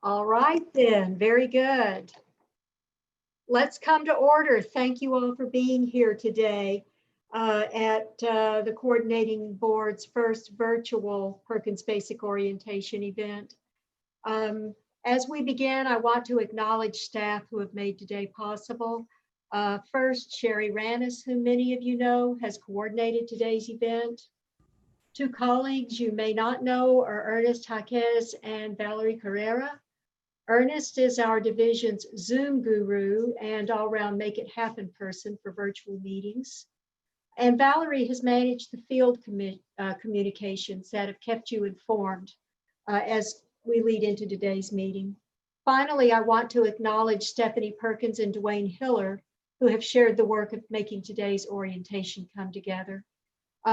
All right then, very good. Let's come to order. Thank you all for being here today at the Coordinating Board's first virtual Perkins Basic Orientation event. As we begin, I want to acknowledge staff who have made today possible. First, Sherry Rannis, who many of you know, has coordinated today's event. Two colleagues you may not know are Ernest Jaquez and Valerie Carrera. Ernest is our division's Zoom guru and all-around make it happen person for virtual meetings. And Valerie has managed the field communications that have kept you informed as we lead into today's meeting. Finally, I want to acknowledge Stephanie Perkins and Dwayne Hiller, who have shared the work of making today's orientation come together.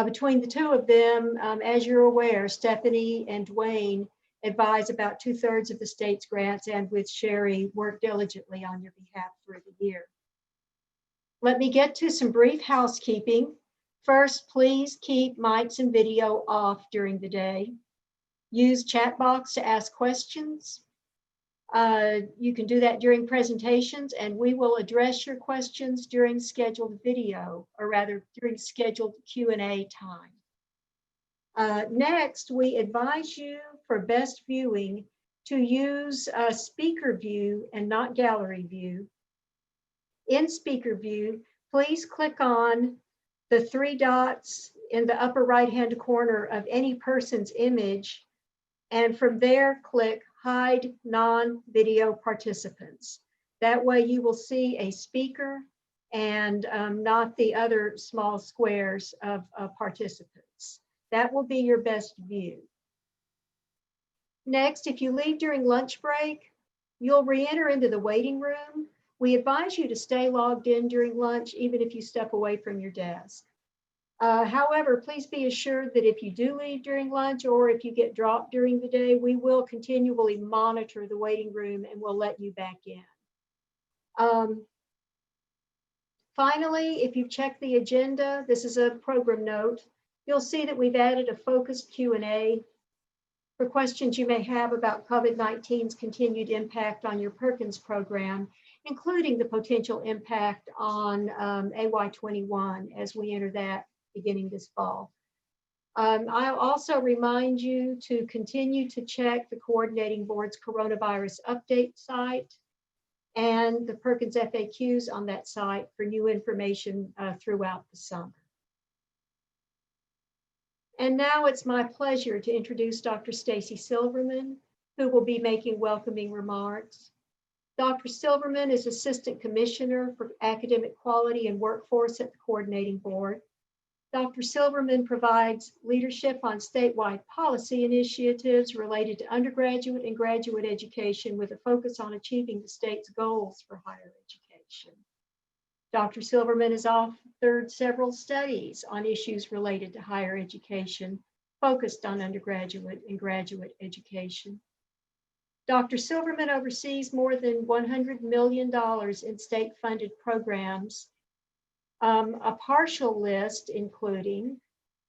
Between the two of them, as you're aware, Stephanie and Dwayne advise about 2/3 of the state's grants, and with Sherry, work diligently on your behalf through the year. Let me get to some brief housekeeping. First, please keep mics and video off during the day. Use chat box to ask questions. You can do that during presentations, and we will address your questions during scheduled video, or rather during scheduled Q&A time. Next, we advise you for best viewing to use speaker view and not gallery view. In speaker view, please click on the 3 dots in the upper right-hand corner of any person's image, and from there, click Hide Non-Video Participants. That way you will see a speaker and not the other small squares of participants. That will be your best view. Next, if you leave during lunch break, you'll re-enter into the waiting room. We advise you to stay logged in during lunch, even if you step away from your desk. However, please be assured that if you do leave during lunch or if you get dropped during the day, we will continually monitor the waiting room and we'll let you back in. Finally, if you check the agenda, this is a program note, you'll see that we've added a focused Q&A for questions you may have about COVID-19's continued impact on your Perkins program, including the potential impact on AY21 as we enter that beginning this fall. I'll also remind you to continue to check the Coordinating Board's coronavirus update site and the Perkins FAQs on that site for new information throughout the summer. And now it's my pleasure to introduce Dr. Stacey Silverman, who will be making welcoming remarks. Dr. Silverman is Assistant Commissioner for Academic Quality and Workforce at the Coordinating Board. Dr. Silverman provides leadership on statewide policy initiatives related to undergraduate and graduate education with a focus on achieving the state's goals for higher education. Dr. Silverman has authored several studies on issues related to higher education, focused on undergraduate and graduate education. Dr. Silverman oversees more than $100 million in state-funded programs, a partial list including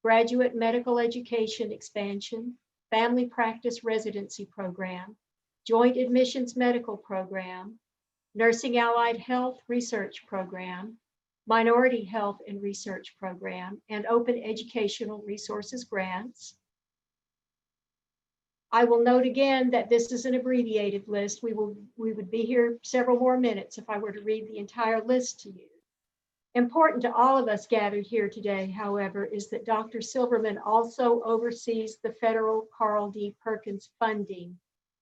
graduate medical education expansion, family practice residency program, joint admissions medical program, nursing allied health research program, minority health and research program, and open educational resources grants. I will note again that this is an abbreviated list. We would be here several more minutes if I were to read the entire list to you. Important to all of us gathered here today, however, is that Dr. Silverman also oversees the federal Carl D. Perkins funding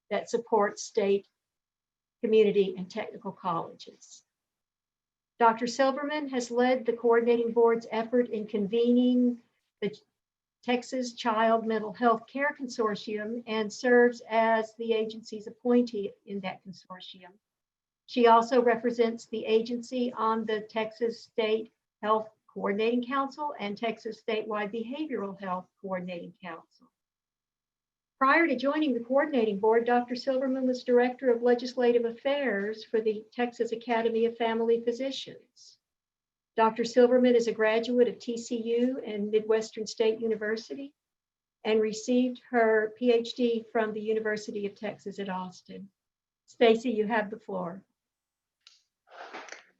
that supports state, community, and technical colleges. Dr. Silverman has led the Coordinating Board's effort in convening the Texas Child Mental Health Care Consortium and serves as the agency's appointee in that consortium. She also represents the agency on the Texas State Health Coordinating Council and Texas Statewide Behavioral Health Coordinating Council. Prior to joining the Coordinating Board, Dr. Silverman was Director of Legislative Affairs for the Texas Academy of Family Physicians. Dr. Silverman is a graduate of TCU and Midwestern State University and received her PhD from the University of Texas at Austin. Stacey, you have the floor.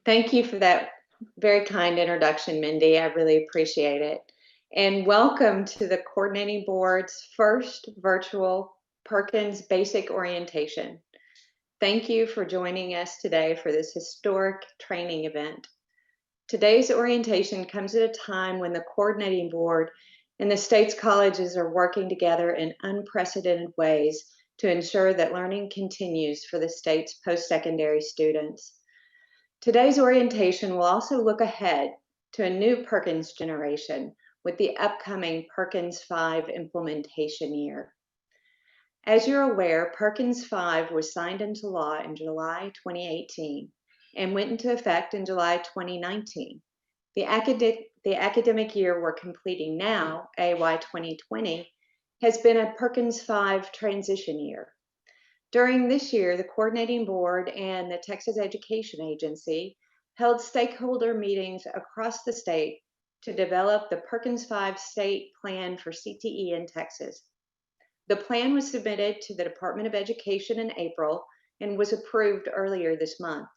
Thank you for that very kind introduction, Mindy. I really appreciate it. And welcome to the Coordinating Board's first virtual Perkins Basic Orientation. Thank you for joining us today for this historic training event. Today's orientation comes at a time when the Coordinating Board and the state's colleges are working together in unprecedented ways to ensure that learning continues for the state's post-secondary students. Today's orientation will also look ahead to a new Perkins generation with the upcoming Perkins 5 implementation year. As you're aware, Perkins 5 was signed into law in July 2018 and went into effect in July 2019. The academic year we're completing now, AY 2020, has been a Perkins 5 transition year. During this year, the Coordinating Board and the Texas Education Agency held stakeholder meetings across the state to develop the Perkins 5 State Plan for CTE in Texas. The plan was submitted to the Department of Education in April and was approved earlier this month.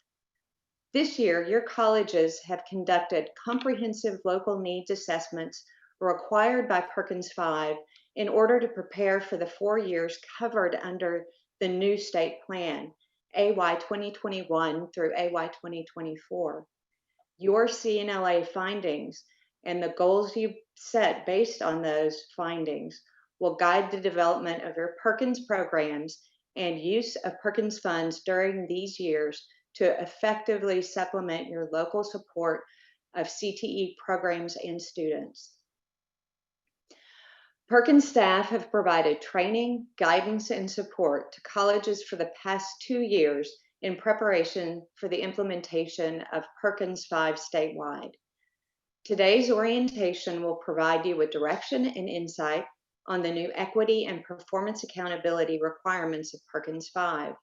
This year, your colleges have conducted comprehensive local needs assessments required by Perkins 5 in order to prepare for the 4 years covered under the new state plan, AY 2021 through AY 2024. Your CNLA findings and the goals you set based on those findings will guide the development of your Perkins programs and use of Perkins funds during these years to effectively supplement your local support of CTE programs and students. Perkins staff have provided training, guidance, and support to colleges for the past 2 years in preparation for the implementation of Perkins 5 statewide. Today's orientation will provide you with direction and insight on the new equity and performance accountability requirements of Perkins 5.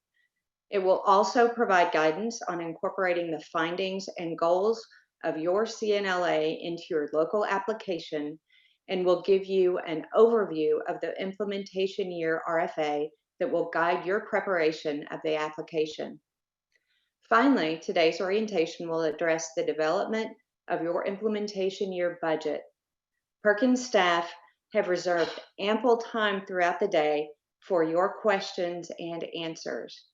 It will also provide guidance on incorporating the findings and goals of your CNLA into your local application and will give you an overview of the implementation year RFA that will guide your preparation of the application. Finally, today's orientation will address the development of your implementation year budget. Perkins staff have reserved ample time throughout the day for your questions and answers.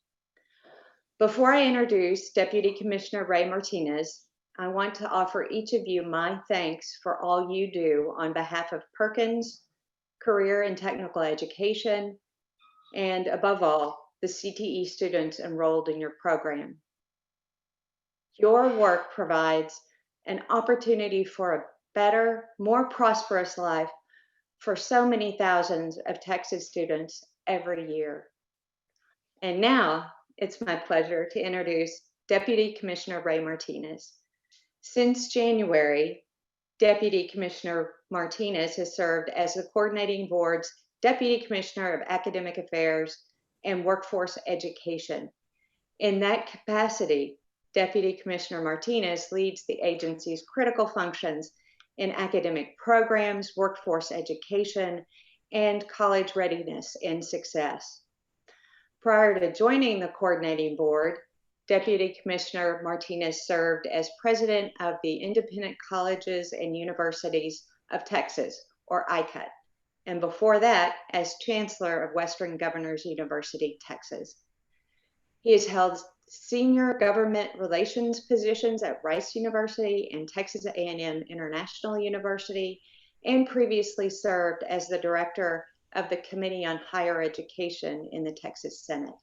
Before I introduce Deputy Commissioner Ray Martinez, I want to offer each of you my thanks for all you do on behalf of Perkins, career and technical education, and above all, the CTE students enrolled in your program. Your work provides an opportunity for a better, more prosperous life for so many thousands of Texas students every year. And now it's my pleasure to introduce Deputy Commissioner Ray Martinez. Since January, Deputy Commissioner Martinez has served as the Coordinating Board's Deputy Commissioner of Academic Affairs and Workforce Education. In that capacity, Deputy Commissioner Martinez leads the agency's critical functions in academic programs, workforce education, and college readiness and success. Prior to joining the Coordinating Board, Deputy Commissioner Martinez served as president of the Independent Colleges and Universities of Texas, or ICUT, and before that, as Chancellor of Western Governors University, Texas. He has held senior government relations positions at Rice University and Texas A&M International University, and previously served as the director of the Committee on Higher Education in the Texas Senate.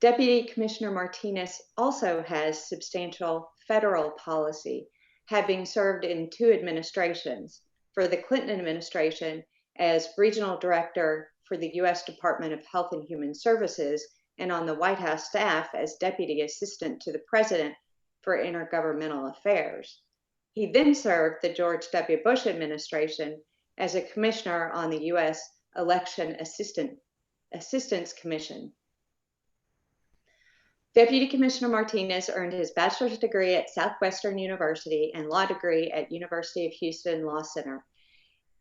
Deputy Commissioner Martinez also has substantial federal policy, having served in 2 administrations, for the Clinton administration as regional director for the U.S. Department of Health and Human Services, and on the White House staff as Deputy Assistant to the President for Intergovernmental Affairs. He then served the George W. Bush administration as a commissioner on the U.S. Election Assistance Commission. Deputy Commissioner Martinez earned his bachelor's degree at Southwestern University and law degree at University of Houston Law Center.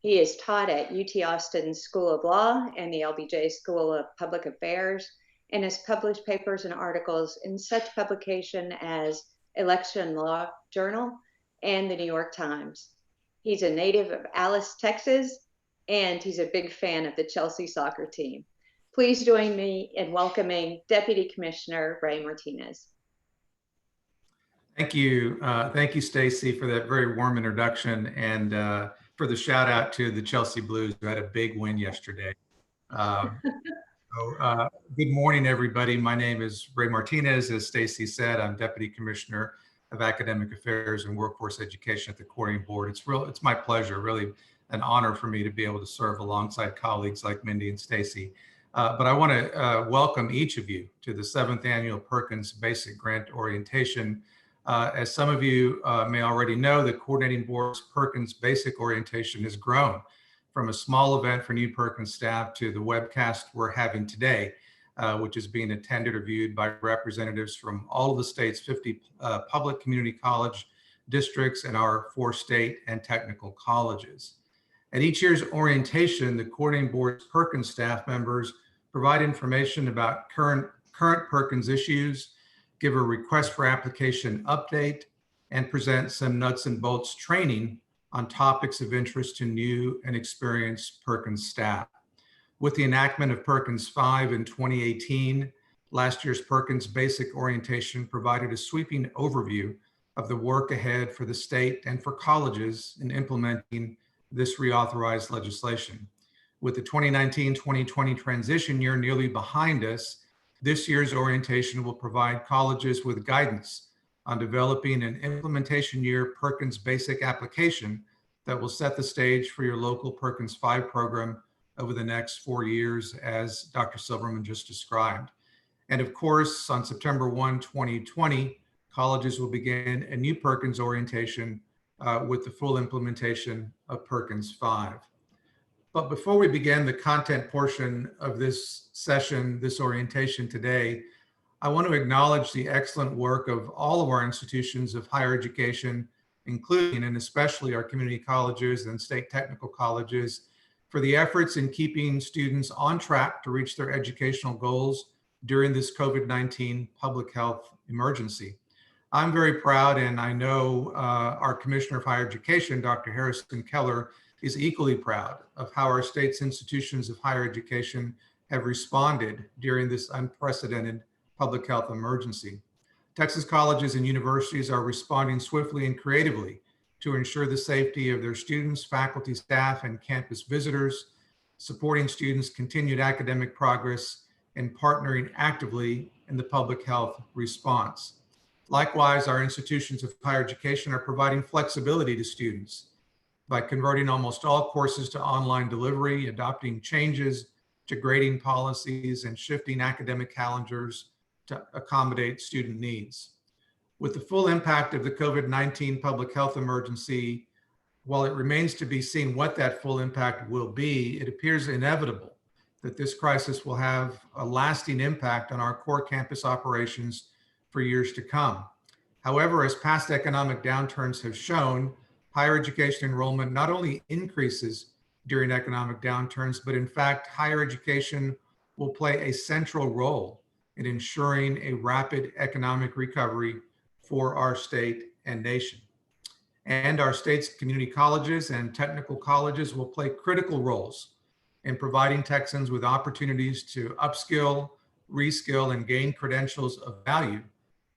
He is taught at UT Austin School of Law and the LBJ School of Public Affairs, and has published papers and articles in such publication as Election Law Journal and the New York Times. He's a native of Alice, Texas, and he's a big fan of the Chelsea soccer team. Please join me in welcoming Deputy Commissioner Ray Martinez. Thank you. Thank you, Stacey, for that very warm introduction, and for the shout out to the Chelsea Blues, who had a big win yesterday. Good morning, everybody. My name is Ray Martinez. As Stacey said, I'm Deputy Commissioner of Academic Affairs and Workforce Education at the Coordinating Board. It's my pleasure, really an honor for me to be able to serve alongside colleagues like Mindy and Stacey. But I want to welcome each of you to the 7th Annual Perkins Basic Grant Orientation. As some of you may already know, the Coordinating Board's Perkins Basic Orientation has grown from a small event for new Perkins staff to the webcast we're having today, which is being attended or viewed by representatives from all of the state's 50 public community college districts and our 4 state and technical colleges. At each year's orientation, the Coordinating Board's Perkins staff members provide information about current Perkins issues, give a request for application update, and present some nuts and bolts training on topics of interest to new and experienced Perkins staff. With the enactment of Perkins 5 in 2018, last year's Perkins Basic Orientation provided a sweeping overview of the work ahead for the state and for colleges in implementing this reauthorized legislation. With the 2019-2020 transition year nearly behind us, this year's orientation will provide colleges with guidance on developing an implementation year Perkins Basic application that will set the stage for your local Perkins 5 program over the next 4 years, as Dr. Silverman just described. And of course, on September 1, 2020, colleges will begin a new Perkins orientation with the full implementation of Perkins 5. But before we begin the content portion of this session, this orientation today, I want to acknowledge the excellent work of all of our institutions of higher education, including and especially our community colleges and state technical colleges, for the efforts in keeping students on track to reach their educational goals during this COVID-19 public health emergency. I'm very proud, and I know our Commissioner of Higher Education, Dr. Harrison Keller, is equally proud of how our state's institutions of higher education have responded during this unprecedented public health emergency. Texas colleges and universities are responding swiftly and creatively to ensure the safety of their students, faculty, staff, and campus visitors, supporting students' continued academic progress, and partnering actively in the public health response. Likewise, our institutions of higher education are providing flexibility to students by converting almost all courses to online delivery, adopting changes to grading policies, and shifting academic calendars to accommodate student needs. With the full impact of the COVID-19 public health emergency, while it remains to be seen what that full impact will be, it appears inevitable that this crisis will have a lasting impact on our core campus operations for years to come. However, as past economic downturns have shown, higher education enrollment not only increases during economic downturns, but in fact, higher education will play a central role in ensuring a rapid economic recovery for our state and nation. And our state's community colleges and technical colleges will play critical roles in providing Texans with opportunities to upskill, reskill, and gain credentials of value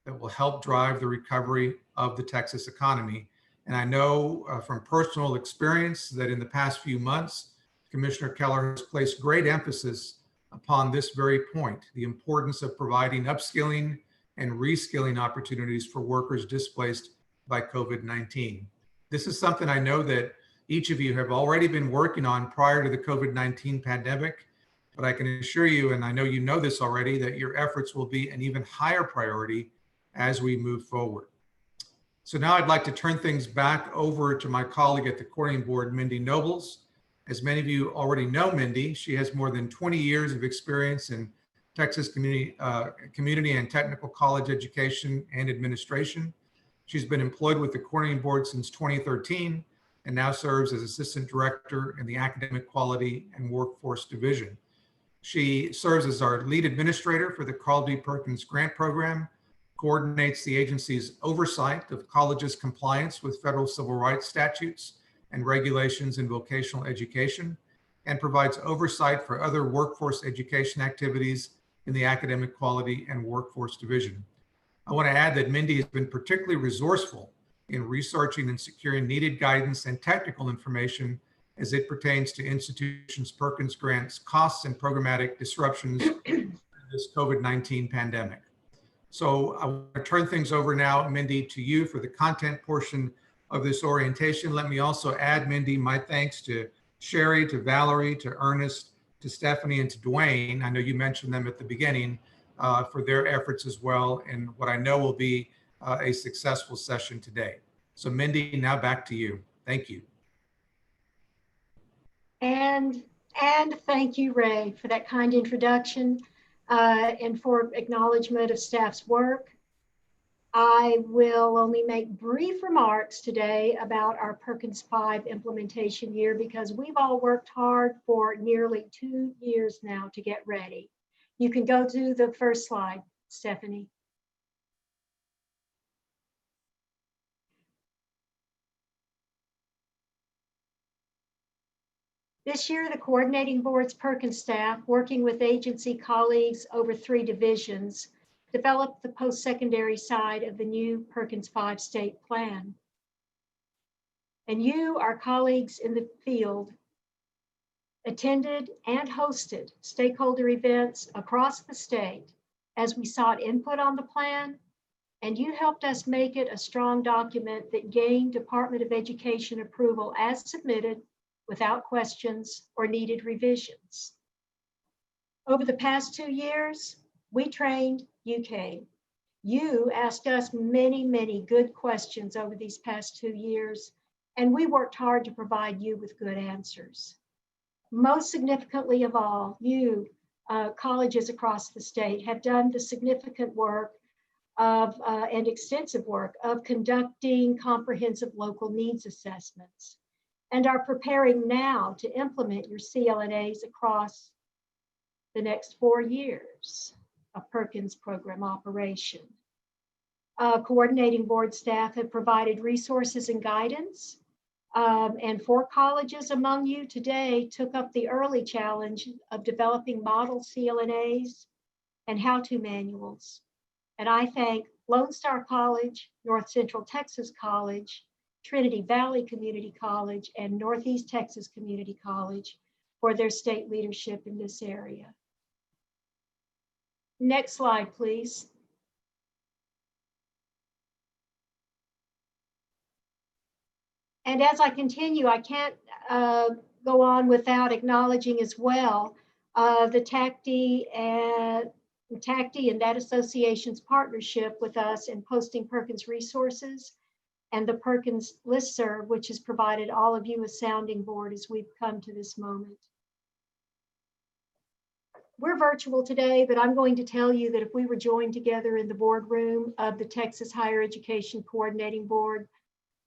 that will help drive the recovery of the Texas economy. And I know from personal experience that in the past few months, Commissioner Keller has placed great emphasis upon this very point, the importance of providing upskilling and reskilling opportunities for workers displaced by COVID-19. This is something I know that each of you have already been working on prior to the COVID-19 pandemic, but I can assure you, and I know you know this already, that your efforts will be an even higher priority as we move forward. So now I'd like to turn things back over to my colleague at the Coordinating Board, Mindy Nobles. As many of you already know Mindy, she has more than 20 years of experience in Texas community and technical college education and administration. She's been employed with the Coordinating Board since 2013 and now serves as Assistant Director in the Academic Quality and Workforce Division. She serves as our lead administrator for the Carl D. Perkins Grant Program, coordinates the agency's oversight of colleges' compliance with federal civil rights statutes and regulations in vocational education, and provides oversight for other workforce education activities in the Academic Quality and Workforce Division. I want to add that Mindy has been particularly resourceful in researching and securing needed guidance and technical information as it pertains to institutions Perkins grants costs and programmatic disruptions in this COVID-19 pandemic. So I want to turn things over now, Mindy, to you for the content portion of this orientation. Let me also add, Mindy, my thanks to Sherry, to Valerie, to Ernest, to Stephanie, and to Dwayne. I know you mentioned them at the beginning for their efforts as well, and what I know will be a successful session today. So Mindy, now back to you. Thank you. And thank you, Ray, for that kind introduction and for acknowledgement of staff's work. I will only make brief remarks today about our Perkins 5 implementation year because we've all worked hard for nearly 2 years now to get ready. You can go to the first slide, Stephanie. This year, the coordinating board's Perkins staff, working with agency colleagues over 3 divisions, developed the post-secondary side of the new Perkins 5 state plan. And you, our colleagues in the field, attended and hosted stakeholder events across the state as we sought input on the plan, and you helped us make it a strong document that gained Department of Education approval as submitted without questions or needed revisions. Over the past 2 years, we trained, you came. You asked us many, many good questions over these past 2 years, and we worked hard to provide you with good answers. Most significantly of all, you, colleges across the state, have done the significant work of, and extensive work of conducting comprehensive local needs assessments and are preparing now to implement your CLNAs across the next 4 years of Perkins program operation. Coordinating board staff have provided resources and guidance, and 4 colleges among you today took up the early challenge of developing model CLNAs and how-to manuals. And I thank Lone Star College, North Central Texas College, Trinity Valley Community College, and Northeast Texas Community College for their state leadership in this area. Next slide, please. And as I continue, I can't go on without acknowledging as well the TACD and that association's partnership with us in posting Perkins resources and the Perkins listserv, which has provided all of you a sounding board as we've come to this moment. We're virtual today, but I'm going to tell you that if we were joined together in the boardroom of the Texas Higher Education Coordinating Board,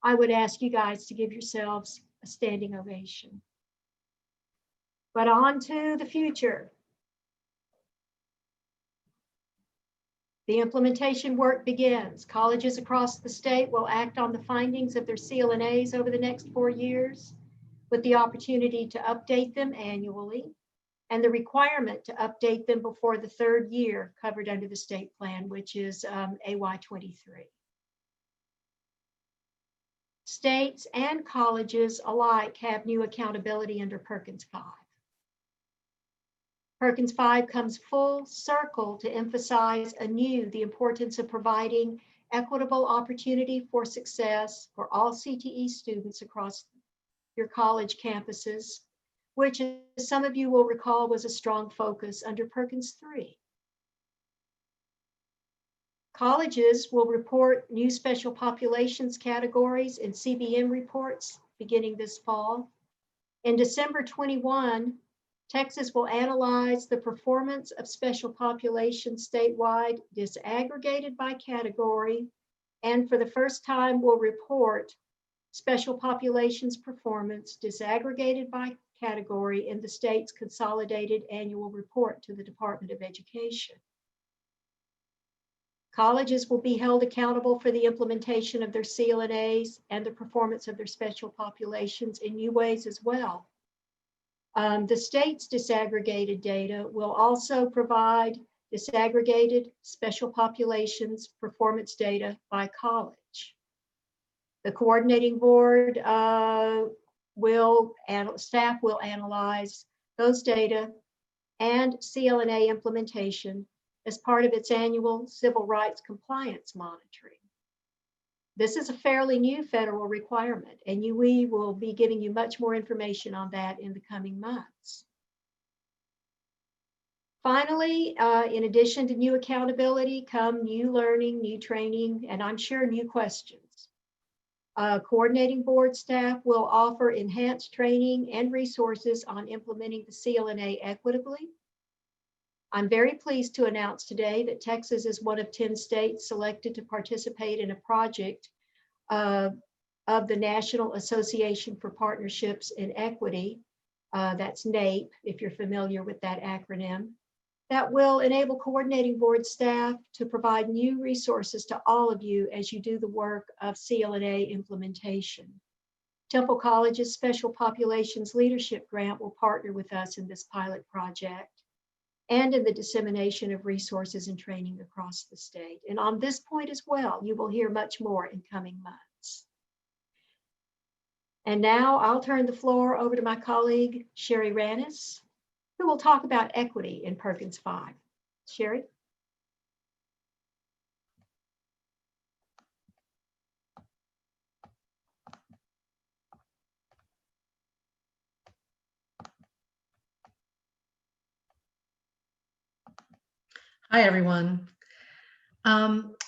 I would ask you guys to give yourselves a standing ovation. But on to the future. The implementation work begins. Colleges across the state will act on the findings of their CLNAs over the next 4 years with the opportunity to update them annually and the requirement to update them before the 3rd year covered under the state plan, which is AY23. States and colleges alike have new accountability under Perkins 5. Perkins 5 comes full circle to emphasize anew the importance of providing equitable opportunity for success for all CTE students across your college campuses, which, as some of you will recall, was a strong focus under Perkins 3. Colleges will report new special populations categories in CBM reports beginning this fall. In December 21, Texas will analyze the performance of special populations statewide, disaggregated by category, and for the first time will report special populations performance disaggregated by category in the state's consolidated annual report to the Department of Education. Colleges will be held accountable for the implementation of their CLNAs and the performance of their special populations in new ways as well. The state's disaggregated data will also provide disaggregated special populations performance data by college. The coordinating board staff will analyze those data and CLNA implementation as part of its annual civil rights compliance monitoring. This is a fairly new federal requirement, and we will be giving you much more information on that in the coming months. Finally, in addition to new accountability come new learning, new training, and I'm sure new questions. Coordinating board staff will offer enhanced training and resources on implementing the CLNA equitably. I'm very pleased to announce today that Texas is one of 10 states selected to participate in a project of the National Association for Partnerships in Equity, that's NAPE, if you're familiar with that acronym, that will enable coordinating board staff to provide new resources to all of you as you do the work of CLNA implementation. Temple College's Special Populations Leadership Grant will partner with us in this pilot project and in the dissemination of resources and training across the state. And on this point as well, you will hear much more in coming months. And now I'll turn the floor over to my colleague, Sherry Rannis, who will talk about equity in Perkins 5. Sherry? Hi, everyone.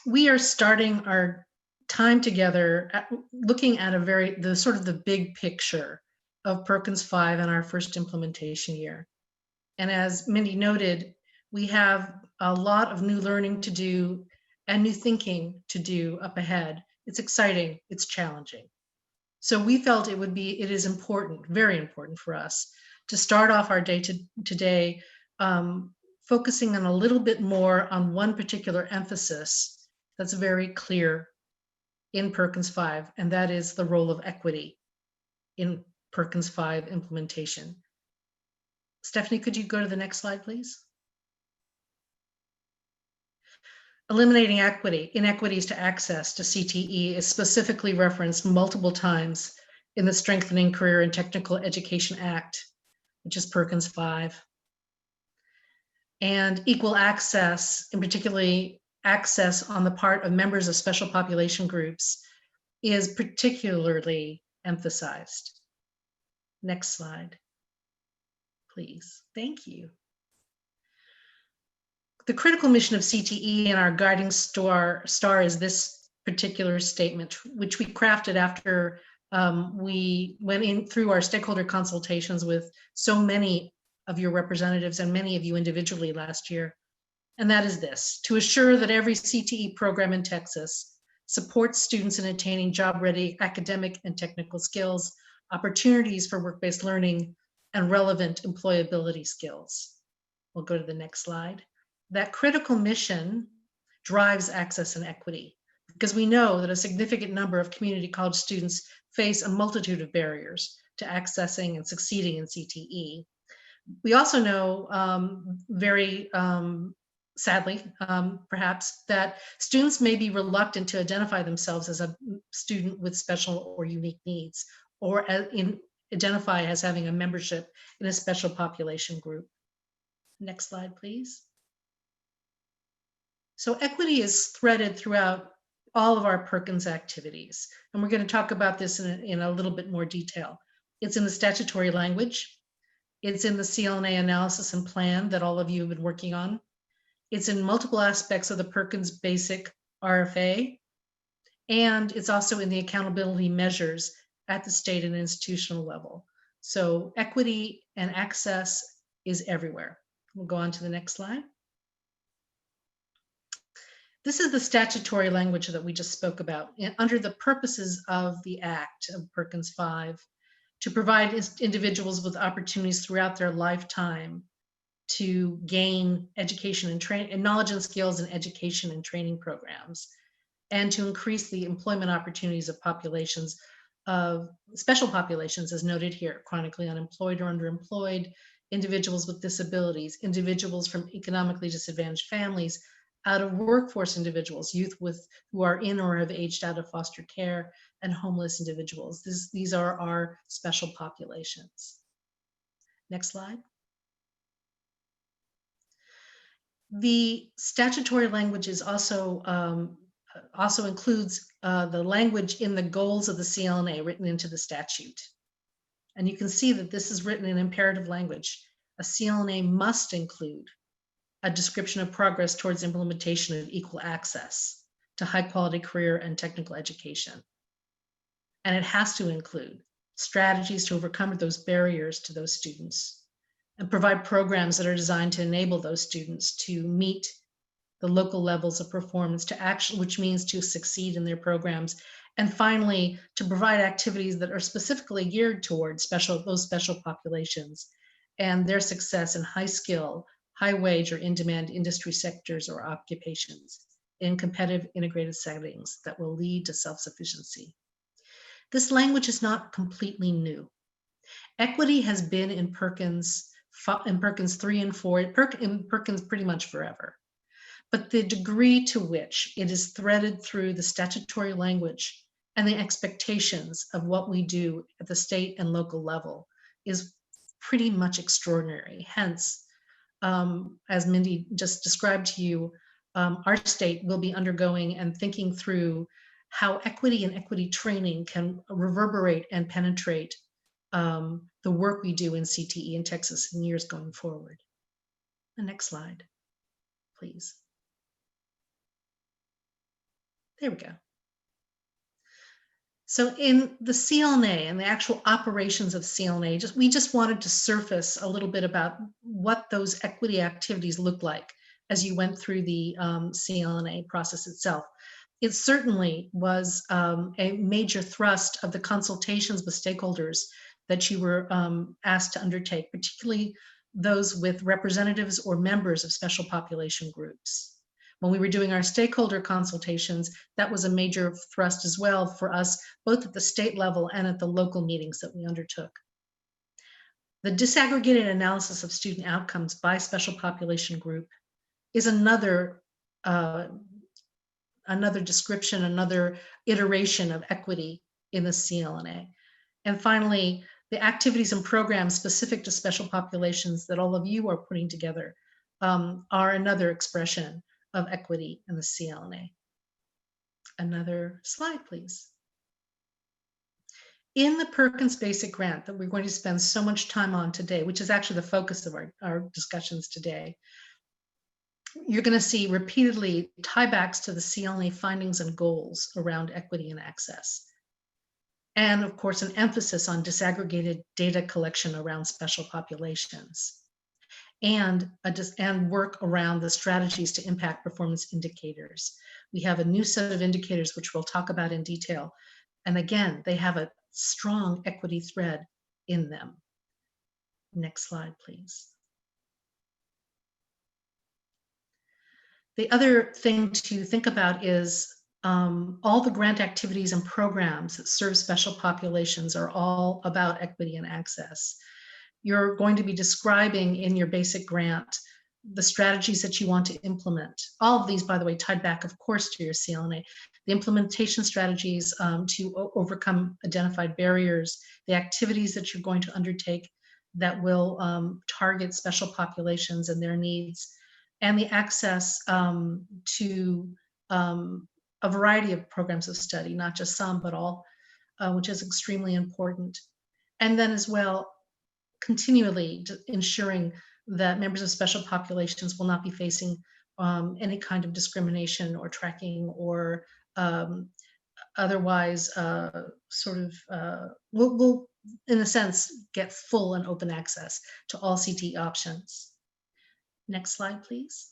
We are starting our time together looking at the big picture of Perkins 5 and our first implementation year. And as Mindy noted, we have a lot of new learning to do and new thinking to do up ahead. It's exciting, it's challenging. So we felt it is important, very important for us to start off our day today focusing on a little bit more on one particular emphasis that's very clear in Perkins 5, and that is the role of equity in Perkins 5 implementation. Stephanie, could you go to the next slide, please? Eliminating inequities to access to CTE is specifically referenced multiple times in the Strengthening Career and Technical Education Act, which is Perkins 5. And equal access, and particularly access on the part of members of special population groups, is particularly emphasized. Next slide, please. Thank you. The critical mission of CTE and our guiding star is this particular statement, which we crafted after we went in through our stakeholder consultations with so many of your representatives and many of you individually last year. And that is this: to assure that every CTE program in Texas supports students in attaining job-ready academic and technical skills, opportunities for work-based learning, and relevant employability skills. We'll go to the next slide. That critical mission drives access and equity, because we know that a significant number of community college students face a multitude of barriers to accessing and succeeding in CTE. We also know very sadly, perhaps, that students may be reluctant to identify themselves as a student with special or unique needs, or identify as having a membership in a special population group. Next slide, please. So equity is threaded throughout all of our Perkins activities, and we're going to talk about this in a little bit more detail. It's in the statutory language. It's in the CLNA analysis and plan that all of you have been working on. It's in multiple aspects of the Perkins Basic RFA, and it's also in the accountability measures at the state and institutional level. So equity and access is everywhere. We'll go on to the next slide. This is the statutory language that we just spoke about. Under the purposes of the Act of Perkins 5, to provide individuals with opportunities throughout their lifetime to gain education and training and knowledge and skills in education and training programs, and to increase the employment opportunities of populations of special populations, as noted here, chronically unemployed or underemployed, individuals with disabilities, individuals from economically disadvantaged families, out of workforce individuals, youth who are in or have aged out of foster care, and homeless individuals. These are our special populations. Next slide. The statutory languages also includes the language in the goals of the CLNA written into the statute. And you can see that this is written in imperative language. A CLNA must include a description of progress towards implementation of equal access to high quality career and technical education. And it has to include strategies to overcome those barriers to those students and provide programs that are designed to enable those students to meet the local levels of performance, which means to succeed in their programs. And finally, to provide activities that are specifically geared towards those special populations and their success in high skill, high wage, or in-demand industry sectors or occupations in competitive integrated settings that will lead to self-sufficiency. This language is not completely new. Equity has been in Perkins 3 and 4, in Perkins pretty much forever. But the degree to which it is threaded through the statutory language and the expectations of what we do at the state and local level is pretty much extraordinary. Hence, as Mindy just described to you, our state will be undergoing and thinking through how equity and equity training can reverberate and penetrate the work we do in CTE in Texas in years going forward. The next slide, please. There we go. So in the CLNA and the actual operations of CLNA, we just wanted to surface a little bit about what those equity activities look like as you went through the CLNA process itself. It certainly was a major thrust of the consultations with stakeholders that you were asked to undertake, particularly those with representatives or members of special population groups. When we were doing our stakeholder consultations, that was a major thrust as well for us, both at the state level and at the local meetings that we undertook. The disaggregated analysis of student outcomes by special population group is another description, another iteration of equity in the CLNA. And finally, the activities and programs specific to special populations that all of you are putting together are another expression of equity in the CLNA. Another slide, please. In the Perkins Basic Grant that we're going to spend so much time on today, which is actually the focus of our discussions today, you're going to see repeatedly tiebacks to the CLNA findings and goals around equity and access. And of course, an emphasis on disaggregated data collection around special populations. And work around the strategies to impact performance indicators. We have a new set of indicators, which we'll talk about in detail. And again, they have a strong equity thread in them. Next slide, please. The other thing to think about is all the grant activities and programs that serve special populations are all about equity and access. You're going to be describing in your basic grant the strategies that you want to implement. All of these, by the way, tied back, of course, to your CLNA. The implementation strategies to overcome identified barriers, the activities that you're going to undertake that will target special populations and their needs, and the access to a variety of programs of study, not just some, but all, which is extremely important. And then as well, continually ensuring that members of special populations will not be facing any kind of discrimination or tracking or otherwise will, in a sense, get full and open access to all CTE options. Next slide, please.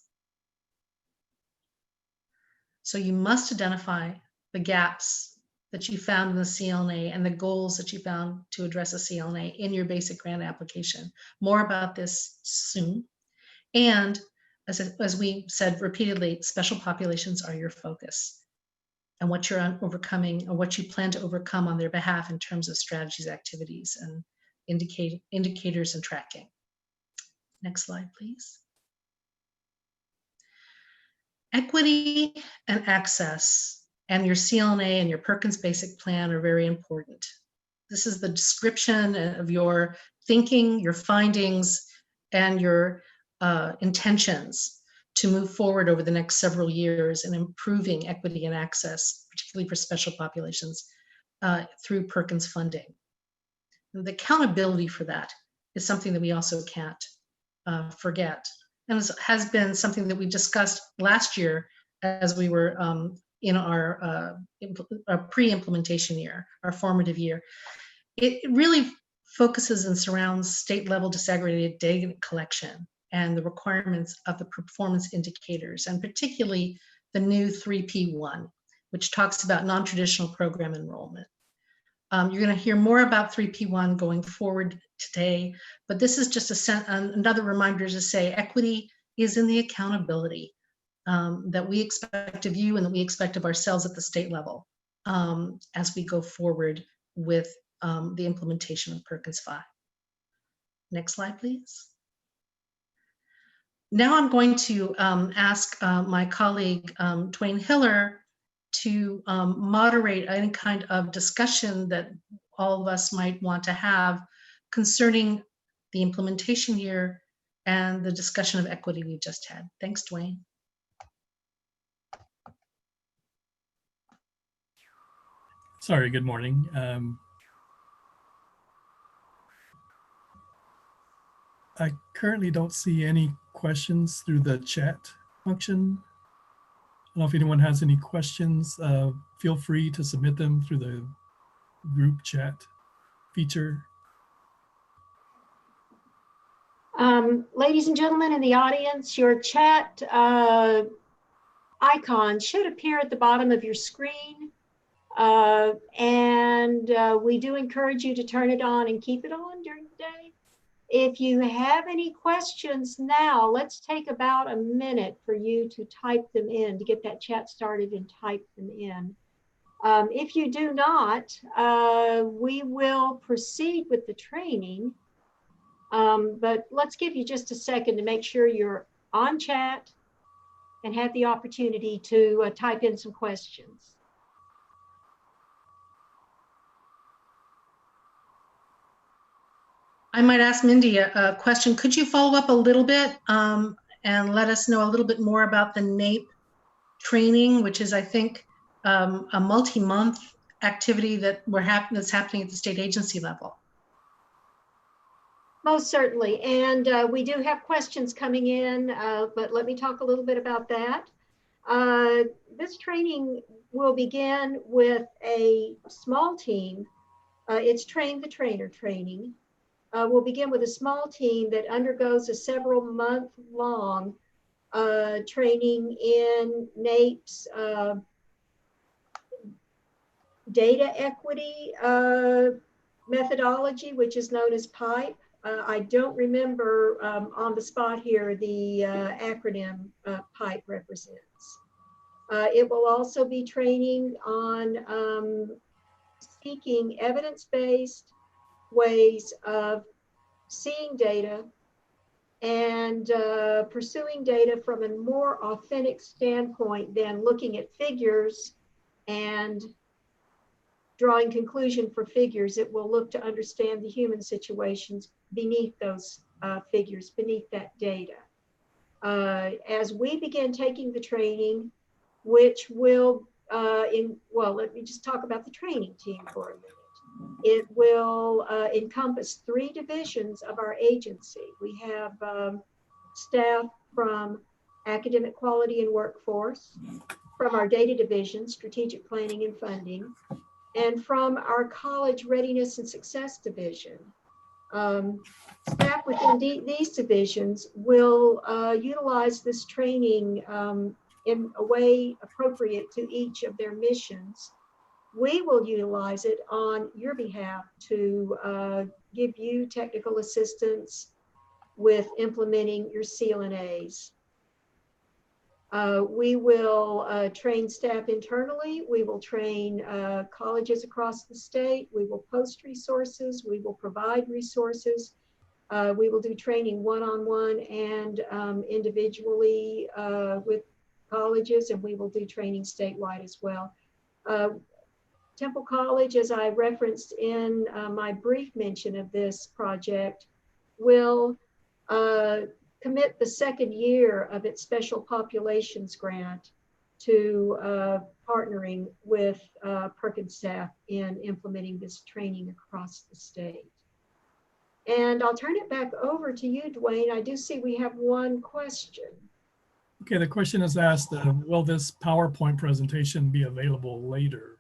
So you must identify the gaps that you found in the CLNA and the goals that you found to address a CLNA in your basic grant application. More about this soon. And as we said repeatedly, special populations are your focus and what you're overcoming or what you plan to overcome on their behalf in terms of strategies, activities, and indicators and tracking. Next slide, please. Equity and access and your CLNA and your Perkins Basic Plan are very important. This is the description of your thinking, your findings, and your intentions to move forward over the next several years in improving equity and access, particularly for special populations, through Perkins funding. And the accountability for that is something that we also can't forget. And has been something that we discussed last year as we were in our pre-implementation year, our formative year. It really focuses and surrounds state-level disaggregated data collection and the requirements of the performance indicators, and particularly the new 3P1, which talks about non-traditional program enrollment. You're going to hear more about 3P1 going forward today, but this is just another reminder to say equity is in the accountability that we expect of you and that we expect of ourselves at the state level as we go forward with the implementation of Perkins 5. Next slide, please. Now I'm going to ask my colleague, Dwayne Hiller, to moderate any kind of discussion that all of us might want to have concerning the implementation year and the discussion of equity we just had. Thanks, Dwayne. Sorry, good morning. I currently don't see any questions through the chat function. I don't know if anyone has any questions. Feel free to submit them through the group chat feature. Ladies and gentlemen in the audience, your chat icon should appear at the bottom of your screen. We do encourage you to turn it on and keep it on during the day. If you have any questions now, let's take about a minute for you to type them in, to get that chat started and type them in. If you do not, we will proceed with the training. But let's give you just a second to make sure you're on chat and have the opportunity to type in some questions. I might ask Mindy a question. Could you follow up a little bit and let us know a little bit more about the NAPE training, which is, I think, a multi-month activity that's happening at the state agency level? Most certainly, and we do have questions coming in, but let me talk a little bit about that. This training will begin with a small team. It's train the trainer training. We'll begin with a small team that undergoes a several-month-long training in NAPE's data equity methodology, which is known as PIPE. I don't remember on the spot here the acronym PIPE represents. It will also be training on seeking evidence-based ways of seeing data and pursuing data from a more authentic standpoint than looking at figures and drawing conclusion for figures. It will look to understand the human situations beneath those figures, beneath that data. As we begin taking the training, which will, let me just talk about the training team for a minute. It will encompass 3 divisions of our agency. We have staff from academic quality and workforce, from our data division, strategic planning and funding, and from our college readiness and success division. Staff within these divisions will utilize this training in a way appropriate to each of their missions we will utilize it on your behalf to give you technical assistance with implementing your CLNAs. We will train staff internally. We will train colleges across the state. We will post resources. We will provide resources. We will do training one-on-one and individually with colleges, and we will do training statewide as well. Temple College, as I referenced in my brief mention of this project, will commit the second year of its special populations grant to partnering with Perkins staff in implementing this training across the state. And I'll turn it back over to you, Dwayne. I do see we have one question. Okay, the question is asked, will this PowerPoint presentation be available later?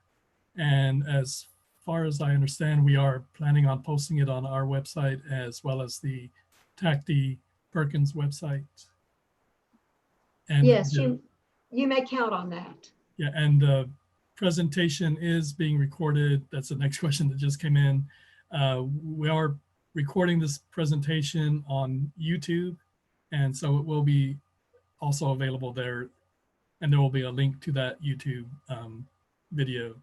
And as far as I understand, we are planning on posting it on our website as well as the TACD Perkins website. And yes, you may count on that. Yeah, and the presentation is being recorded. That's the next question that just came in. We are recording this presentation on YouTube, and so it will be also available there, and there will be a link to that YouTube video.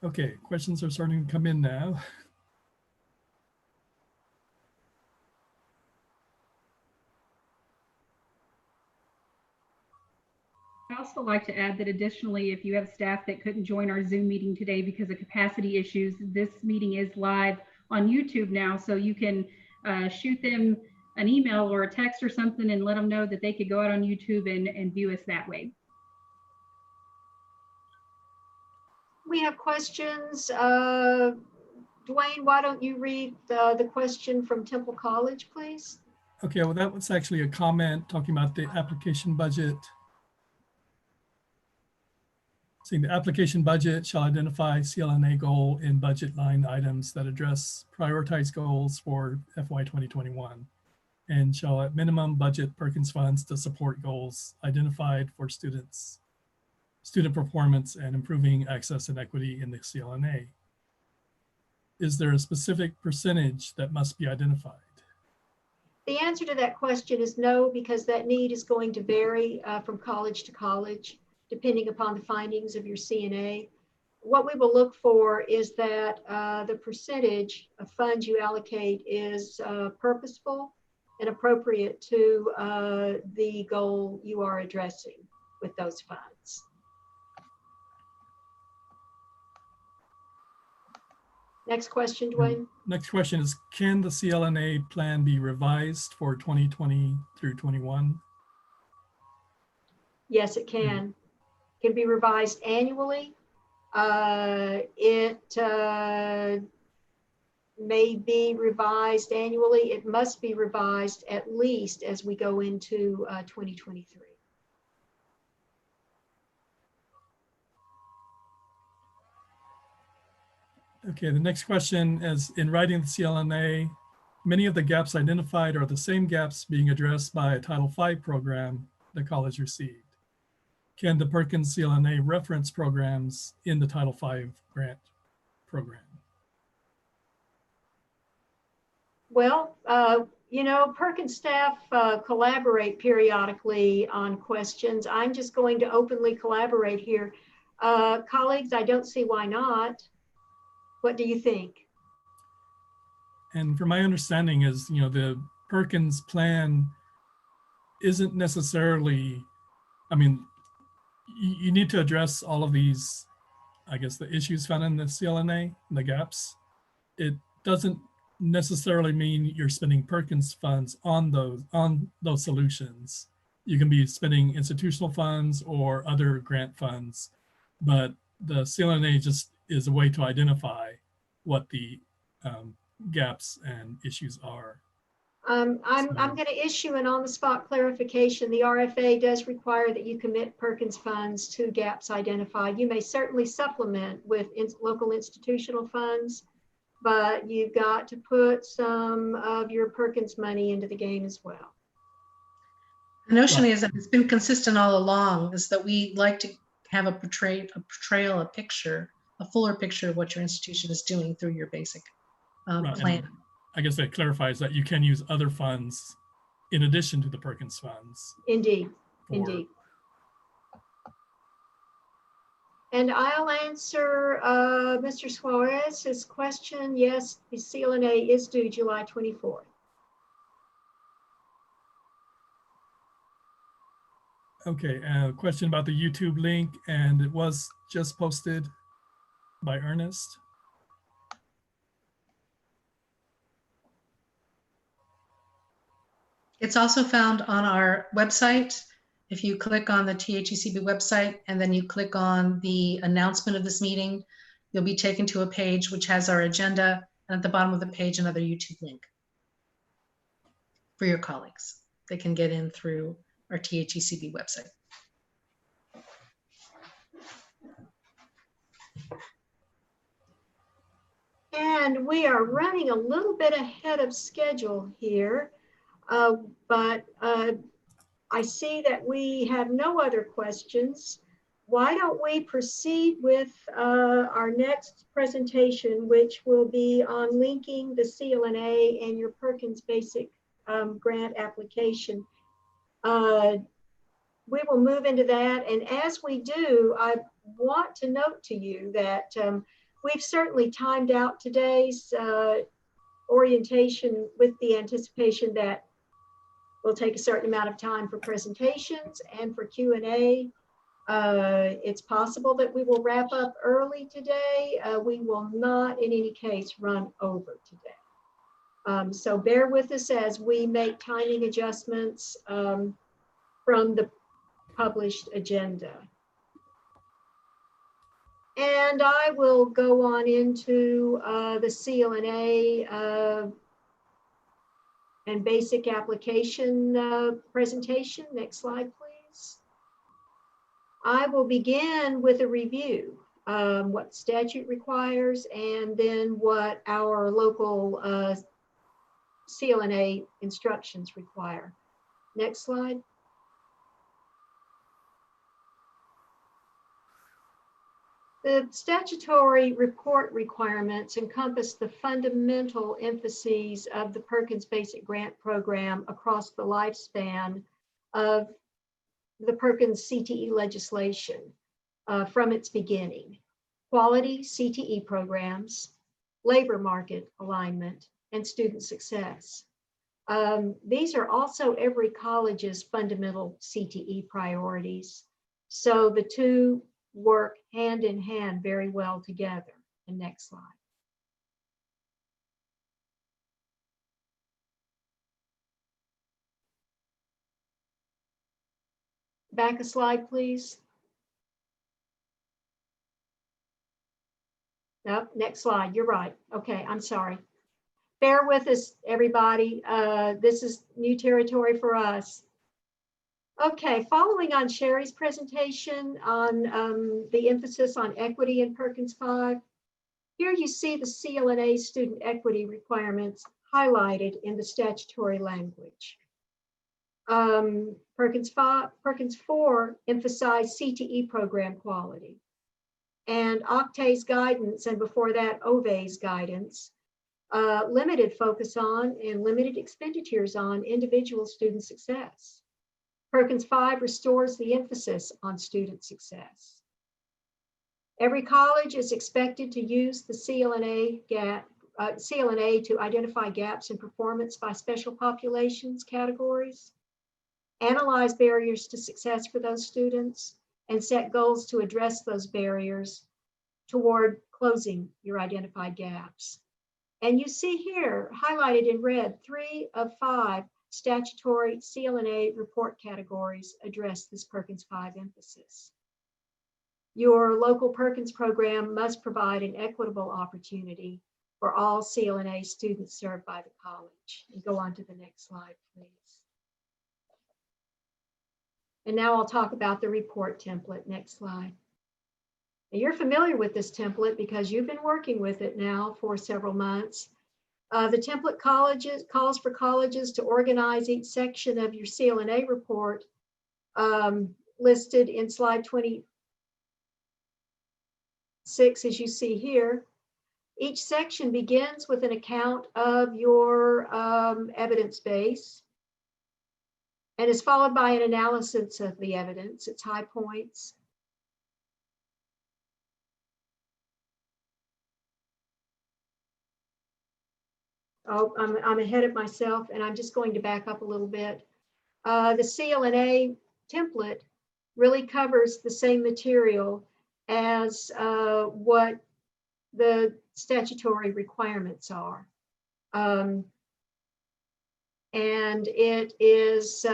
Okay, questions are starting to come in now. I'd also like to add that additionally, if you have staff that couldn't join our Zoom meeting today because of capacity issues, this meeting is live on YouTube now, so you can shoot them an email or a text or something and let them know that they could go out on YouTube and view us that way. We have questions. Dwayne, why don't you read the question from Temple College, please? Okay, well, that was actually a comment talking about the application budget. Saying the application budget shall identify CLNA goal in budget line items that address prioritized goals for FY 2021 and shall at minimum budget Perkins funds to support goals identified for student performance and improving access and equity in the CLNA. Is there a specific percentage that must be identified? The answer to that question is no, because that need is going to vary from college to college, depending upon the findings of your CNA. What we will look for is that the percentage of funds you allocate is purposeful and appropriate to the goal you are addressing with those funds. Next question, Dwayne. Next question is, can the CLNA plan be revised for 2020 through 21? Yes, it can. It can be revised annually. It may be revised annually. It must be revised at least as we go into 2023. Okay, the next question is, in writing the CLNA, many of the gaps identified are the same gaps being addressed by a Title V program the college received. Can the Perkins CLNA reference programs in the Title V grant program? Well, you know, Perkins staff collaborate periodically on questions. I'm just going to openly collaborate here. Colleagues, I don't see why not. What do you think? And from my understanding is, you know, the Perkins plan isn't necessarily, I mean, you need to address all of these, I guess, the issues found in the CLNA, the gaps. It doesn't necessarily mean you're spending Perkins funds on those solutions. You can be spending institutional funds or other grant funds, but the CLNA just is a way to identify what the gaps and issues are. I'm going to issue an on-the-spot clarification. The RFA does require that you commit Perkins funds to gaps identified. You may certainly supplement with local institutional funds, but you've got to put some of your Perkins money into the game as well. The notion is, and it's been consistent all along, is that we like to have a portrayal, a picture, a fuller picture of what your institution is doing through your basic Right, plan. and I guess that clarifies that you can use other funds in addition to the Perkins funds. Indeed, for- indeed. And I'll answer Mr. Suarez's question. Yes, the CLNA is due July 24th. Okay, question about the YouTube link, and it was just posted by Ernest. It's also found on our website. If you click on the THECB website and then you click on the announcement of this meeting, you'll be taken to a page which has our agenda, and at the bottom of the page, another YouTube link for your colleagues. They can get in through our THECB website. And we are running a little bit ahead of schedule here, but I see that we have no other questions. Why don't we proceed with our next presentation, which will be on linking the CLNA and your Perkins Basic Grant application. We will move into that, and as we do, I want to note to you that we've certainly timed out today's orientation with the anticipation that we'll take a certain amount of time for presentations and for Q&A. It's possible that we will wrap up early today. We will not in any case run over today. So bear with us as we make timing adjustments from the published agenda. And I will go on into the CLNA and basic application presentation. Next slide, please. I will begin with a review, what statute requires, and then what our local CLNA instructions require. Next slide. The statutory report requirements encompass the fundamental emphases of the Perkins Basic Grant Program across the lifespan of the Perkins CTE legislation from its beginning. Quality CTE programs, labor market alignment, and student success. These are also every college's fundamental CTE priorities. So the two work hand in hand very well together. And next slide. Back a slide, please. Nope, next slide. You're right. Okay, I'm sorry. Bear with us, everybody. This is new territory for us. Okay, following on Sherry's presentation on the emphasis on equity in Perkins 5, here you see the CLNA student equity requirements highlighted in the statutory language. Perkins 4 emphasized CTE program quality, and Octay's guidance, and before that OVE's guidance, limited focus on and limited expenditures on individual student success. Perkins 5 restores the emphasis on student success. Every college is expected to use the CLNA to identify gaps in performance by special populations categories, analyze barriers to success for those students, and set goals to address those barriers toward closing your identified gaps. And you see here, highlighted in red, 3 of 5 statutory CLNA report categories address this Perkins 5 emphasis. Your local Perkins program must provide an equitable opportunity for all CLNA students served by the college. And go on to the next slide, please. And now I'll talk about the report template. Next slide. Now you're familiar with this template because you've been working with it now for several months. The template calls for colleges to organize each section of your CLNA report listed in slide 26, as you see here. Each section begins with an account of your evidence base and is followed by an analysis of the evidence, its high points. Oh, I'm ahead of myself, and I'm just going to back up a little bit. The CLNA template really covers the same material as what the statutory requirements are. And it is,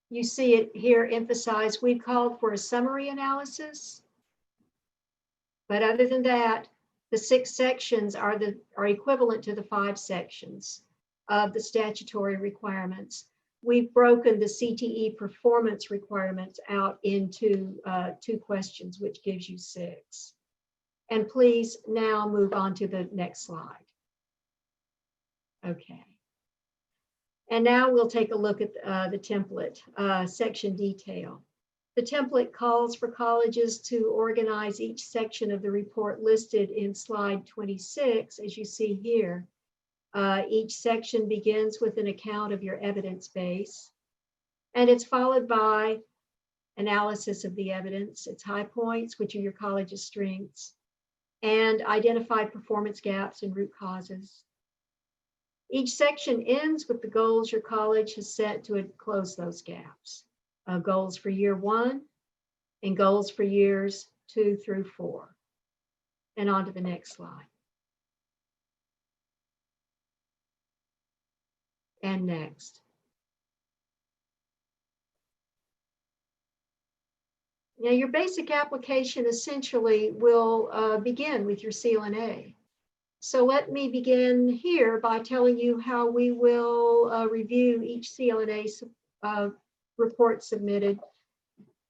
you see it here emphasized, we've called for a summary analysis. But other than that, the 6 sections are equivalent to the 5 sections of the statutory requirements. We've broken the CTE performance requirements out into 2 questions, which gives you 6. And please now move on to the next slide. Okay. And now we'll take a look at the template section detail. The template calls for colleges to organize each section of the report listed in slide 26, as you see here. Each section begins with an account of your evidence base, and it's followed by analysis of the evidence, its high points, which are your college's strengths, and identify performance gaps and root causes. Each section ends with the goals your college has set to close those gaps. Goals for year 1 and goals for years 2 through 4. And on to the next slide. And next. Now, your basic application essentially will begin with your CLNA. So let me begin here by telling you how we will review each CLNA report submitted.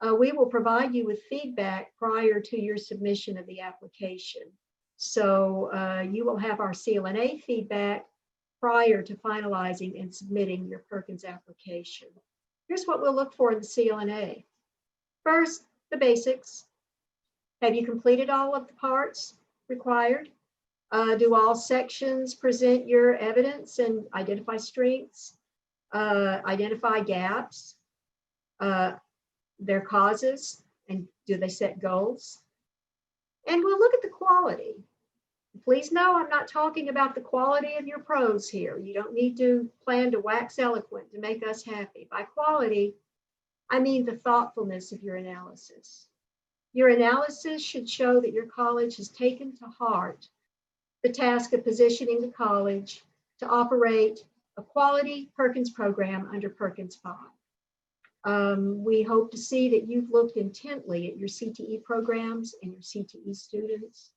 We will provide you with feedback prior to your submission of the application. So you will have our CLNA feedback prior to finalizing and submitting your Perkins application. Here's what we'll look for in the CLNA. First, the basics. Have you completed all of the parts required? Do all sections present your evidence and identify strengths, identify gaps, their causes, and do they set goals? And we'll look at the quality. Please know I'm not talking about the quality of your prose here. You don't need to plan to wax eloquent to make us happy. By quality, I mean the thoughtfulness of your analysis. Your analysis should show that your college has taken to heart the task of positioning the college to operate a quality Perkins program under Perkins 5. We hope to see that you've looked intently at your CTE programs and your CTE students.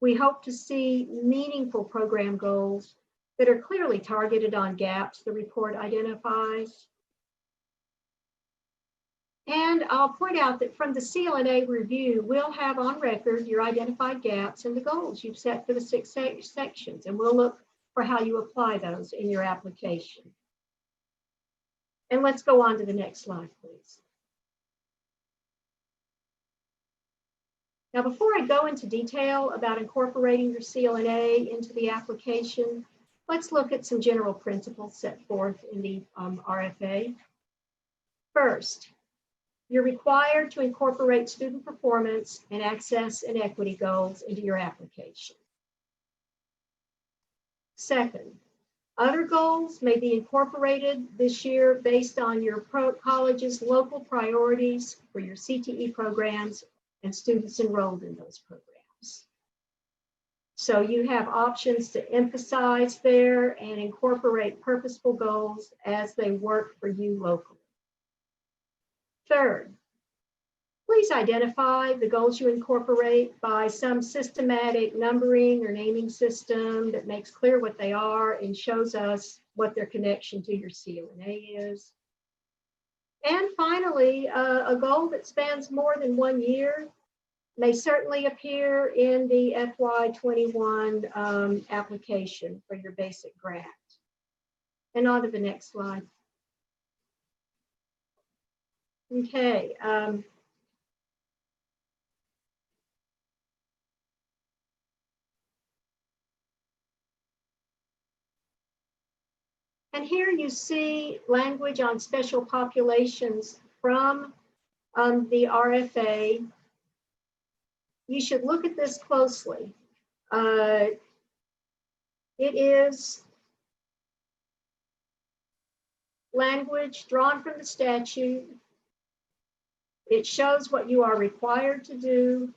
We hope to see meaningful program goals that are clearly targeted on gaps the report identifies. And I'll point out that from the CLNA review, we'll have on record your identified gaps and the goals you've set for the 6 sections, and we'll look for how you apply those in your application. And let's go on to the next slide, please. Now, before I go into detail about incorporating your CLNA into the application, let's look at some general principles set forth in the RFA. First, you're required to incorporate student performance and access and equity goals into your application. Second, other goals may be incorporated this year based on your college's local priorities for your CTE programs and students enrolled in those programs. So you have options to emphasize there and incorporate purposeful goals as they work for you locally. Third, please identify the goals you incorporate by some systematic numbering or naming system that makes clear what they are and shows us what their connection to your CLNA is. And finally, a goal that spans more than 1 year may certainly appear in the FY21 application for your basic grant. And on to the next slide. Okay. And here you see language on special populations from the RFA. You should look at this closely. It is language drawn from the statute. It shows what you are required to do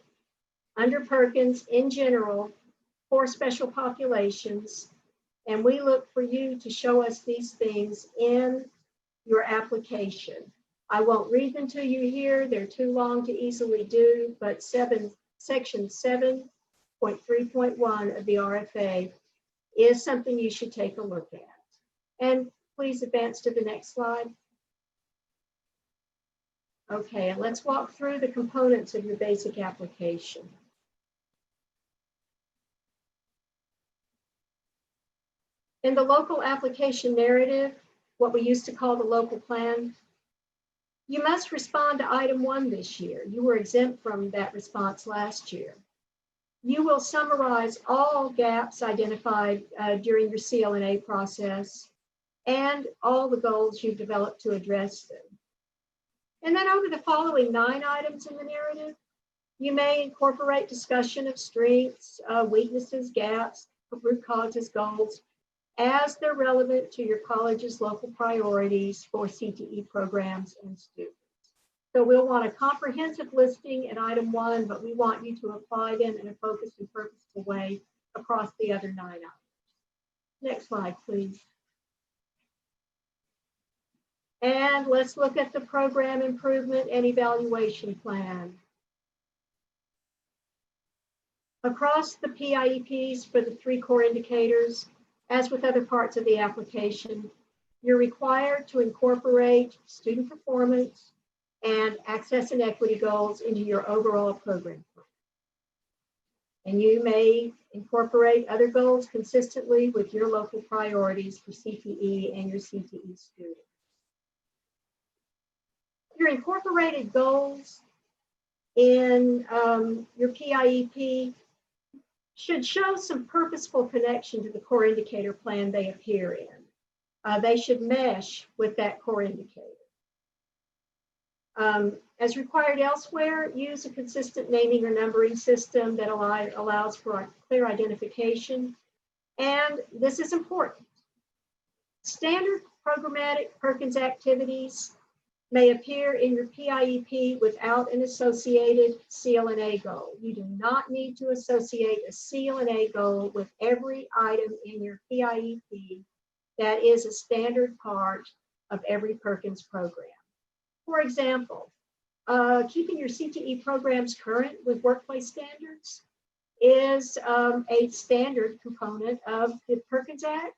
under Perkins in general for special populations. And we look for you to show us these things in your application. I won't read them to you here. They're too long to easily do, but section 7.3.1 of the RFA is something you should take a look at. And please advance to the next slide. Okay, and let's walk through the components of your basic application. In the local application narrative, what we used to call the local plan, you must respond to item 1 this year. You were exempt from that response last year. You will summarize all gaps identified during your CLNA process and all the goals you've developed to address them. And then over the following 9 items in the narrative, you may incorporate discussion of strengths, weaknesses, gaps, root causes, goals, as they're relevant to your college's local priorities for CTE programs and students. So we'll want a comprehensive listing in item 1, but we want you to apply them in a focused and purposeful way across the other 9 items. Next slide, please. And let's look at the program improvement and evaluation plan. Across the PIEPs for the 3 core indicators, as with other parts of the application, you're required to incorporate student performance and access and equity goals into your overall program plan. And you may incorporate other goals consistently with your local priorities for CTE and your CTE students. Your incorporated goals in your PIEP should show some purposeful connection to the core indicator plan they appear in. They should mesh with that core indicator. As required elsewhere, use a consistent naming or numbering system that allows for clear identification. And this is important. Standard programmatic Perkins activities may appear in your PIEP without an associated CLNA goal. You do not need to associate a CLNA goal with every item in your PIEP that is a standard part of every Perkins program. For example, keeping your CTE programs current with workplace standards is a standard component of the Perkins Act,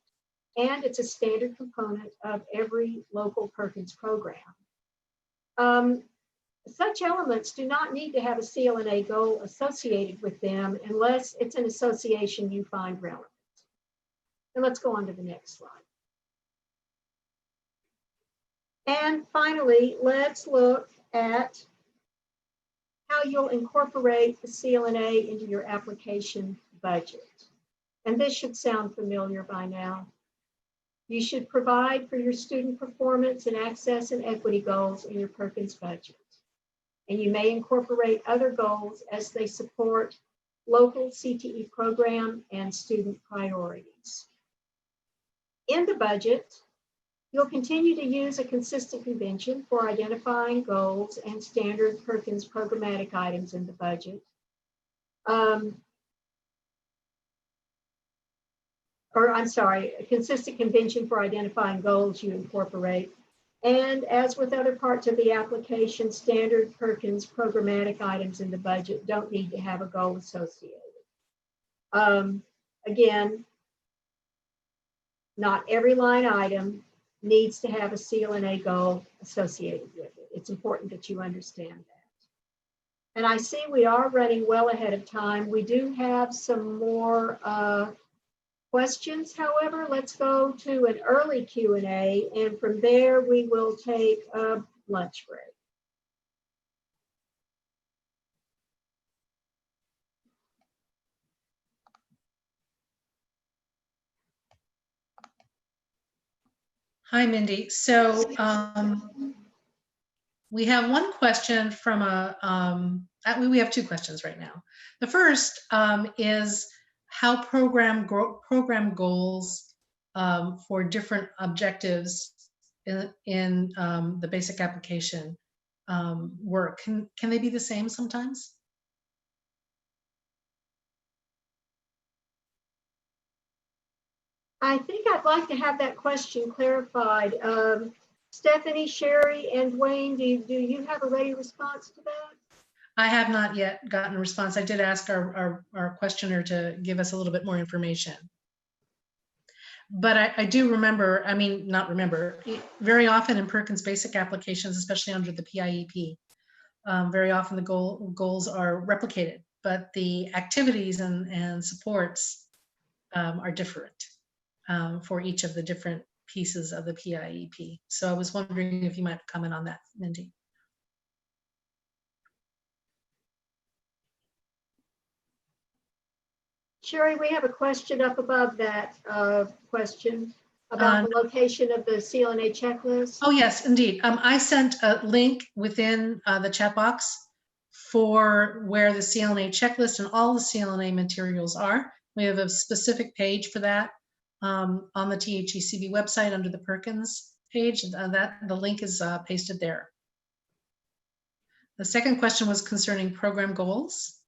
and it's a standard component of every local Perkins program. Such elements do not need to have a CLNA goal associated with them unless it's an association you find relevant. And let's go on to the next slide. And finally, let's look at how you'll incorporate the CLNA into your application budget. And this should sound familiar by now. You should provide for your student performance and access and equity goals in your Perkins budget. And you may incorporate other goals as they support local CTE program and student priorities. In the budget, you'll continue to use a consistent convention for identifying goals and standard Perkins programmatic items in the budget. A consistent convention for identifying goals you incorporate. And as with other parts of the application, standard Perkins programmatic items in the budget don't need to have a goal associated. Again, not every line item needs to have a CLNA goal associated with it. It's important that you understand And I see we are running well ahead of time. We do have some more questions, however. Let's go to an early Q&A, and from there we will take a lunch break. Hi, Mindy. So we have one question from we have two questions right now. The first is how program goals for different objectives in the basic application work. Can they be the same sometimes? I think I'd like to have that question clarified. Stephanie, Sherry, and Dwayne, do you have a ready response to that? I have not yet gotten a response. I did ask our questioner to give us a little bit more information. But I do remember, I mean, not remember, very often in Perkins basic applications, especially under the PIEP, very often the goals are replicated, but the activities and supports are different for each of the different pieces of the PIEP. So I was wondering if you might comment on that, Mindy. Sherry, we have a question up above that question about the location of the CLNA checklist. Oh, yes, indeed. I sent a link within the chat box for where the CLNA checklist and all the CLNA materials are. We have a specific page for that on the THECB website under the Perkins page. The link is pasted there. The second question was concerning program goals.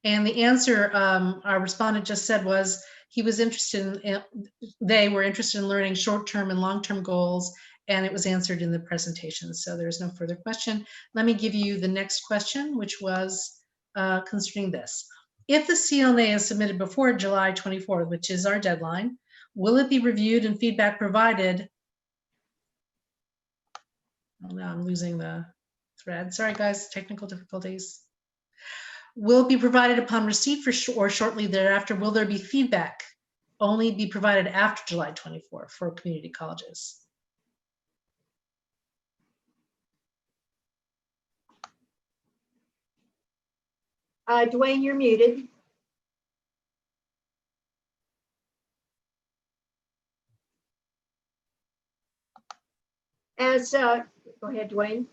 And the answer our respondent just said was he was interested they were interested in learning short-term and long-term goals, and it was answered in the presentation. So there's no further question. Let me give you the next question, which was concerning this. If the CLNA is submitted before July 24th, which is our deadline, will it be reviewed and feedback provided? Oh, now I'm losing the thread. Sorry, guys, technical difficulties. Will be provided upon receipt or shortly thereafter. Will there be feedback? Only be provided after July 24 for community colleges. Dwayne, you're muted. Go ahead, Dwayne.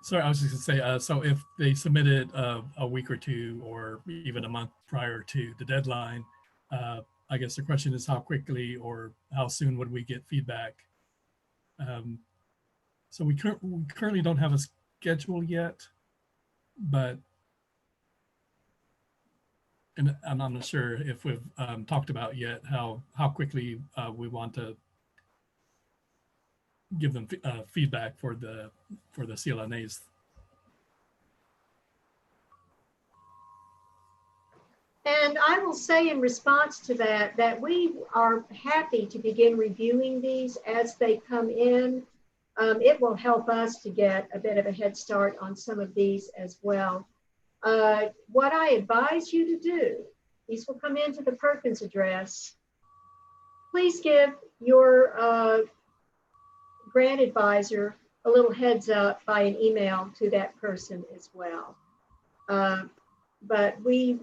Sorry, I was just gonna say, so if they submitted a week or two or even a month prior to the deadline, I guess the question is how quickly or how soon would we get feedback? So we currently don't have a schedule yet, but, and I'm not sure if we've talked about yet how quickly we want to give them feedback for the CLNAs. And I will say in response to that we are happy to begin reviewing these as they come in. It will help us to get a bit of a head start on some of these as well. What I advise you to do, these will come into the Perkins address. Please give your grant advisor a little heads up by an email to that person as well. But we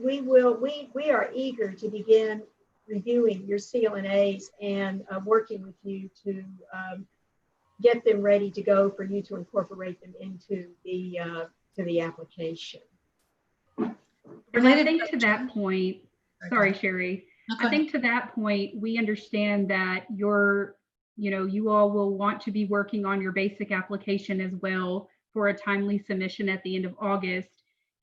are eager to begin reviewing your CLNAs and working with you to get them ready to go for you to incorporate them into the application. And I think to that point, sorry, Sherry, I think to that point, we understand that you all will want to be working on your basic application as well for a timely submission at the end of August.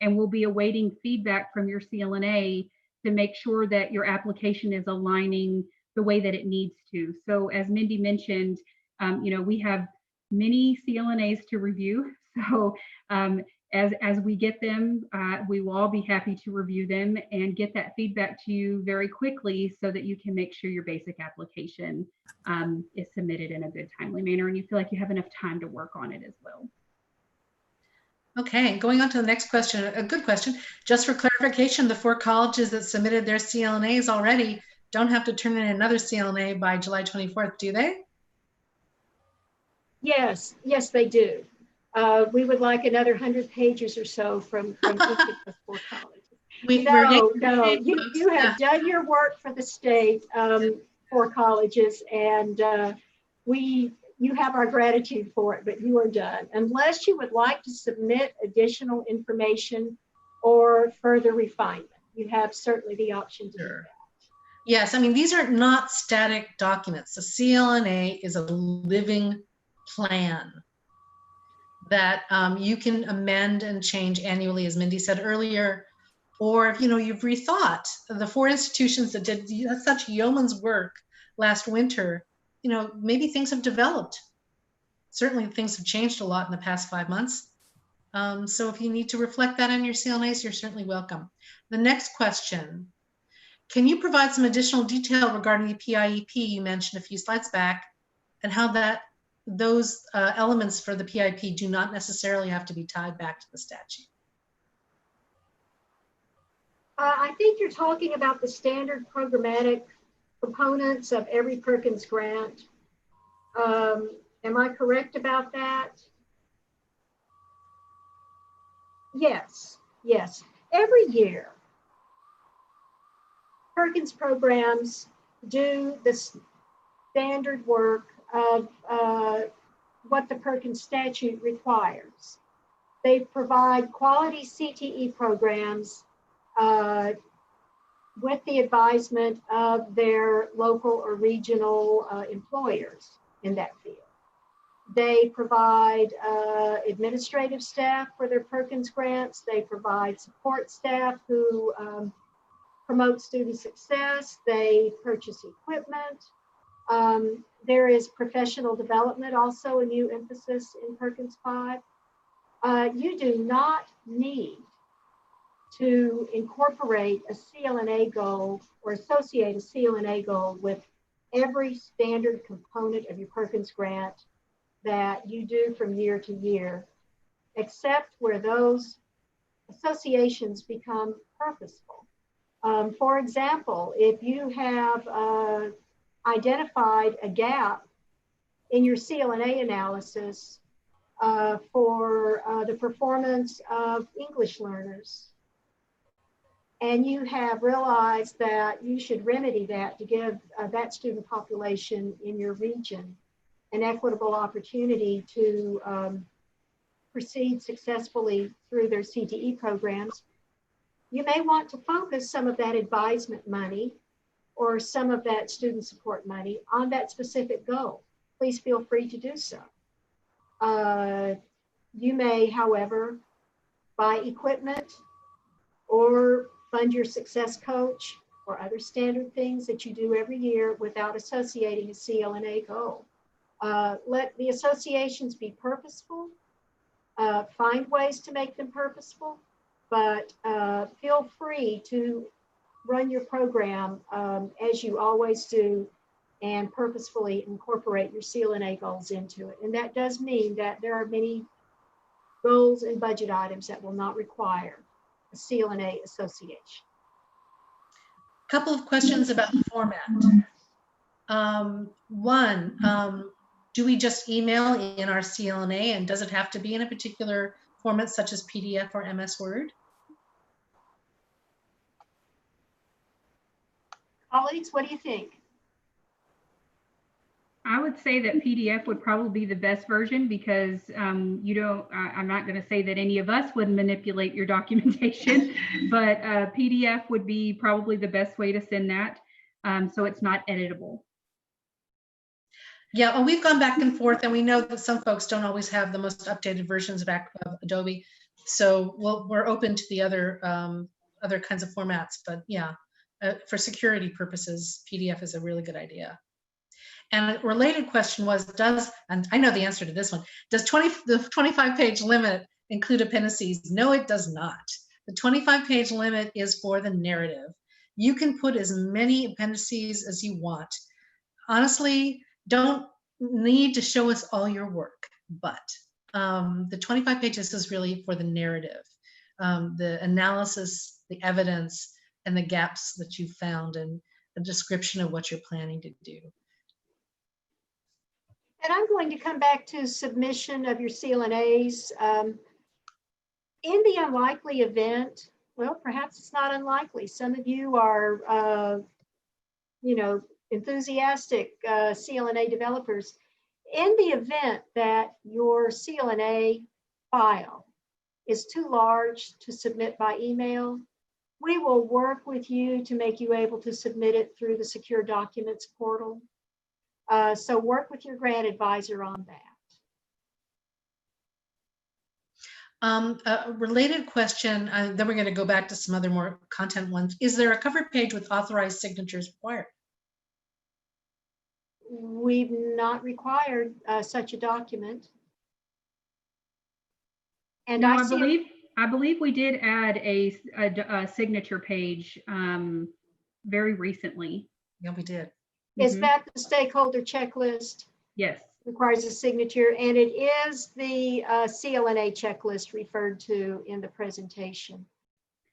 And we'll be awaiting feedback from your CLNA to make sure that your application is aligning the way that it needs to. So as Mindy mentioned, we have many CLNAs to review. So as we get them, we will all be happy to review them and get that feedback to you very quickly so that you can make sure your basic application is submitted in a good, timely manner and you feel like you have enough time to work on it as well. Okay, going on to the next question, a good question. Just for clarification, the 4 colleges that submitted their CLNAs already don't have to turn in another CLNA by July 24th, do they? Yes, yes, they do. We would like another 100 pages or so from each of the 4 colleges. No, you have done your work for the state, 4 colleges, and you have our gratitude for it, but you are done. Unless you would like to submit additional information or further refinement, you have certainly the option to do that. Yes, I mean, these are not static documents. The CLNA is a living plan that you can amend and change annually, as Mindy said earlier. Or if you've rethought the 4 institutions that did such yeoman's work last winter, maybe things have developed. Certainly things have changed a lot in the past 5 months. So if you need to reflect that on your CLNAs, you're certainly welcome. The next question, can you provide some additional detail regarding the PIEP you mentioned a few slides back, and how those elements for the PIP do not necessarily have to be tied back to the statute? I think you're talking about the standard programmatic components of every Perkins grant. Am I correct about that? Yes, yes. Every year, Perkins programs do the standard work of what the Perkins statute requires. They provide quality CTE programs with the advisement of their local or regional employers in that field. They provide administrative staff for their Perkins grants. They provide support staff who promote student success. They purchase equipment. There is professional development, also a new emphasis in Perkins 5. You do not need to incorporate a CLNA goal or associate a CLNA goal with every standard component of your Perkins grant that you do from year to year, except where those associations become purposeful. For example, if you have identified a gap in your CLNA analysis for the performance of English learners, and you have realized that you should remedy that to give that student population in your region an equitable opportunity to proceed successfully through their CTE programs, you may want to focus some of that advisement money or some of that student support money on that specific goal. Please feel free to do so. You may, however, buy equipment or fund your success coach or other standard things that you do every year without associating a CLNA goal. Let the associations be purposeful. Find ways to make them purposeful, but feel free to run your program as you always do and purposefully incorporate your CLNA goals into it. And that does mean that there are many goals and budget items that will not require a CLNA association. A couple of questions about the format. One, do we just email in our CLNA, and does it have to be in a particular format such as PDF or MS Word? Colleagues, what do you think? I would say that PDF would probably be the best version because I'm not going to say that any of us would manipulate your documentation, but PDF would be probably the best way to send that, so it's not editable. Yeah, well, we've gone back and forth, and we know that some folks don't always have the most updated versions of Adobe, so we're open to the other kinds of formats. But yeah, for security purposes, PDF is a really good idea. And a related question was, and I know the answer to this one, does the 25-page limit include appendices? No, it does not. The 25-page limit is for the narrative. You can put as many appendices as you want. Honestly, don't need to show us all your work, but the 25 pages is really for the narrative, the analysis, the evidence, and the gaps that you found, and a description of what you're planning to do. And I'm going to come back to submission of your CLNAs. In the unlikely event, well, perhaps it's not unlikely. Some of you are, enthusiastic CLNA developers. In the event that your CLNA file is too large to submit by email, we will work with you to make you able to submit it through the Secure Documents portal. So work with your grant advisor on that. A related question, then we're going to go back to some other more content ones. Is there a cover page with authorized signatures required? We've not required such a document. And No, I believe we did add a signature page very recently. Yeah, we did. Is that the stakeholder checklist? Yes. Requires a signature, and it is the CLNA checklist referred to in the presentation.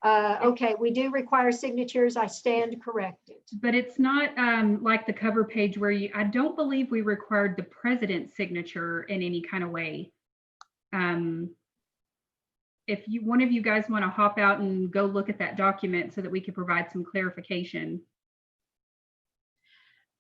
Okay, we do require signatures. I stand corrected. But it's not like the cover page where I don't believe we required the president's signature in any kind of way. If one of you guys want to hop out and go look at that document so that we can provide some clarification.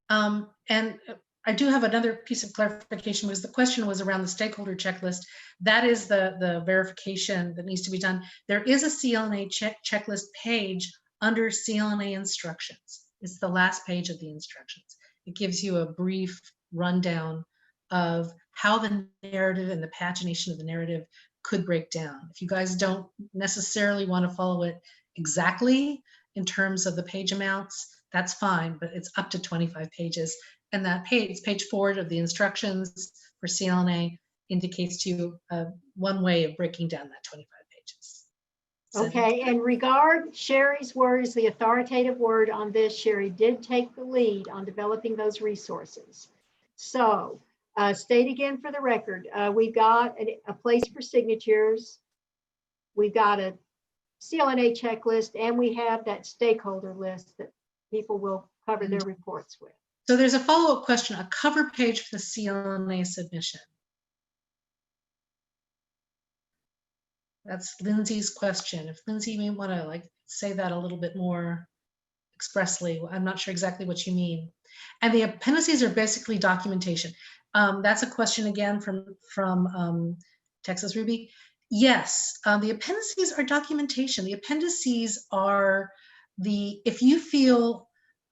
And I do have another piece of clarification, because the question was around the stakeholder checklist. That is the verification that needs to be done. There is a CLNA checklist page under CLNA instructions. It's the last page of the instructions. It gives you a brief rundown of how the narrative and the pagination of the narrative could break down. If you guys don't necessarily want to follow it exactly in terms of the page amounts, that's fine, but it's up to 25 pages. And that page, page 4 of the instructions for CLNA, indicates to you one way of breaking down that 25 pages. So, Okay, and regard Sherry's word is the authoritative word on this. Sherry did take the lead on developing those resources. So state again for the record, we've got a place for signatures. We've got a CLNA checklist, and we have that stakeholder list that people will cover their reports with. So there's a follow-up question, a cover page for the CLNA submission. That's Lindsay's question. If Lindsay may want to say that a little bit more expressly, I'm not sure exactly what you mean. And the appendices are basically documentation. That's a question again from Texas Ruby. Yes, the appendices are documentation. The appendices are if you feel,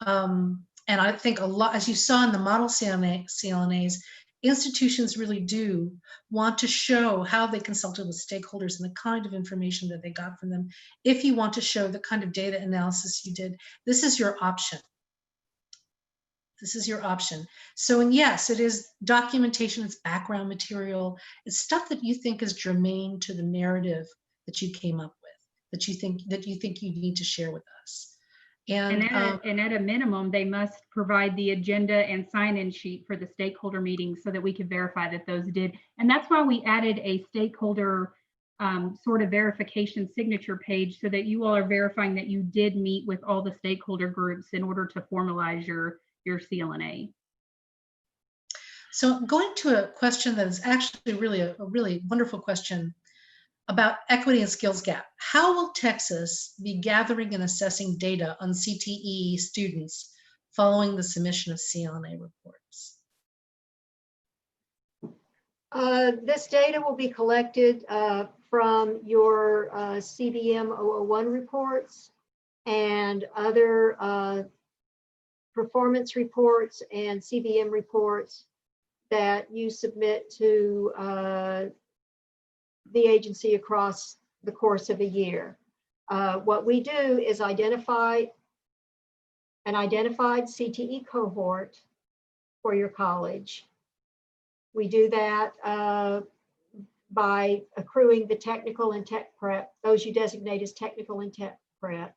and I think a lot, as you saw in the model CLNAs, institutions really do want to show how they consulted with stakeholders and the kind of information that they got from them. If you want to show the kind of data analysis you did, this is your option. This is your option. So, and yes, it is documentation, it's background material, it's stuff that you think is germane to the narrative that you came up with, that you think you need to share with us. And at a minimum, they must provide the agenda and sign-in sheet for the stakeholder meetings so that we can verify that those did. And that's why we added a stakeholder sort of verification signature page, so that you all are verifying that you did meet with all the stakeholder groups in order to formalize your CLNA. So going to a question that is actually really a really wonderful question about equity and skills gap. How will Texas be gathering and assessing data on CTE students following the submission of CLNA reports? This data will be collected from your CVM 001 reports and other performance reports and CVM reports that you submit to the agency across the course of a year. What we do is identify an identified CTE cohort for your college. We do that by accruing the technical and tech prep, those you designate as technical and tech prep.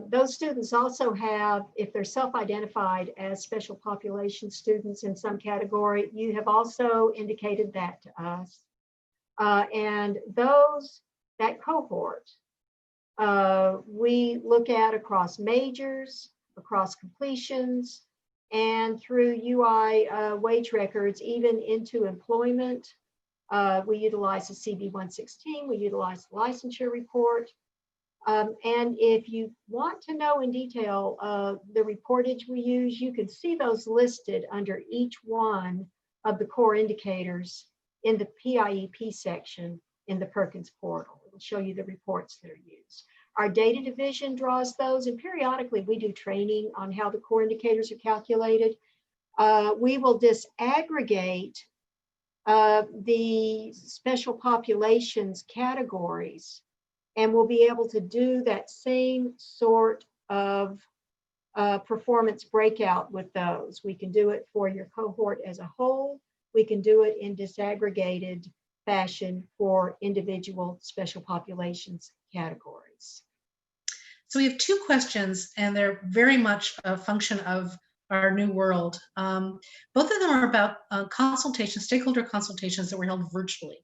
Those students also have, if they're self-identified as special population students in some category, you have also indicated that to us. And that cohort, we look at across majors, across completions, and through UI wage records, even into employment. We utilize the CB 116, we utilize the licensure report. And if you want to know in detail the reportage we use, you can see those listed under each one of the core indicators in the PIEP section in the Perkins portal. It will show you the reports that are used. Our data division draws those, and periodically we do training on how the core indicators are calculated. We will disaggregate the special populations categories, and we'll be able to do that same sort of performance breakout with those. We can do it for your cohort as a whole. We can do it in disaggregated fashion for individual special populations categories. So we have two questions, and they're very much a function of our new world. Both of them are about consultations, stakeholder consultations that were held virtually.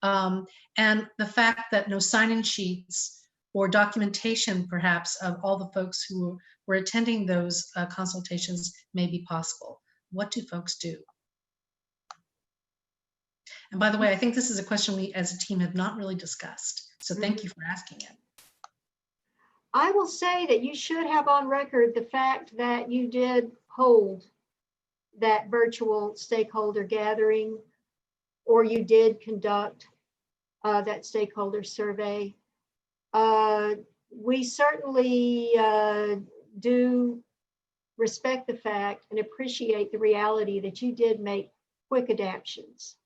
And the fact that no sign-in sheets or documentation, perhaps, of all the folks who were attending those consultations may be possible. What do folks do? And by the way, I think this is a question we as a team have not really discussed. So thank you for asking it. I will say that you should have on record the fact that you did hold that virtual stakeholder gathering, or you did conduct that stakeholder survey. We certainly do respect the fact and appreciate the reality that you did make quick adaptations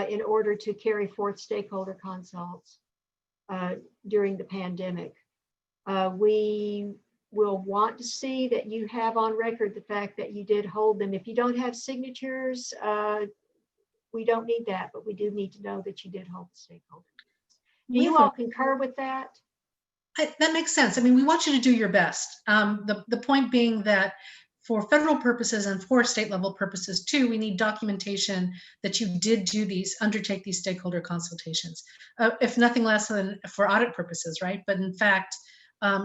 in order to carry forth stakeholder consults during the pandemic. We will want to see that you have on record the fact that you did hold them. If you don't have signatures, we don't need that, but we do need to know that you did hold the stakeholder. Do you all concur with that? That makes sense. I mean, we want you to do your best. The point being that for federal purposes and for state level purposes too, we need documentation that you did do undertake these stakeholder consultations, if nothing less than for audit purposes, right? But in fact,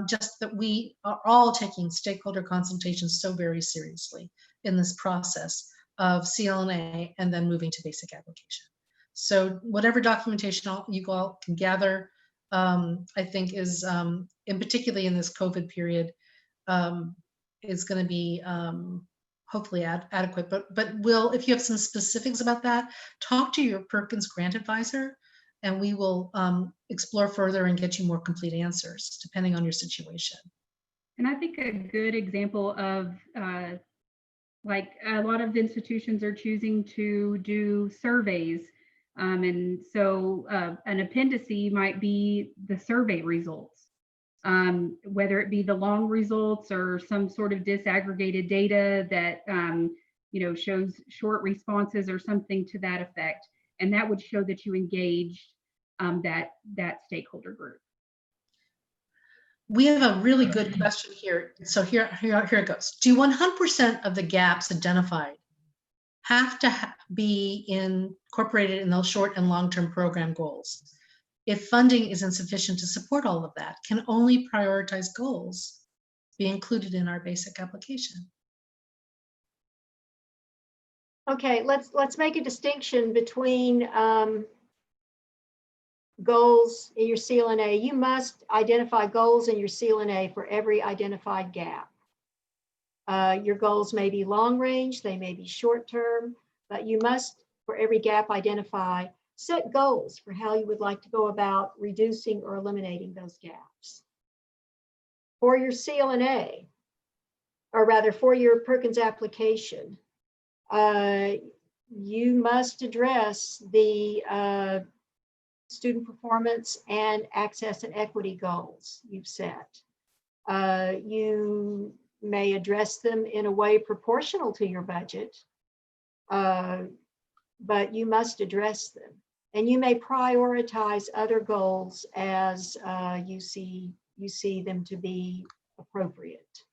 just that we are all taking stakeholder consultations so very seriously in this process of CLNA and then moving to basic application. So whatever documentation you all can gather, I think is, in particularly in this COVID period, is going to be hopefully adequate. But Will, if you have some specifics about that, talk to your Perkins grant advisor, and we will explore further and get you more complete answers depending on your situation. And I think a good example of like a lot of institutions are choosing to do surveys. And so an appendice might be the survey results, whether it be the long results or some sort of disaggregated data that shows short responses or something to that effect. And that would show that you engaged that stakeholder group. We have a really good question here. So here it goes. Do 100% of the gaps identified have to be incorporated in those short and long-term program goals? If funding is insufficient to support all of that, can only prioritized goals be included in our basic application? Okay, let's make a distinction between goals in your CLNA. You must identify goals in your CLNA for every identified gap. Your goals may be long range, they may be short term, but you must, for every gap identified, set goals for how you would like to go about reducing or eliminating those gaps. For your CLNA, or rather for your Perkins application, you must address the student performance and access and equity goals you've set. You may address them in a way proportional to your budget, but you must address them. And you may prioritize other goals as you see them to be appropriate.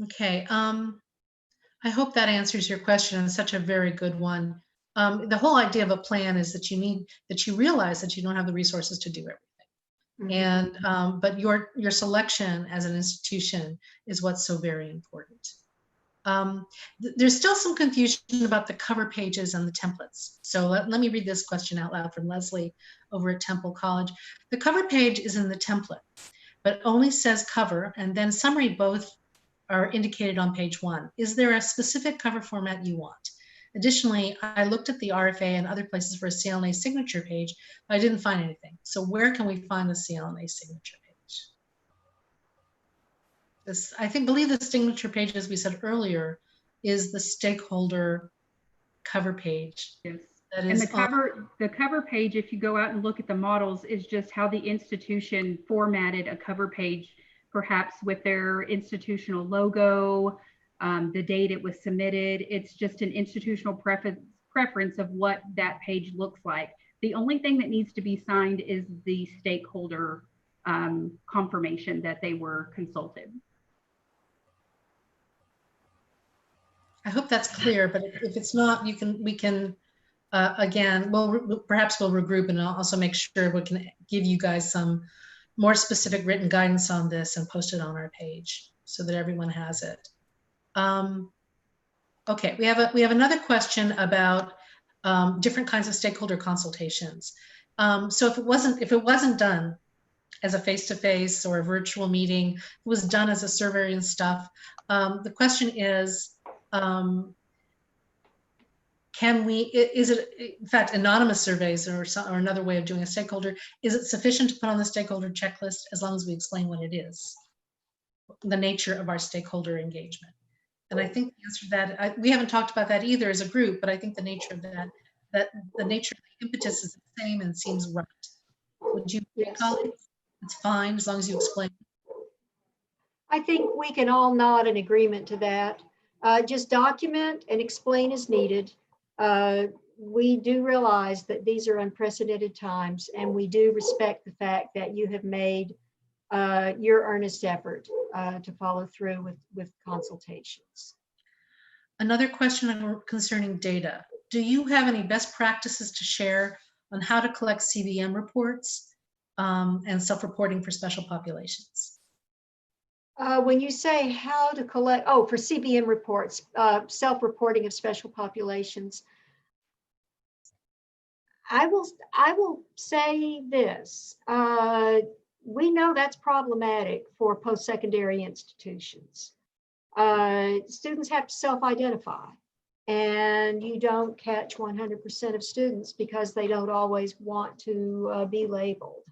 Okay, I hope that answers your question. It's such a very good one. The whole idea of a plan is that you realize that you don't have the resources to do everything. And but your selection as an institution is what's so very important. There's still some confusion about the cover pages and the templates. So let me read this question out loud from Leslie over at Temple College. The cover page is in the template, but only says cover, and then summary both are indicated on page 1. Is there a specific cover format you want? Additionally, I looked at the RFA and other places for a CLNA signature page, but I didn't find anything. So where can we find the CLNA signature page? This, I believe the signature page, as we said earlier, is the stakeholder cover page. Yes. That And is the cover page, if you go out and look at the models, is just how the institution formatted a cover page, perhaps with their institutional logo, the date it was submitted. It's just an institutional preference of what that page looks like. The only thing that needs to be signed is the stakeholder confirmation that they were consulted. I hope that's clear, but if it's not, we can again, perhaps we'll regroup and I'll also make sure we can give you guys some more specific written guidance on this and post it on our page so that everyone has it. Okay, we have another question about different kinds of stakeholder consultations. So if it wasn't done as a face-to-face or a virtual meeting, it was done as a survey and stuff. The question is, is it, in fact, anonymous surveys or another way of doing a stakeholder, is it sufficient to put on the stakeholder checklist as long as we explain what it is, the nature of our stakeholder engagement? And I think the answer to that, we haven't talked about that either as a group, but I think the nature of that the nature of the impetus is the same and seems right. Would you agree, colleagues? It's fine as long as you explain. I think we can all nod in agreement to that. Just document and explain as needed. We do realize that these are unprecedented times, and we do respect the fact that you have made your earnest effort to follow through with consultations. Another question concerning data. Do you have any best practices to share on how to collect CBM reports and self-reporting for special populations? When you say how to collect, for CBM reports, self-reporting of special populations, I will say this. We know that's problematic for post-secondary institutions. Students have to self-identify, and you don't catch 100% of students because they don't always want to be labeled.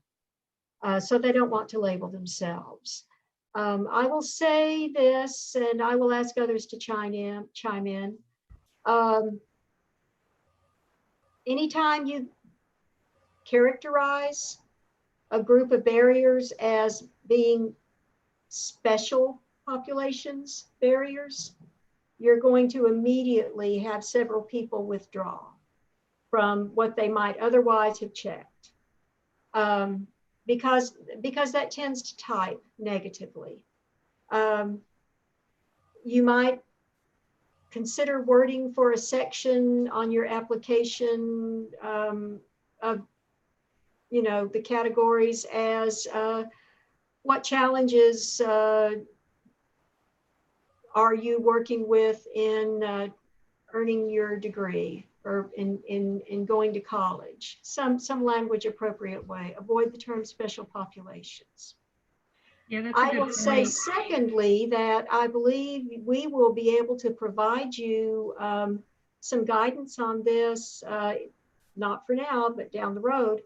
So they don't want to label themselves. I will say this, and I will ask others to chime in. Anytime you characterize a group of barriers as being special populations barriers, you're going to immediately have several people withdraw from what they might otherwise have checked. Because that tends to type negatively. You might consider wording for a section on your application of, the categories as what challenges are you working with in earning your degree or in going to college, some language appropriate way. Avoid the term special populations. Yeah, that's a I good will say, secondly, that I believe we will be able to provide you some guidance on this, not for now, but down the road,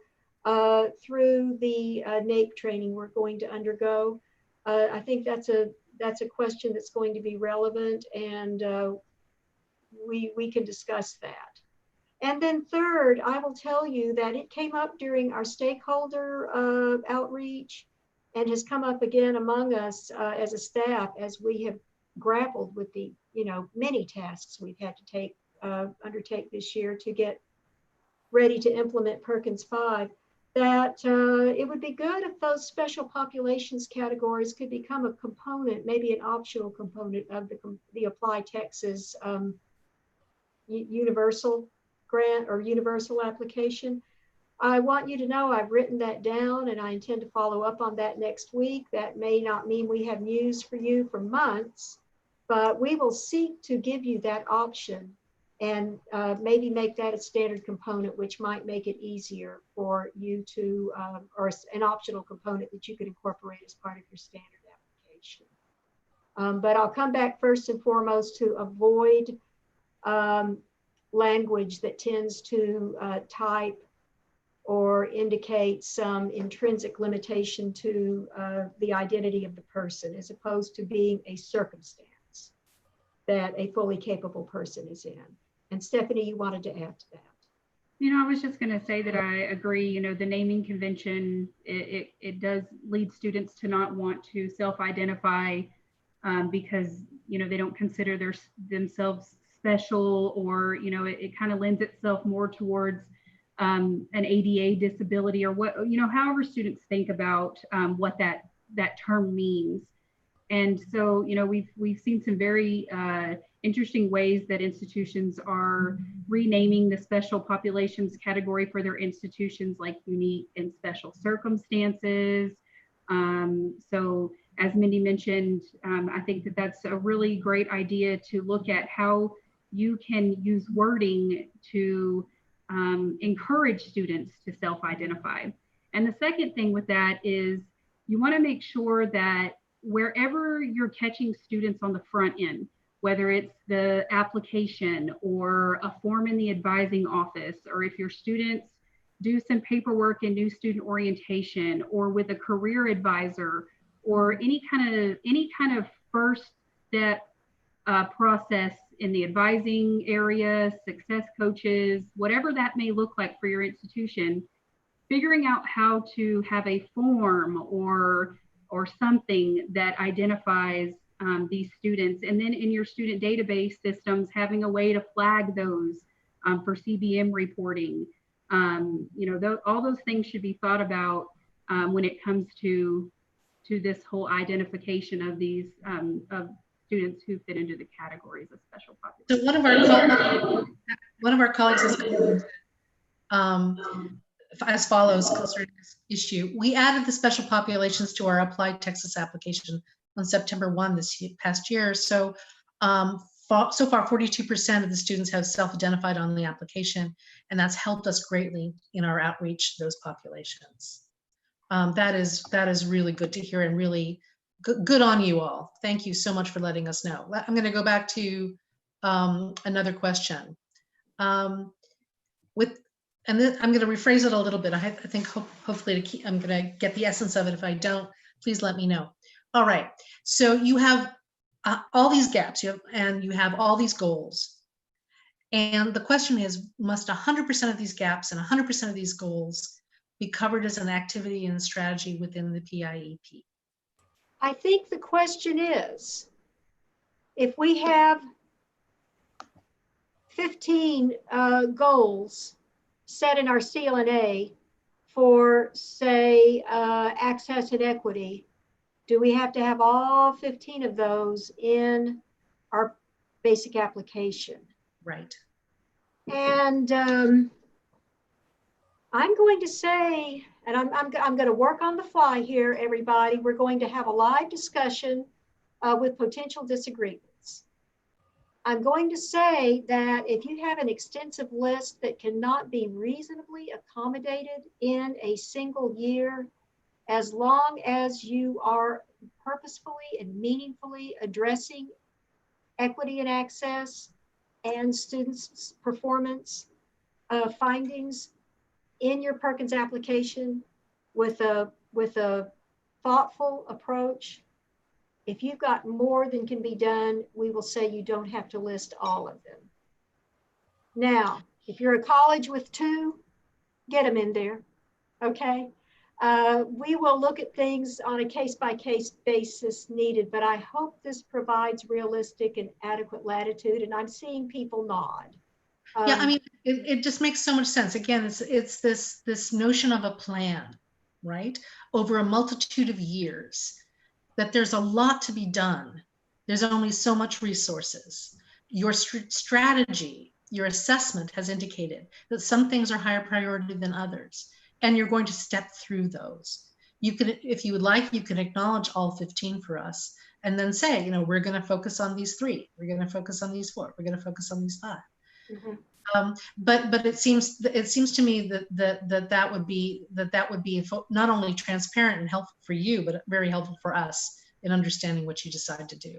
through the NAPE training we're going to undergo. I think that's a question that's going to be relevant, and we can discuss that. And then third, I will tell you that it came up during our stakeholder outreach and has come up again among us as a staff as we have grappled with the many tasks we've had to undertake this year to get ready to implement Perkins 5, that it would be good if those special populations categories could become a component, maybe an optional component of the Apply Texas universal grant or universal application. I want you to know I've written that down and I intend to follow up on that next week. That may not mean we have news for you for months, but we will seek to give you that option and maybe make that a standard component, which might make it easier for you to, or an optional component that you could incorporate as part of your standard application. But I'll come back first and foremost to avoid language that tends to type or indicate some intrinsic limitation to the identity of the person, as opposed to being a circumstance that a fully capable person is in. And Stephanie, you wanted to add to that. You know, I was just going to say that I agree. You know, the naming convention, it does lead students to not want to self-identify because, you know, they don't consider themselves special, or, you know, it kind of lends itself more towards an ADA disability, or what, you know, however students think about what that term means. And so, you know, we've seen some very interesting ways that institutions are renaming the special populations category for their institutions, like unique and special circumstances. So as Mindy mentioned, I think that that's a really great idea to look at how you can use wording to encourage students to self-identify. And the second thing with that is you want to make sure that wherever you're catching students on the front end, whether it's the application or a form in the advising office, or if your students do some paperwork in new student orientation, or with a career advisor, or any kind of first step process in the advising area, success coaches, whatever that may look like for your institution, figuring out how to have a form or something that identifies these students, and then in your student database systems, having a way to flag those for CBM reporting. You know, all those things should be thought about when it comes to this whole identification of these of students who fit into the categories of special population. So one of our colleagues has as follows concerning this issue. We added the special populations to our Applied Texas application on September 1 this past year. So so far 42% of the students have self-identified on the application, and that's helped us greatly in our outreach to those populations. That is really good to hear, and really good on you all. Thank you so much for letting us know. I'm going to go back to another question. And then I'm going to rephrase it a little bit. I think hopefully I'm going to get the essence of it. If I don't, please let me know. All right. So you have all these gaps, and you have all these goals. And the question is, must 100% of these gaps and 100% of these goals be covered as an activity and strategy within the PIEP? I think the question is, if we have 15 goals set in our CLNA for, say, access and equity, do we have to have all 15 of those in our basic application? Right. And I'm going to say, and I'm going to work on the fly here, everybody. We're going to have a live discussion with potential disagreements. I'm going to say that if you have an extensive list that cannot be reasonably accommodated in a single year, as long as you are purposefully and meaningfully addressing equity and access and students' performance findings in your Perkins application with a thoughtful approach, if you've got more than can be done, we will say you don't have to list all of them. Now, if you're a college with 2, get them in there, okay? We will look at things on a case-by-case basis needed, but I hope this provides realistic and adequate latitude, and I'm seeing people nod. Yeah, I mean, it just makes so much sense. Again, it's this notion of a plan, right? Over a multitude of years, that there's a lot to be done. There's only so much resources. Your strategy your assessment has indicated that some things are higher priority than others, and you're going to step through those. You can, if you would like, you can acknowledge all 15 for us and then say, you know, we're going to focus on these 3, we're going to focus on these 4, we're going to focus on these 5. But it seems to me that would be not only transparent and helpful for you, but very helpful for us in understanding what you decide to do.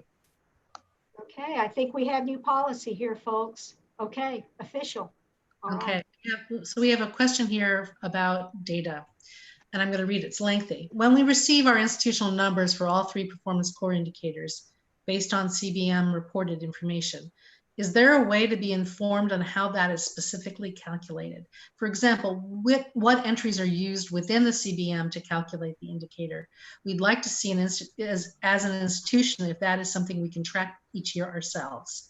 Okay, I think we have new policy here, folks. Okay, official. All okay. right. So we have a question here about data, and I'm going to read it. It's lengthy. When we receive our institutional numbers for all 3 performance core indicators based on CBM reported information, is there a way to be informed on how that is specifically calculated? For example, what entries are used within the CBM to calculate the indicator? We'd like to see as an institution if that is something we can track each year ourselves.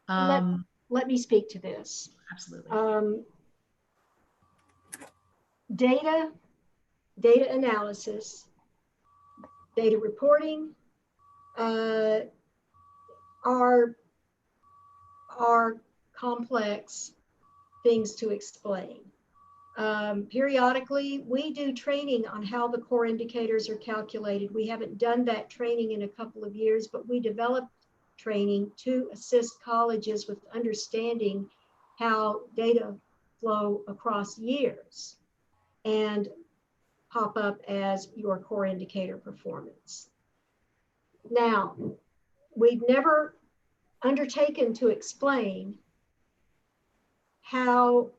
Let me speak to this. Absolutely. Data analysis, data reporting are complex things to explain. Periodically, we do training on how the core indicators are calculated. We haven't done that training in a couple of years, but we developed training to assist colleges with understanding how data flow across years and pop up as your core indicator performance. Now, we've never undertaken to explain how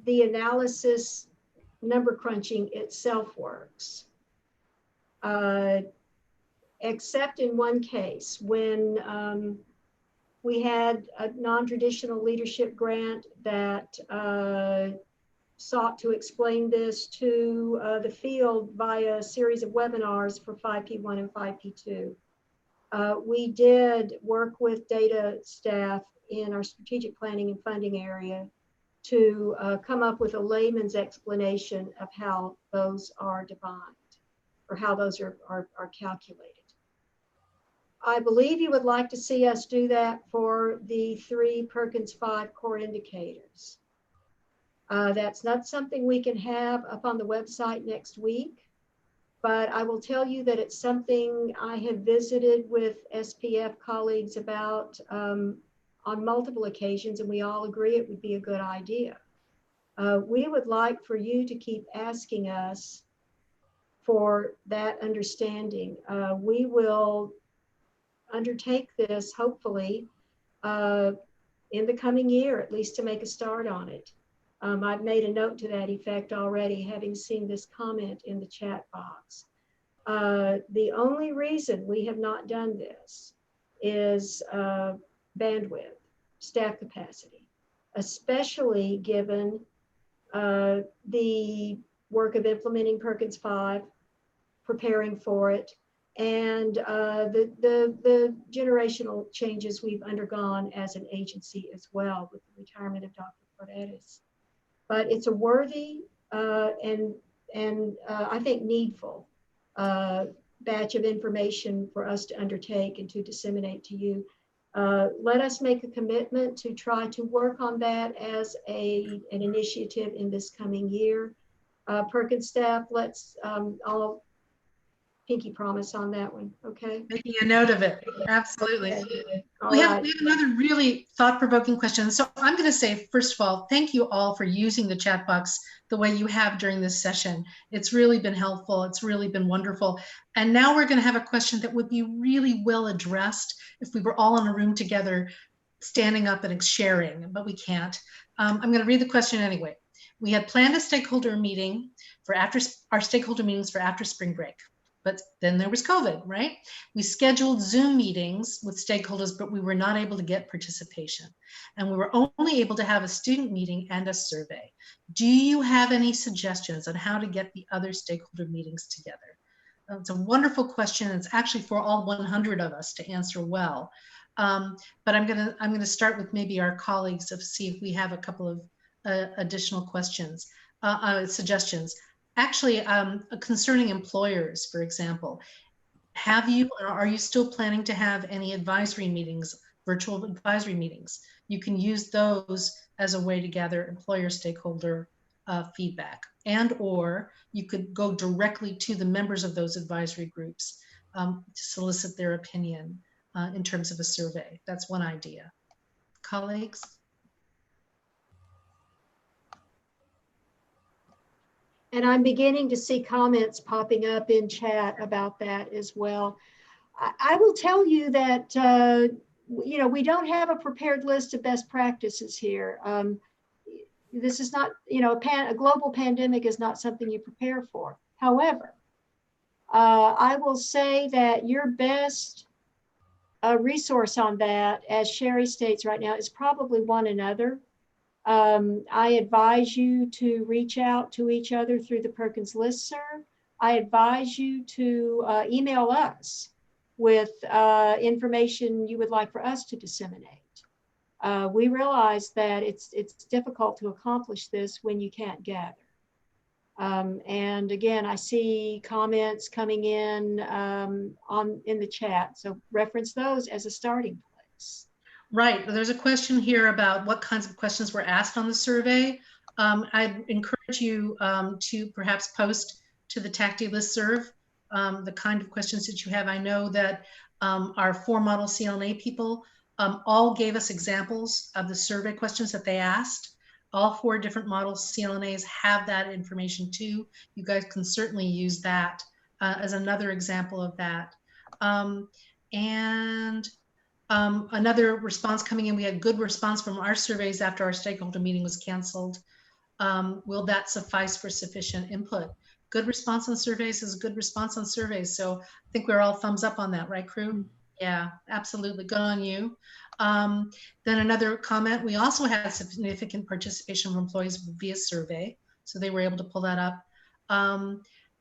the analysis number crunching itself works, except in one case when we had a non-traditional leadership grant that sought to explain this to the field via a series of webinars for 5P1 and 5P2. We did work with data staff in our strategic planning and funding area to come up with a layman's explanation of how those are defined or how those are calculated. I believe you would like to see us do that for the 3 Perkins 5 core indicators. That's not something we can have up on the website next week, but I will tell you that it's something I have visited with SPF colleagues about on multiple occasions, and we all agree it would be a good idea. We would like for you to keep asking us for that understanding. We will undertake this hopefully in the coming year, at least to make a start on it. I've made a note to that effect already, having seen this comment in the chat box. The only reason we have not done this is bandwidth, staff capacity, especially given the work of implementing Perkins 5, preparing for it, and the generational changes we've undergone as an agency as well with the retirement of Dr. Cordetis. But it's a worthy and I think needful batch of information for us to undertake and to disseminate to you. Let us make a commitment to try to work on that as an initiative in this coming year. Perkins staff, let's all pinky promise on that one, okay? Making a note of it, absolutely. Okay. We have another really thought-provoking question. So I'm going to say, first of all, thank you all for using the chat box the way you have during this session. It's really been helpful. It's really been wonderful. And now we're going to have a question that would be really well addressed if we were all in a room together, standing up and sharing, but we can't. I'm going to read the question anyway. We had planned a stakeholder meeting for our stakeholder meetings for after spring break. But then there was COVID, right? We scheduled Zoom meetings with stakeholders, but we were not able to get participation. And we were only able to have a student meeting and a survey. Do you have any suggestions on how to get the other stakeholder meetings together? It's a wonderful question. It's actually for all 100 of us to answer well. But I'm gonna start with maybe our colleagues to see if we have a couple of additional questions, suggestions. Actually, concerning employers, for example, have you or are you still planning to have any advisory meetings virtual advisory meetings. You can use those as a way to gather employer stakeholder feedback, and or you could go directly to the members of those advisory groups to solicit their opinion in terms of a survey. That's one idea. Colleagues? And I'm beginning to see comments popping up in chat about that as well. I will tell you that, you know, we don't have a prepared list of best practices here. This is not, you know, a global pandemic is not something you prepare for. However, I will say that your best resource on that, as Sherry states right now, is probably one another. I advise you to reach out to each other through the Perkins listserv. I advise you to email us with information you would like for us to disseminate. We realize that it's difficult to accomplish this when you can't gather. And again, I see comments coming in in the chat, so reference those as a starting place. Right. There's a question here about what kinds of questions were asked on the survey. I'd encourage you to perhaps post to the TACTI listserv the kind of questions that you have. I know that our 4 model CLNA people all gave us examples of the survey questions that they asked. All 4 different model CLNAs have that information too. You guys can certainly use that as another example of that. Another response coming in, we had good response from our surveys after our stakeholder meeting was canceled. Will that suffice for sufficient input? Good response on surveys is a good response on surveys. So I think we're all thumbs up on that, right, crew? Yeah, absolutely. Good on you. Then another comment, we also had significant participation from employees via survey. So they were able to pull that up.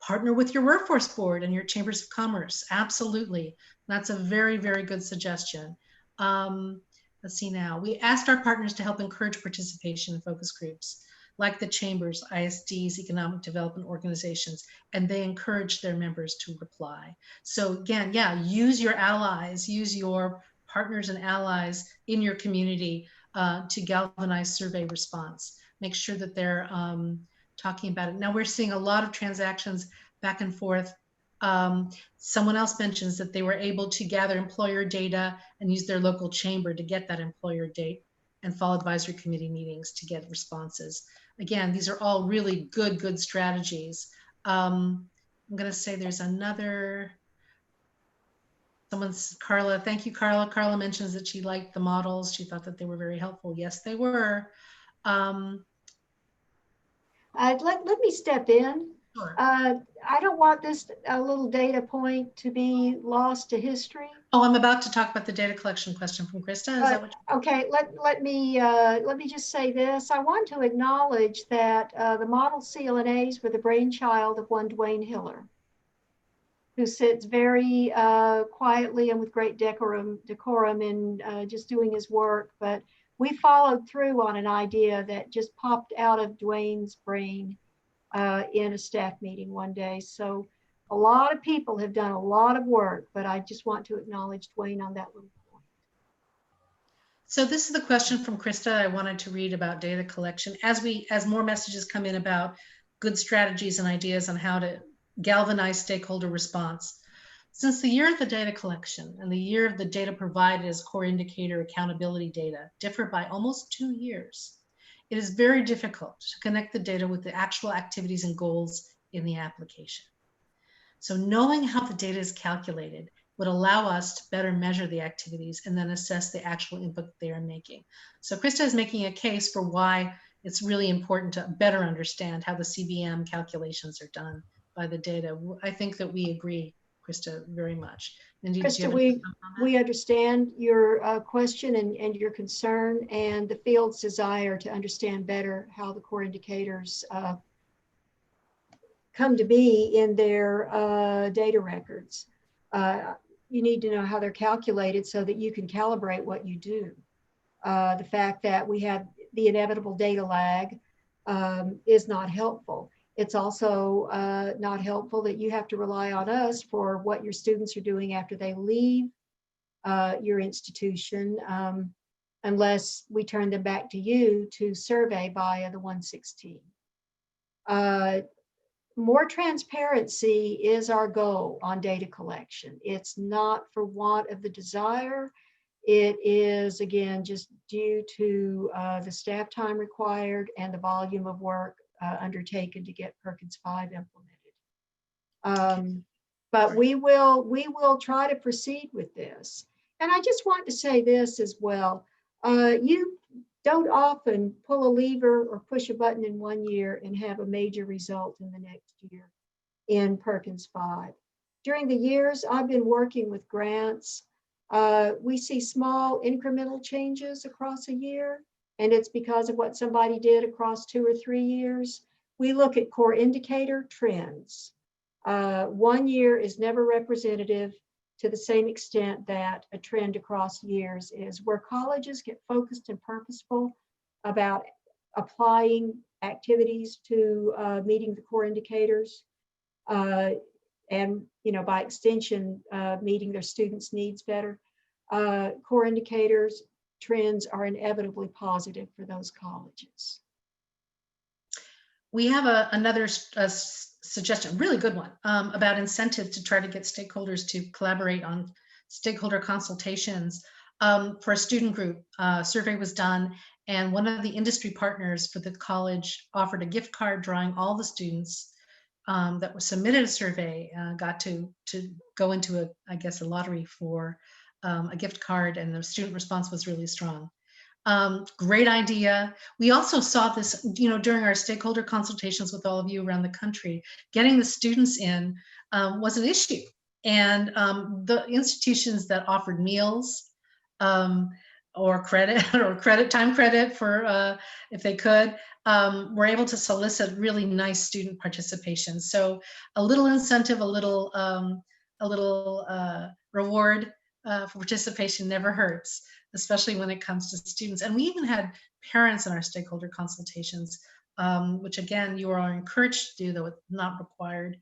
Partner with your workforce board and your chambers of commerce. Absolutely. That's a very, very good suggestion. Let's see now. We asked our partners to help encourage participation in focus groups, like the chambers, ISDs, economic development organizations, and they encourage their members to reply. So again, yeah, use your allies, use your partners and allies in your community to galvanize survey response. Make sure that they're talking about it. Now we're seeing a lot of transactions back and forth. Someone else mentions that they were able to gather employer data and use their local chamber to get that employer date and fall advisory committee meetings to get responses. Again, these are all really good strategies. I'm going to say there's another, Carla, thank you, Carla. Carla mentions that she liked the models. She thought that they were very helpful. Yes, they were. Let me step in. Sure. I don't want this little data point to be lost to history. Oh, I'm about to talk about the data collection question from Krista. Is that what okay, let me just say this. I want to acknowledge that the model CLNAs were the brainchild of one Dwayne Hiller, who sits very quietly and with great decorum in just doing his work. But we followed through on an idea that just popped out of Dwayne's brain in a staff meeting one day. So a lot of people have done a lot of work, but I just want to acknowledge Dwayne on that little point. So this is the question from Krista I wanted to read about data collection. As more messages come in about good strategies and ideas on how to galvanize stakeholder response. Since the year of the data collection and the year of the data provided as core indicator accountability data differ by almost 2 years, it is very difficult to connect the data with the actual activities and goals in the application. So knowing how the data is calculated would allow us to better measure the activities and then assess the actual input they are making. So Krista is making a case for why it's really important to better understand how the CBM calculations are done by the data. I think that we agree, Krista, very much. Indeed, Krista, we understand your question and your concern and the field's desire to understand better how the core indicators come to be in their data records. You need to know how they're calculated so that you can calibrate what you do. The fact that we have the inevitable data lag is not helpful. It's also not helpful that you have to rely on us for what your students are doing after they leave your institution, unless we turn them back to you to survey via the 116. More transparency is our goal on data collection. It's not for want of the desire. It is, again, just due to the staff time required and the volume of work undertaken to get Perkins 5 implemented. But we will try to proceed with this. And I just want to say this as well. You don't often pull a lever or push a button in one year and have a major result in the next year in Perkins 5. During the years I've been working with grants, we see small incremental changes across a year, and it's because of what somebody did across 2 or 3 years. We look at core indicator trends. 1 year is never representative to the same extent that a trend across years is. Where colleges get focused and purposeful about applying activities to meeting the core indicators, and by extension, meeting their students' needs better, core indicators trends are inevitably positive for those colleges. We have another suggestion, really good one, about incentives to try to get stakeholders to collaborate on stakeholder consultations. For a student group, a survey was done, and one of the industry partners for the college offered a gift card drawing all the students that was submitted a survey, got to go into I guess a lottery for a gift card, and the student response was really strong. Great idea. We also saw this, during our stakeholder consultations with all of you around the country. Getting the students in was an issue, and the institutions that offered meals or credit or time credit for if they could, were able to solicit really nice student participation. So a little incentive, a little reward for participation never hurts, especially when it comes to students. And we even had parents in our stakeholder consultations, which again, you are encouraged to do, though it's not required.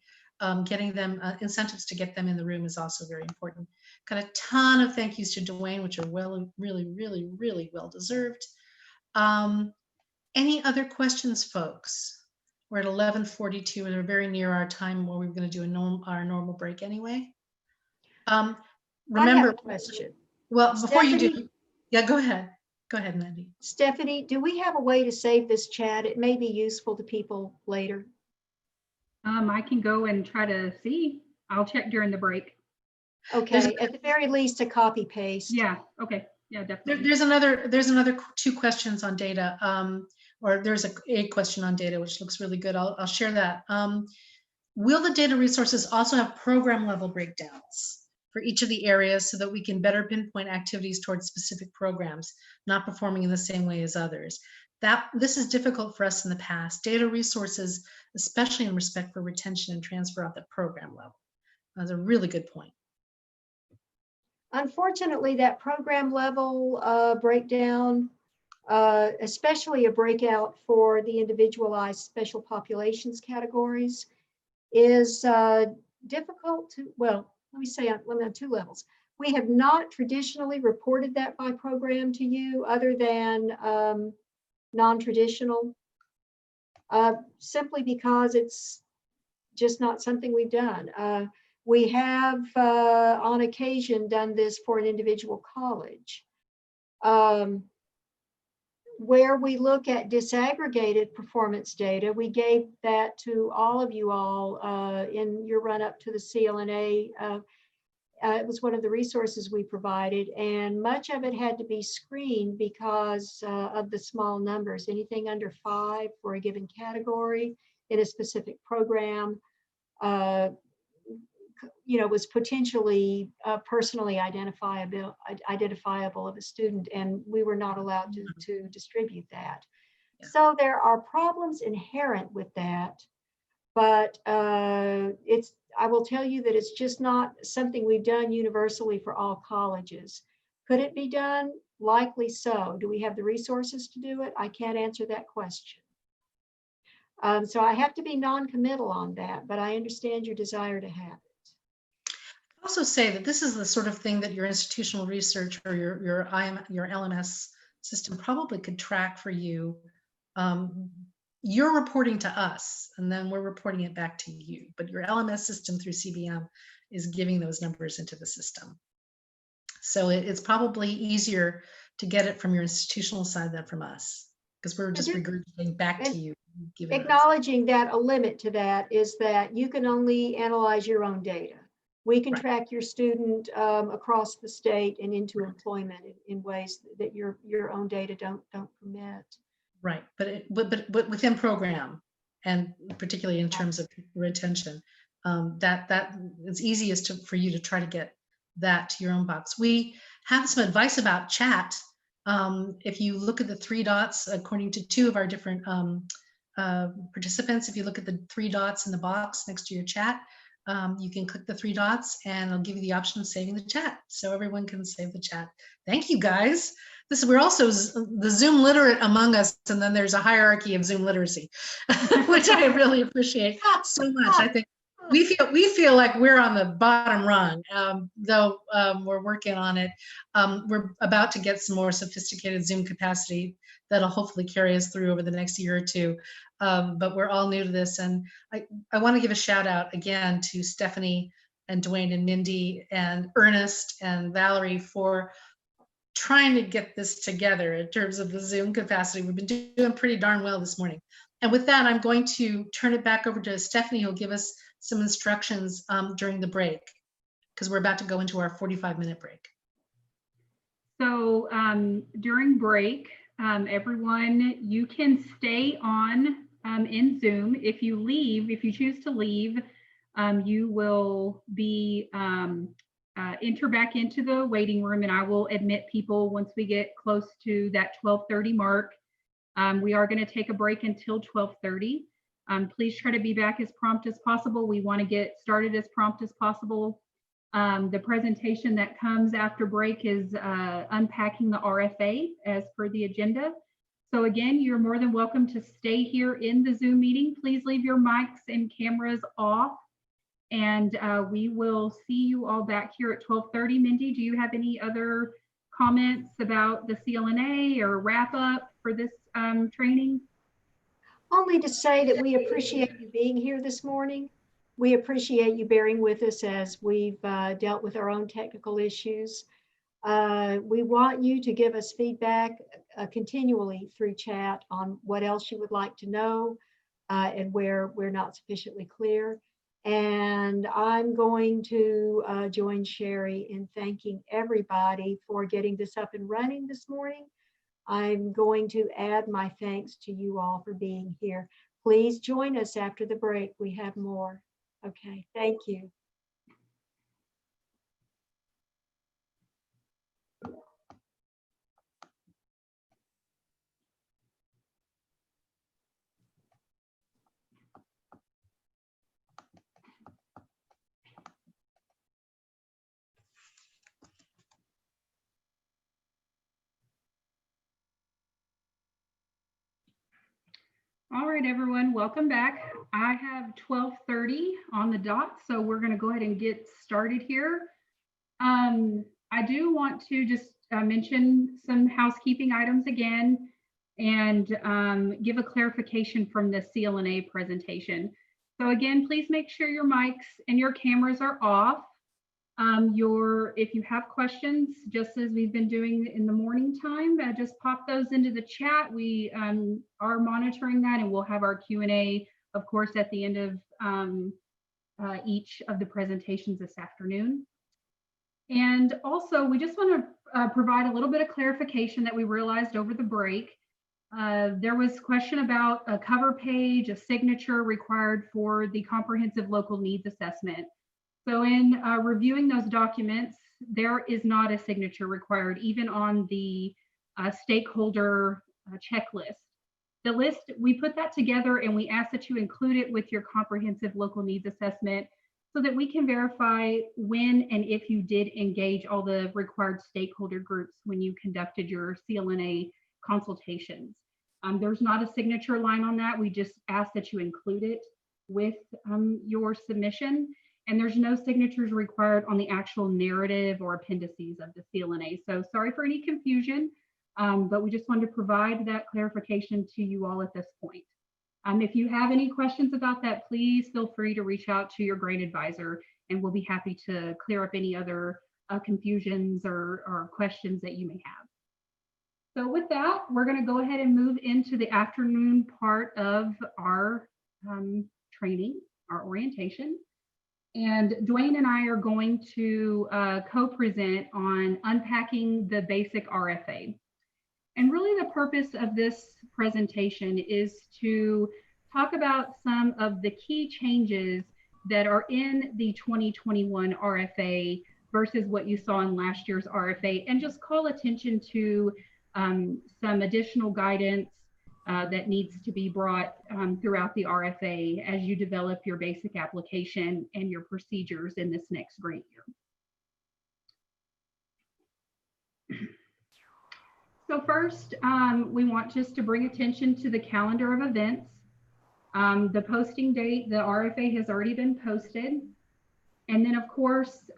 Getting them incentives to get them in the room is also very important. Got a ton of thank yous to Dwayne, which are really well deserved. Any other questions, folks? We're at 11:42, and we're very near our time where we're going to do our normal break anyway. Remember, I have a question. Well, before Stephanie, you do, yeah, go ahead. Go ahead, Mandy. Stephanie, do we have a way to save this chat? It may be useful to people later. I can go and try to see. I'll check during the break. Okay, at the very least, a copy paste. Yeah, okay. Yeah, definitely. There's another 2 questions on data, or there's a question on data, which looks really good. I'll share that. Will the data resources also have program level breakdowns for each of the areas so that we can better pinpoint activities towards specific programs not performing in the same way as others? This is difficult for us in the past. Data resources, especially in respect for retention and transfer at the program level. That's a really good point. Unfortunately, that program level breakdown, especially a breakout for the individualized special populations categories, is difficult to, well, let me say on 2 levels. We have not traditionally reported that by program to you other than non-traditional, simply because it's just not something we've done. We have on occasion done this for an individual college. Where we look at disaggregated performance data, we gave that to all of you all in your run up to the CLNA. It was one of the resources we provided, and much of it had to be screened because of the small numbers. Anything under 5 for a given category in a specific program, was potentially personally identifiable of a student, and we were not allowed to distribute that. Yeah. So there are problems inherent with that, but I will tell you that it's just not something we've done universally for all colleges. Could it be done? Likely so. Do we have the resources to do it? I can't answer that question. So I have to be non-committal on that, but I understand your desire to have it. Also say that this is the sort of thing that your institutional research or your LMS system probably could track for you. You're reporting to us, and then we're reporting it back to you. But your LMS system through CBM is giving those numbers into the system. So it's probably easier to get it from your institutional side than from us, because we're just regurgitating back to you. Acknowledging that a limit to that is that you can only analyze your own data. We can track your student across the state and into employment in ways that your own data don't permit. Right, but within program, and particularly in terms of retention, that it's easiest for you to try to get that to your own box. We have some advice about chat. If you look at the 3 dots, according to 2 of our different participants, if you look at the 3 dots in the box next to your chat, you can click the 3 dots and it'll give you the option of saving the chat. So everyone can save the chat. Thank you, guys. We're also the Zoom literate among us, and then there's a hierarchy of Zoom literacy, which I really appreciate so much. I think we feel like we're on the bottom rung, though we're working on it. We're about to get some more sophisticated Zoom capacity that'll hopefully carry us through over the next year or 2. But we're all new to this, and I want to give a shout out again to Stephanie and Dwayne and Mindy and Ernest and Valerie for trying to get this together in terms of the Zoom capacity. We've been doing pretty darn well this morning. And with that, I'm going to turn it back over to Stephanie, who'll give us some instructions during the break, because we're about to go into our 45-minute break. So during break, everyone, you can stay on in Zoom. If you choose to leave, you will be enter back into the waiting room, and I will admit people once we get close to that 12:30 mark. We are going to take a break until 12:30. Please try to be back as prompt as possible. We want to get started as prompt as possible. The presentation that comes after break is unpacking the RFA as per the agenda. So again, you're more than welcome to stay here in the Zoom meeting. Please leave your mics and cameras off. And we will see you all back here at 12:30. Mindy, do you have any other comments about the CLNA or wrap up for this training? Only to say that we appreciate you being here this morning. We appreciate you bearing with us as we've dealt with our own technical issues. We want you to give us feedback continually through chat on what else you would like to know and where we're not sufficiently clear. And I'm going to join Sherry in thanking everybody for getting this up and running this morning. I'm going to add my thanks to you all for being here. Please join us after the break. We have more. Okay, thank you. All right, everyone, welcome back. I have 12:30 on the dot, so we're going to go ahead and get started here. I do want to just mention some housekeeping items again and give a clarification from the CLNA presentation. So again, please make sure your mics and your cameras are off. If you have questions, just as we've been doing in the morning time, just pop those into the chat. We are monitoring that, and we'll have our Q&A, of course, at the end of each of the presentations this afternoon. And also, we just want to provide a little bit of clarification that we realized over the break. There was a question about a cover page, a signature required for the comprehensive local needs assessment. So in reviewing those documents, there is not a signature required, even on the stakeholder checklist. The list, we put that together and we ask that you include it with your comprehensive local needs assessment so that we can verify when and if you did engage all the required stakeholder groups when you conducted your CLNA consultations. There's not a signature line on that. We just ask that you include it with your submission. And there's no signatures required on the actual narrative or appendices of the CLNA. So sorry for any confusion, but we just wanted to provide that clarification to you all at this point. If you have any questions about that, please feel free to reach out to your grant advisor, and we'll be happy to clear up any other confusions or questions that you may have. So with that, we're going to go ahead and move into the afternoon part of our training, our orientation. And Dwayne and I are going to co-present on unpacking the basic RFA. And really the purpose of this presentation is to talk about some of the key changes that are in the 2021 RFA versus what you saw in last year's RFA, and just call attention to some additional guidance that needs to be brought throughout the RFA as you develop your basic application and your procedures in this next grant year. So first, we want just to bring attention to the calendar of events. The posting date, the RFA has already been posted. And then of course,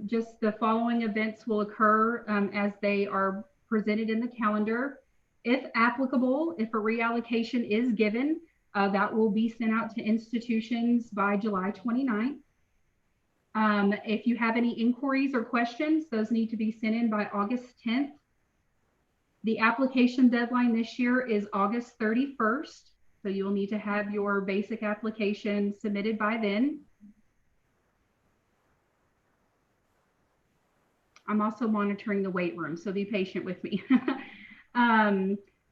just the following events will occur as they are presented in the calendar. If applicable, if a reallocation is given, that will be sent out to institutions by July 29th. If you have any inquiries or questions, those need to be sent in by August 10th. The application deadline this year is August 31st. So you'll need to have your basic application submitted by then. I'm also monitoring the wait room, so be patient with me.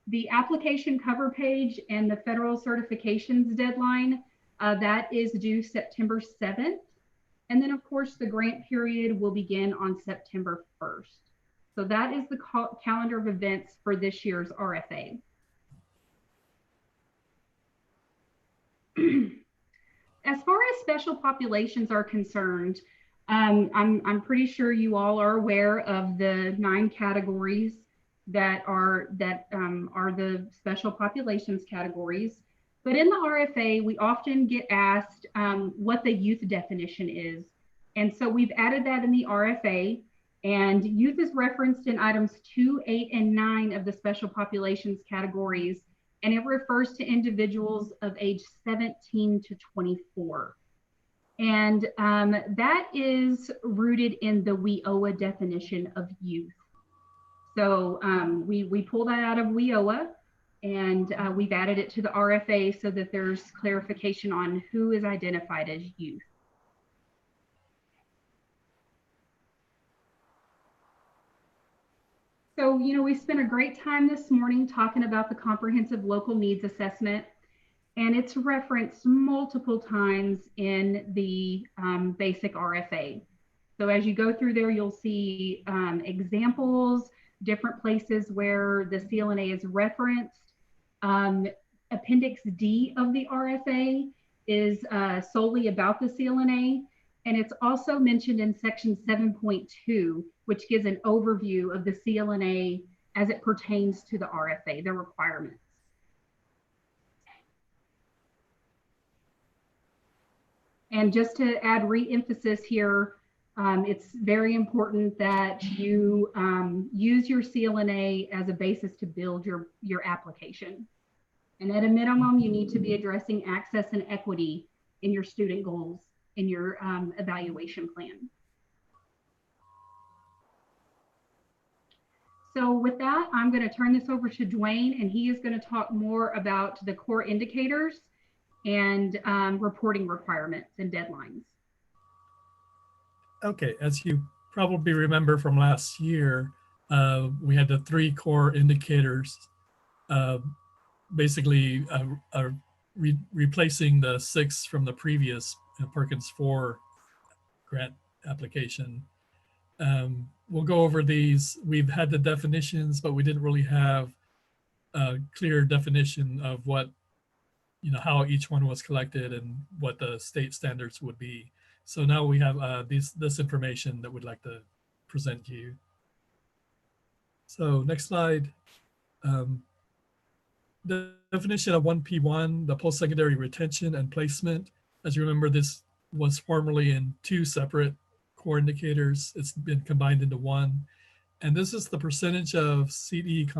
The application cover page and the federal certifications deadline, that is due September 7th. And then of course, the grant period will begin on September 1st. So that is the calendar of events for this year's RFA. As far as special populations are concerned, I'm pretty sure you all are aware of the 9 categories that are the special populations categories. But in the RFA, we often get asked what the youth definition is. And so we've added that in the RFA, and youth is referenced in items 2, 8, and 9 of the special populations categories. And it refers to individuals of age 17 to 24. And that is rooted in the WIOA definition of youth. So we pull that out of WIOA, and we've added it to the RFA so that there's clarification on who is identified as youth. So, you know, we spent a great time this morning talking about the comprehensive local needs assessment, and it's referenced multiple times in the basic RFA. So as you go through there, you'll see examples, different places where the CLNA is referenced. Appendix D of the RFA is solely about the CLNA, and it's also mentioned in section 7.2, which gives an overview of the CLNA as it pertains to the RFA, the requirements. And just to add re-emphasis here, it's very important that you use your CLNA as a basis to build your application. And at a minimum, you need to be addressing access and equity in your student goals, in your evaluation plan. So with that, I'm going to turn this over to Dwayne, and he is going to talk more about the core indicators and reporting requirements and deadlines. Okay, as you probably remember from last year, we had the 3 core indicators, basically replacing the 6 from the previous Perkins 4 grant application. We'll go over these. We've had the definitions, but we didn't really have a clear definition of what, how each one was collected and what the state standards would be. So now we have this information that we'd like to present to you. So next slide. The definition of 1P1, the post-secondary retention and placement. As you remember, this was formerly in 2 separate core indicators. It's been combined into one. And this is the percentage of CTE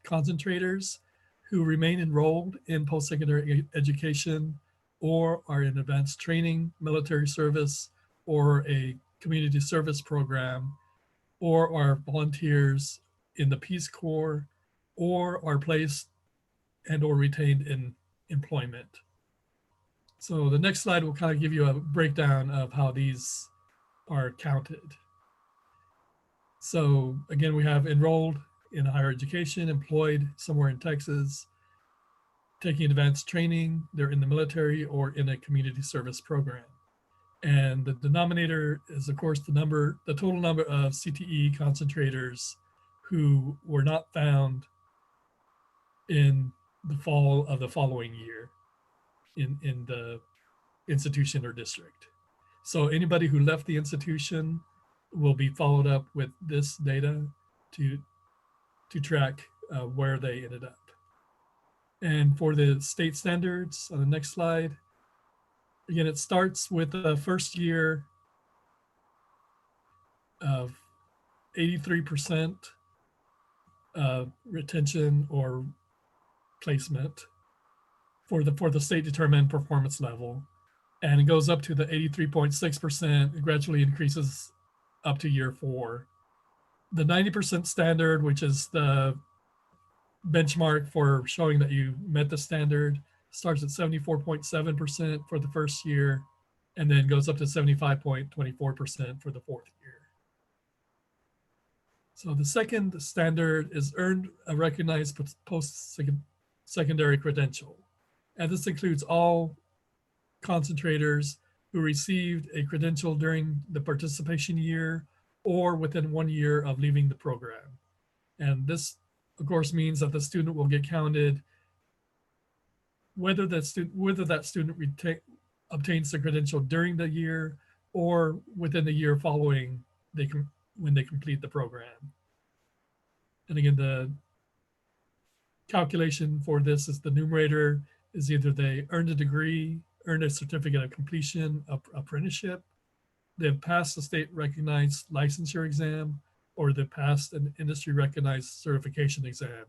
concentrators who remain enrolled in post-secondary education or are in advanced training, military service, or a community service program, or are volunteers in the Peace Corps, or are placed and or retained in employment. So the next slide will kind of give you a breakdown of how these are counted. So again, we have enrolled in higher education, employed somewhere in Texas, taking advanced training, they're in the military or in a community service program. And the denominator is, of course, the total number of CTE concentrators who were not found in the fall of the following year in the institution or district. So anybody who left the institution will be followed up with this data to track where they ended up. And for the state standards on the next slide, again, it starts with the first year of 83% retention or placement for the state determined performance level. And it goes up to the 83.6%, it gradually increases up to year 4. The 90% standard, which is the benchmark for showing that you met the standard, starts at 74.7% for the first year, and then goes up to 75.24% for the 4th year. So the second standard is earned a recognized post-secondary credential. And this includes all concentrators who received a credential during the participation year or within 1 year of leaving the program. And this, of course, means that the student will get counted whether that student obtains the credential during the year or within the year following when they complete the program. And again, the calculation for this is the numerator is either they earned a degree, earned a certificate of completion of apprenticeship, they've passed the state recognized licensure exam, or they've passed an industry recognized certification exam.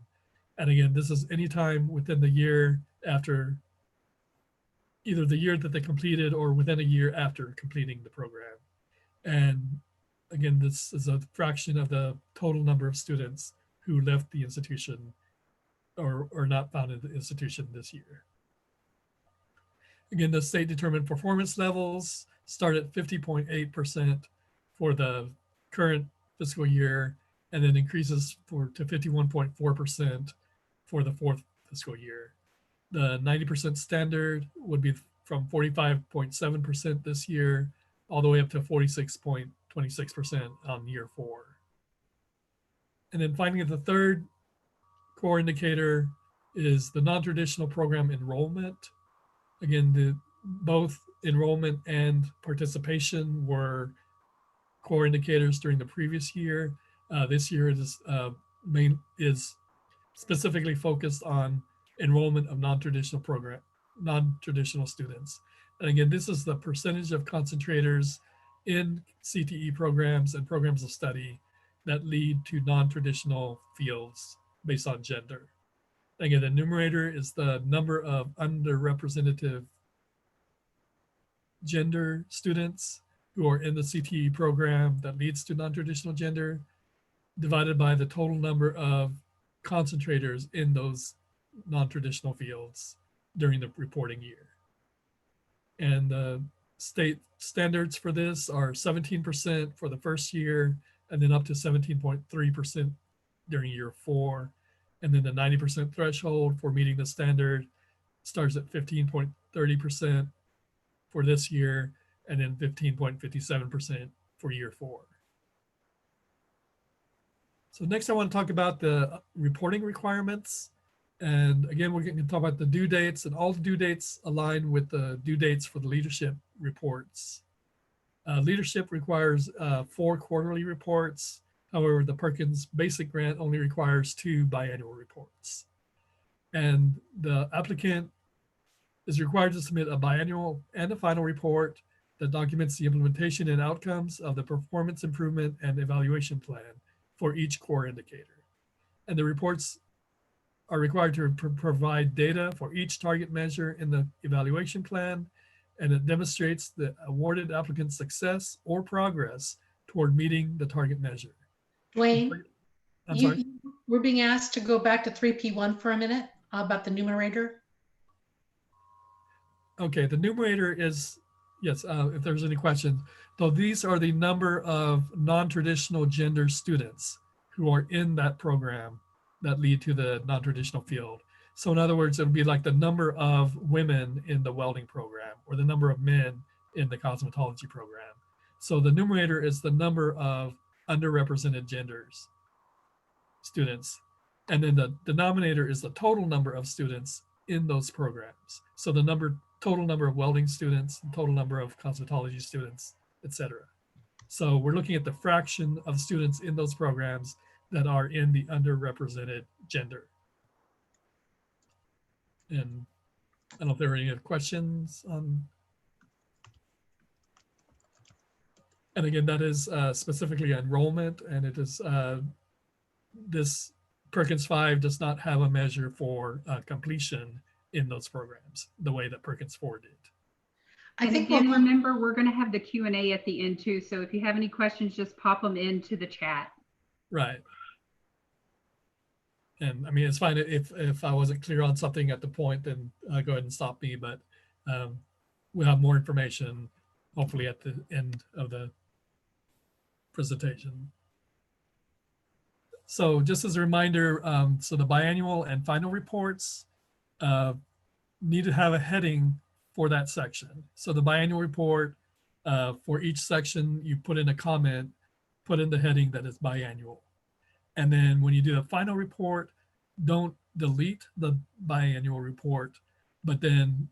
And again, this is anytime within the year after, either the year that they completed or within a year after completing the program. And again, this is a fraction of the total number of students who left the institution or not found in the institution this year. Again, the state determined performance levels start at 50.8% for the current fiscal year, and then increases to 51.4% for the 4th fiscal year. The 90% standard would be from 45.7% this year, all the way up to 46.26% on year 4. And then finally, the third core indicator is the non-traditional program enrollment. Again, both enrollment and participation were core indicators during the previous year. This year is specifically focused on enrollment of non-traditional students. And again, this is the percentage of concentrators in CTE programs and programs of study that lead to non-traditional fields based on gender. Again, the numerator is the number of underrepresented gender students who are in the CTE program that leads to non-traditional gender, divided by the total number of concentrators in those non-traditional fields during the reporting year. And the state standards for this are 17% for the first year, and then up to 17.3% during year 4. And then the 90% threshold for meeting the standard starts at 15.30% for this year, and then 15.57% for year 4. So next I want to talk about the reporting requirements. And again, we're going to talk about the due dates, and all the due dates align with the due dates for the leadership reports. Leadership requires 4 quarterly reports. However, the Perkins basic grant only requires 2 biannual reports. And the applicant is required to submit a biannual and a final report that documents the implementation and outcomes of the performance improvement and evaluation plan for each core indicator. And the reports are required to provide data for each target measure in the evaluation plan, and it demonstrates the awarded applicant's success or progress toward meeting the target measure. Dwayne, I'm sorry. we're being asked to go back to 3P1 for a minute about the numerator. Okay, the numerator is, yes, if there's any questions. So these are the number of non-traditional gender students who are in that program that lead to the non-traditional field. So in other words, it'll be like the number of women in the welding program or the number of men in the cosmetology program. So the numerator is the number of underrepresented genders, students. And then the denominator is the total number of students in those programs. So the total number of welding students, total number of cosmetology students, etc. So we're looking at the fraction of students in those programs that are in the underrepresented gender. And I don't know if there are any other questions on. And again, that is specifically enrollment, and it is this Perkins 5 does not have a measure for completion in those programs the way that Perkins 4 did. And again, remember, we're going to have the Q&A at the end too. So if you have any questions, just pop them into the chat. Right. And I mean, it's fine if I wasn't clear on something at the point, then go ahead and stop me. But we'll have more information hopefully at the end of the presentation. So just as a reminder, so the biannual and final reports need to have a heading for that section. So the biannual report, for each section, you put in a comment, put in the heading that is biannual. And then when you do the final report, don't delete the biannual report, but then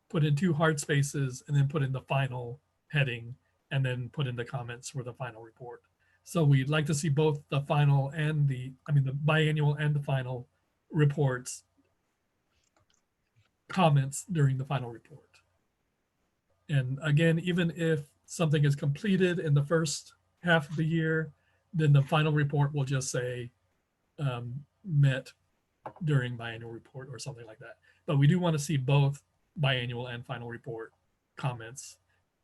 put in 2 hard spaces and then put in the final heading and then put in the comments for the final report. So we'd like to see both the final and the biannual and the final reports comments during the final report. And again, even if something is completed in the first half of the year, then the final report will just say met during biannual report or something like that. But we do want to see both biannual and final report comments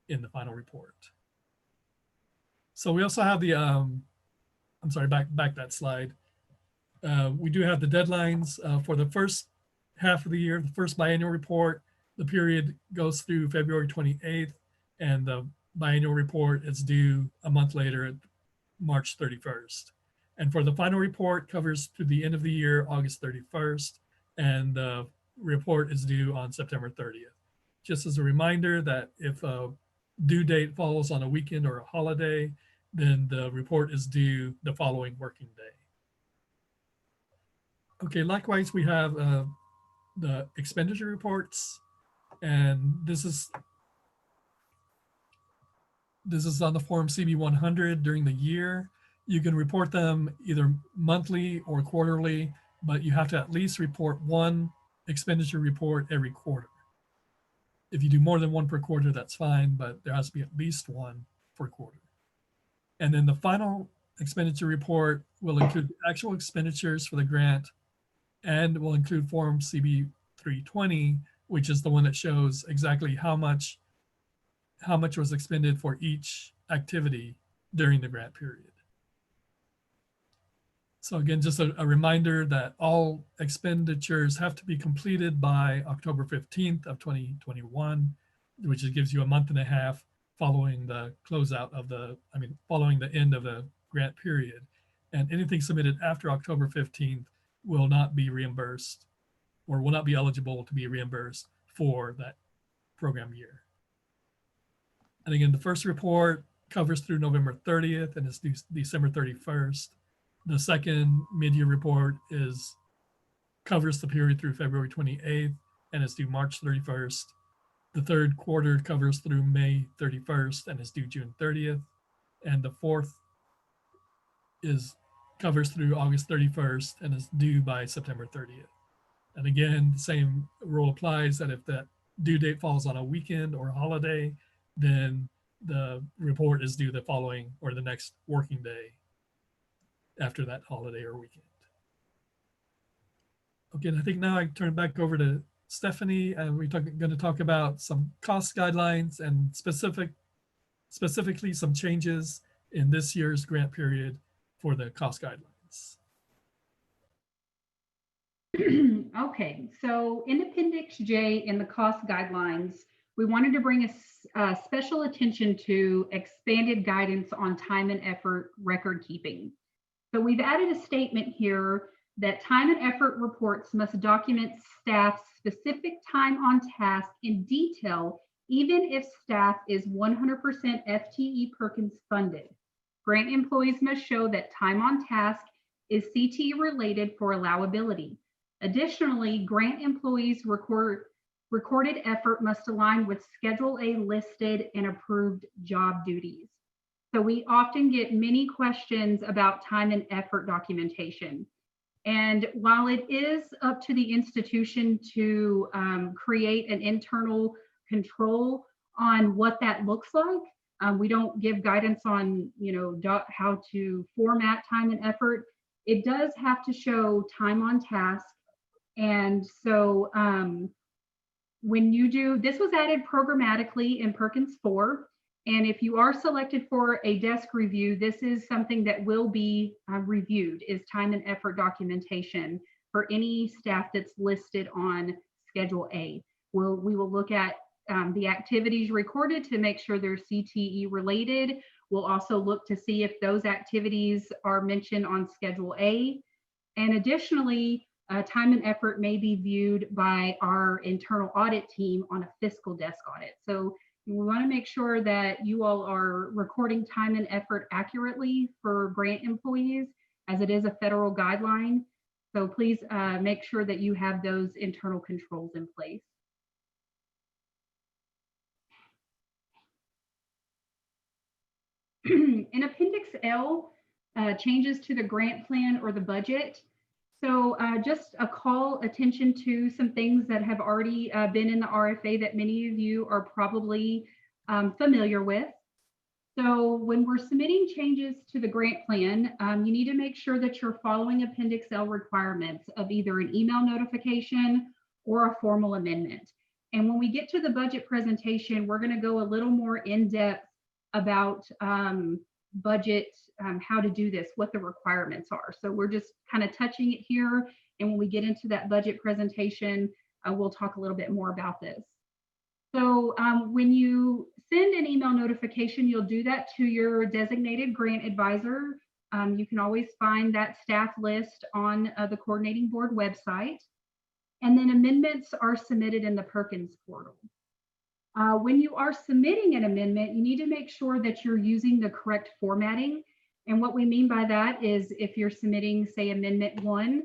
in the final report. So we also have the, I'm sorry, back that slide. We do have the deadlines for the first half of the year. The first biannual report, the period goes through February 28th, and the biannual report is due a month later at March 31st. And for the final report covers to the end of the year, August 31st, and the report is due on September 30th. Just as a reminder that if a due date falls on a weekend or a holiday, then the report is due the following working day. Okay, likewise, we have the expenditure reports, and this is on the form CB 100 during the year. You can report them either monthly or quarterly, but you have to at least report 1 expenditure report every quarter. If you do more than 1 per quarter, that's fine, but there has to be at least 1 per quarter. And then the final expenditure report will include actual expenditures for the grant and will include form CB 320, which is the one that shows exactly how much was expended for each activity during the grant period. So again, just a reminder that all expenditures have to be completed by October 15th of 2021, which gives you a month and a half following the closeout of following the end of the grant period. And anything submitted after October 15th will not be reimbursed or will not be eligible to be reimbursed for that program year. And again, the first report covers through November 30th and is due December 31st. The second mid-year report covers the period through February 28th and is due March 31st. The third quarter covers through May 31st and is due June 30th. And the fourth covers through August 31st and is due by September 30th. And again, the same rule applies that if that due date falls on a weekend or a holiday, then the report is due the following or the next working day after that holiday or weekend. Okay, and I think now I turn it back over to Stephanie, and we're going to talk about some cost guidelines and specifically some changes in this year's grant period for the cost guidelines. Okay, so in Appendix J in the cost guidelines, we wanted to bring a special attention to expanded guidance on time and effort record keeping. So we've added a statement here that time and effort reports must document staff's specific time on task in detail, even if staff is 100% FTE Perkins funded. Grant employees must show that time on task is CTE related for allowability. Additionally, grant employees' recorded effort must align with Schedule A listed and approved job duties. So we often get many questions about time and effort documentation. And while it is up to the institution to create an internal control on what that looks like, we don't give guidance on, how to format time and effort. It does have to show time on task. And so when you do, this was added programmatically in Perkins 4. And if you are selected for a desk review, this is something that will be reviewed, is time and effort documentation for any staff that's listed on Schedule A. We will look at the activities recorded to make sure they're CTE related. We'll also look to see if those activities are mentioned on Schedule A. And additionally, time and effort may be viewed by our internal audit team on a fiscal desk audit. So we want to make sure that you all are recording time and effort accurately for grant employees, as it is a federal guideline. So please make sure that you have those internal controls in place. In Appendix L, changes to the grant plan or the budget. So just a call attention to some things that have already been in the RFA that many of you are probably familiar with. So when we're submitting changes to the grant plan, you need to make sure that you're following Appendix L requirements of either an email notification or a formal amendment. And when we get to the budget presentation, we're going to go a little more in depth about budget, how to do this, what the requirements are. So we're just kind of touching it here. And when we get into that budget presentation, we'll talk a little bit more about this. So when you send an email notification, you'll do that to your designated grant advisor. You can always find that staff list on the coordinating board website. And then amendments are submitted in the Perkins portal. When you are submitting an amendment, you need to make sure that you're using the correct formatting. And what we mean by that is if you're submitting, say, Amendment 1,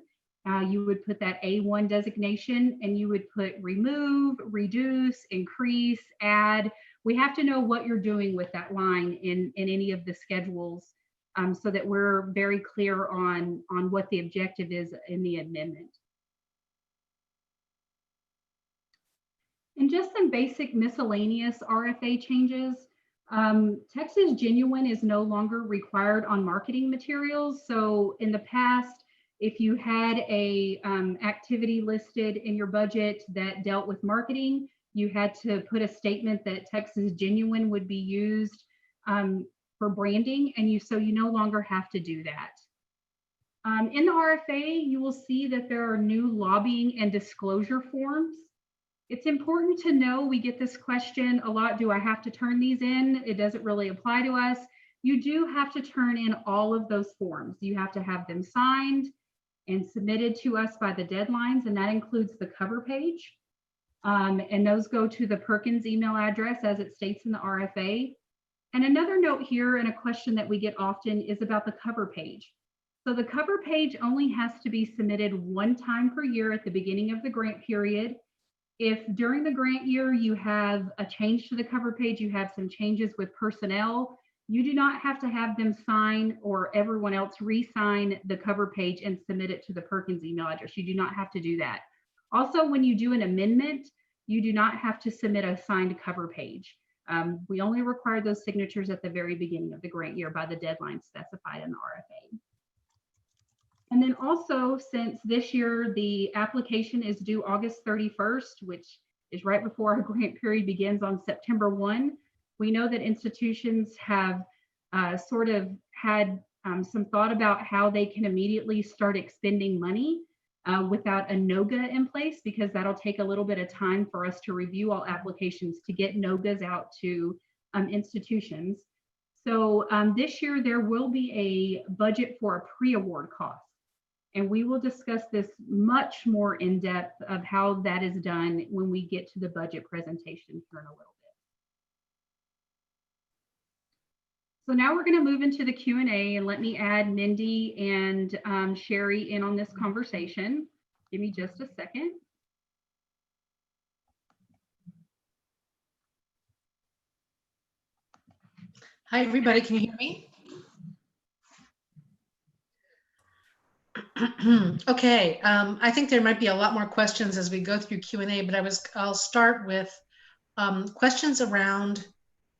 you would put that A1 designation and you would put remove, reduce, increase, add. We have to know what you're doing with that line in any of the schedules so that we're very clear on what the objective is in the amendment. And just some basic miscellaneous RFA changes. Texas Genuine is no longer required on marketing materials. So in the past, if you had a activity listed in your budget that dealt with marketing, you had to put a statement that Texas Genuine would be used for branding, and so you no longer have to do that. In the RFA, you will see that there are new lobbying and disclosure forms. It's important to know, we get this question a lot, do I have to turn these in? It doesn't really apply to us. You do have to turn in all of those forms. You have to have them signed and submitted to us by the deadlines, and that includes the cover page. And those go to the Perkins email address as it states in the RFA. And another note here, and a question that we get often, is about the cover page. So the cover page only has to be submitted one time per year at the beginning of the grant period. If during the grant year you have a change to the cover page, you have some changes with personnel, you do not have to have them sign or everyone else re-sign the cover page and submit it to the Perkins email address. You do not have to do that. Also, when you do an amendment, you do not have to submit a signed cover page. We only require those signatures at the very beginning of the grant year by the deadline specified in the RFA. And then also, since this year the application is due August 31st, which is right before our grant period begins on September 1, we know that institutions have sort of had some thought about how they can immediately start expending money without a NOGA in place, because that'll take a little bit of time for us to review all applications to get NOGAs out to institutions. So this year there will be a budget for a pre-award cost. And we will discuss this much more in depth of how that is done when we get to the budget presentation here in a little bit. So now we're going to move into the Q&A, and let me add Mindy and Sherry in on this conversation. Give me just a second. Hi, everybody. Can you hear me? Okay, I think there might be a lot more questions as we go through Q&A, but I'll start with questions around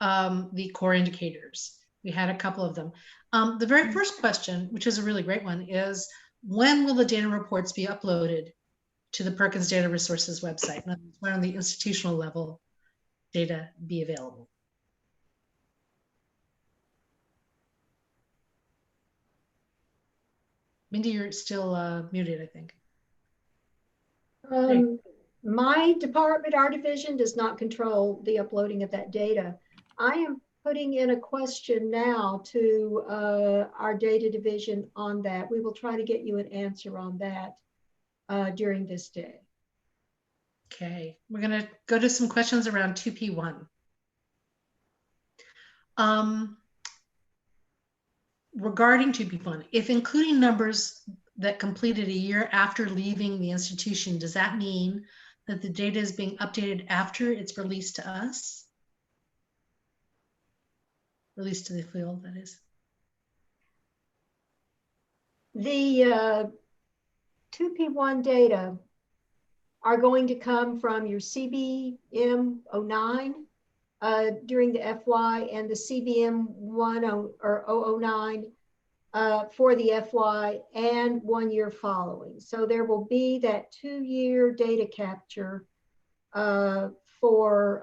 the core indicators. We had a couple of them. The very first question, which is a really great one, is when will the data reports be uploaded to the Perkins Data Resources website? In other words, when will the institutional level data be available? Mindy, you're still muted, I think. My department, our division, does not control the uploading of that data. I am putting in a question now to our data division on that. We will try to get you an answer on that during this day. Okay, we're going to go to some questions around 2P1. Regarding 2P1, if including numbers that completed a year after leaving the institution, does that mean that the data is being updated after it's released to us? Released to the field, that is. The 2P1 data are going to come from your CBM 09 during the FY and the CBM 009 for the FY and 1 year following. So there will be that 2-year data capture for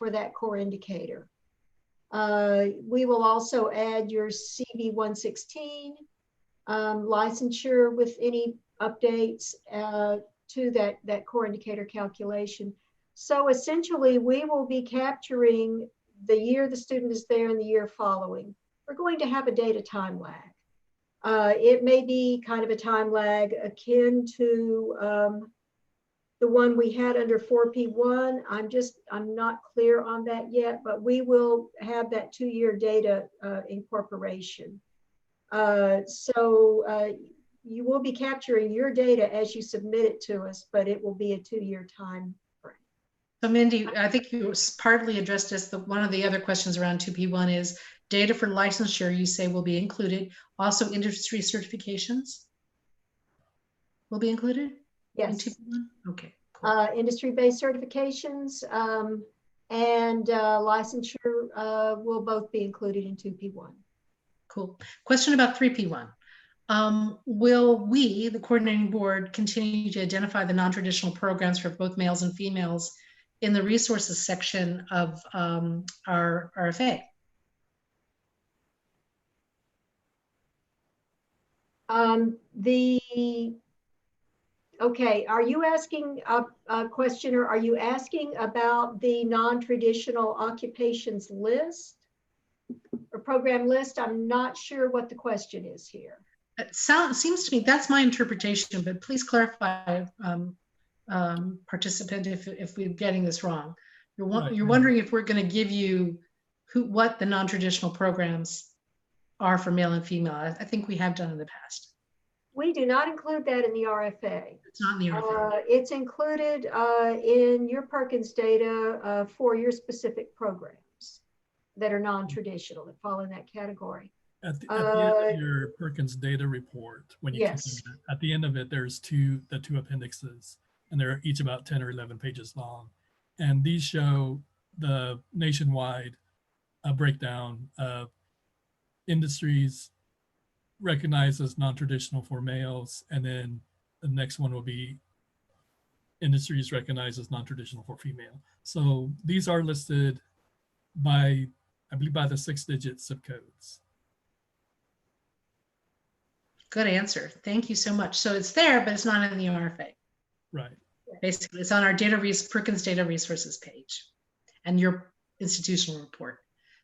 that core indicator. We will also add your CB 116 licensure with any updates to that core indicator calculation. So essentially, we will be capturing the year the student is there and the year following. We're going to have a data time lag. It may be kind of a time lag akin to the one we had under 4P1. I'm not clear on that yet, but we will have that 2-year data incorporation. So you will be capturing your data as you submit it to us, but it will be a 2-year time. So Mindy, I think you partly addressed this. One of the other questions around 2P1 is data for licensure, you say will be included. Also industry certifications will be included? Yes. In 2P1? Okay. Cool. Industry-based certifications and licensure will both be included in 2P1. Cool. Question about 3P1. Will we, the coordinating board, continue to identify the non-traditional programs for both males and females in the resources section of our RFA? Okay, are you asking a question, or are you asking about the non-traditional occupations list or program list? I'm not sure what the question is here. It seems to me that's my interpretation, but please clarify, participant, if we're getting this wrong. You're wondering if we're going to give you what the non-traditional programs are for male and female. I think we have done in the past. We do not include that in the RFA. It's not in the RFA. It's included in your Perkins data for your specific programs that are non-traditional, that fall in that category. At the end of your Perkins data report, when you yes. click on it, at the end of it, there's the two appendixes, and they're each about 10 or 11 pages long. And these show the nationwide breakdown. Industries recognized as non-traditional for males, and then the next one will be industries recognized as non-traditional for female. So these are listed by, I believe, by the 6-digit zip codes. Good answer. Thank you so much. So it's there, but it's not in the RFA. Right. Basically, it's on our Perkins data resources page and your institutional report.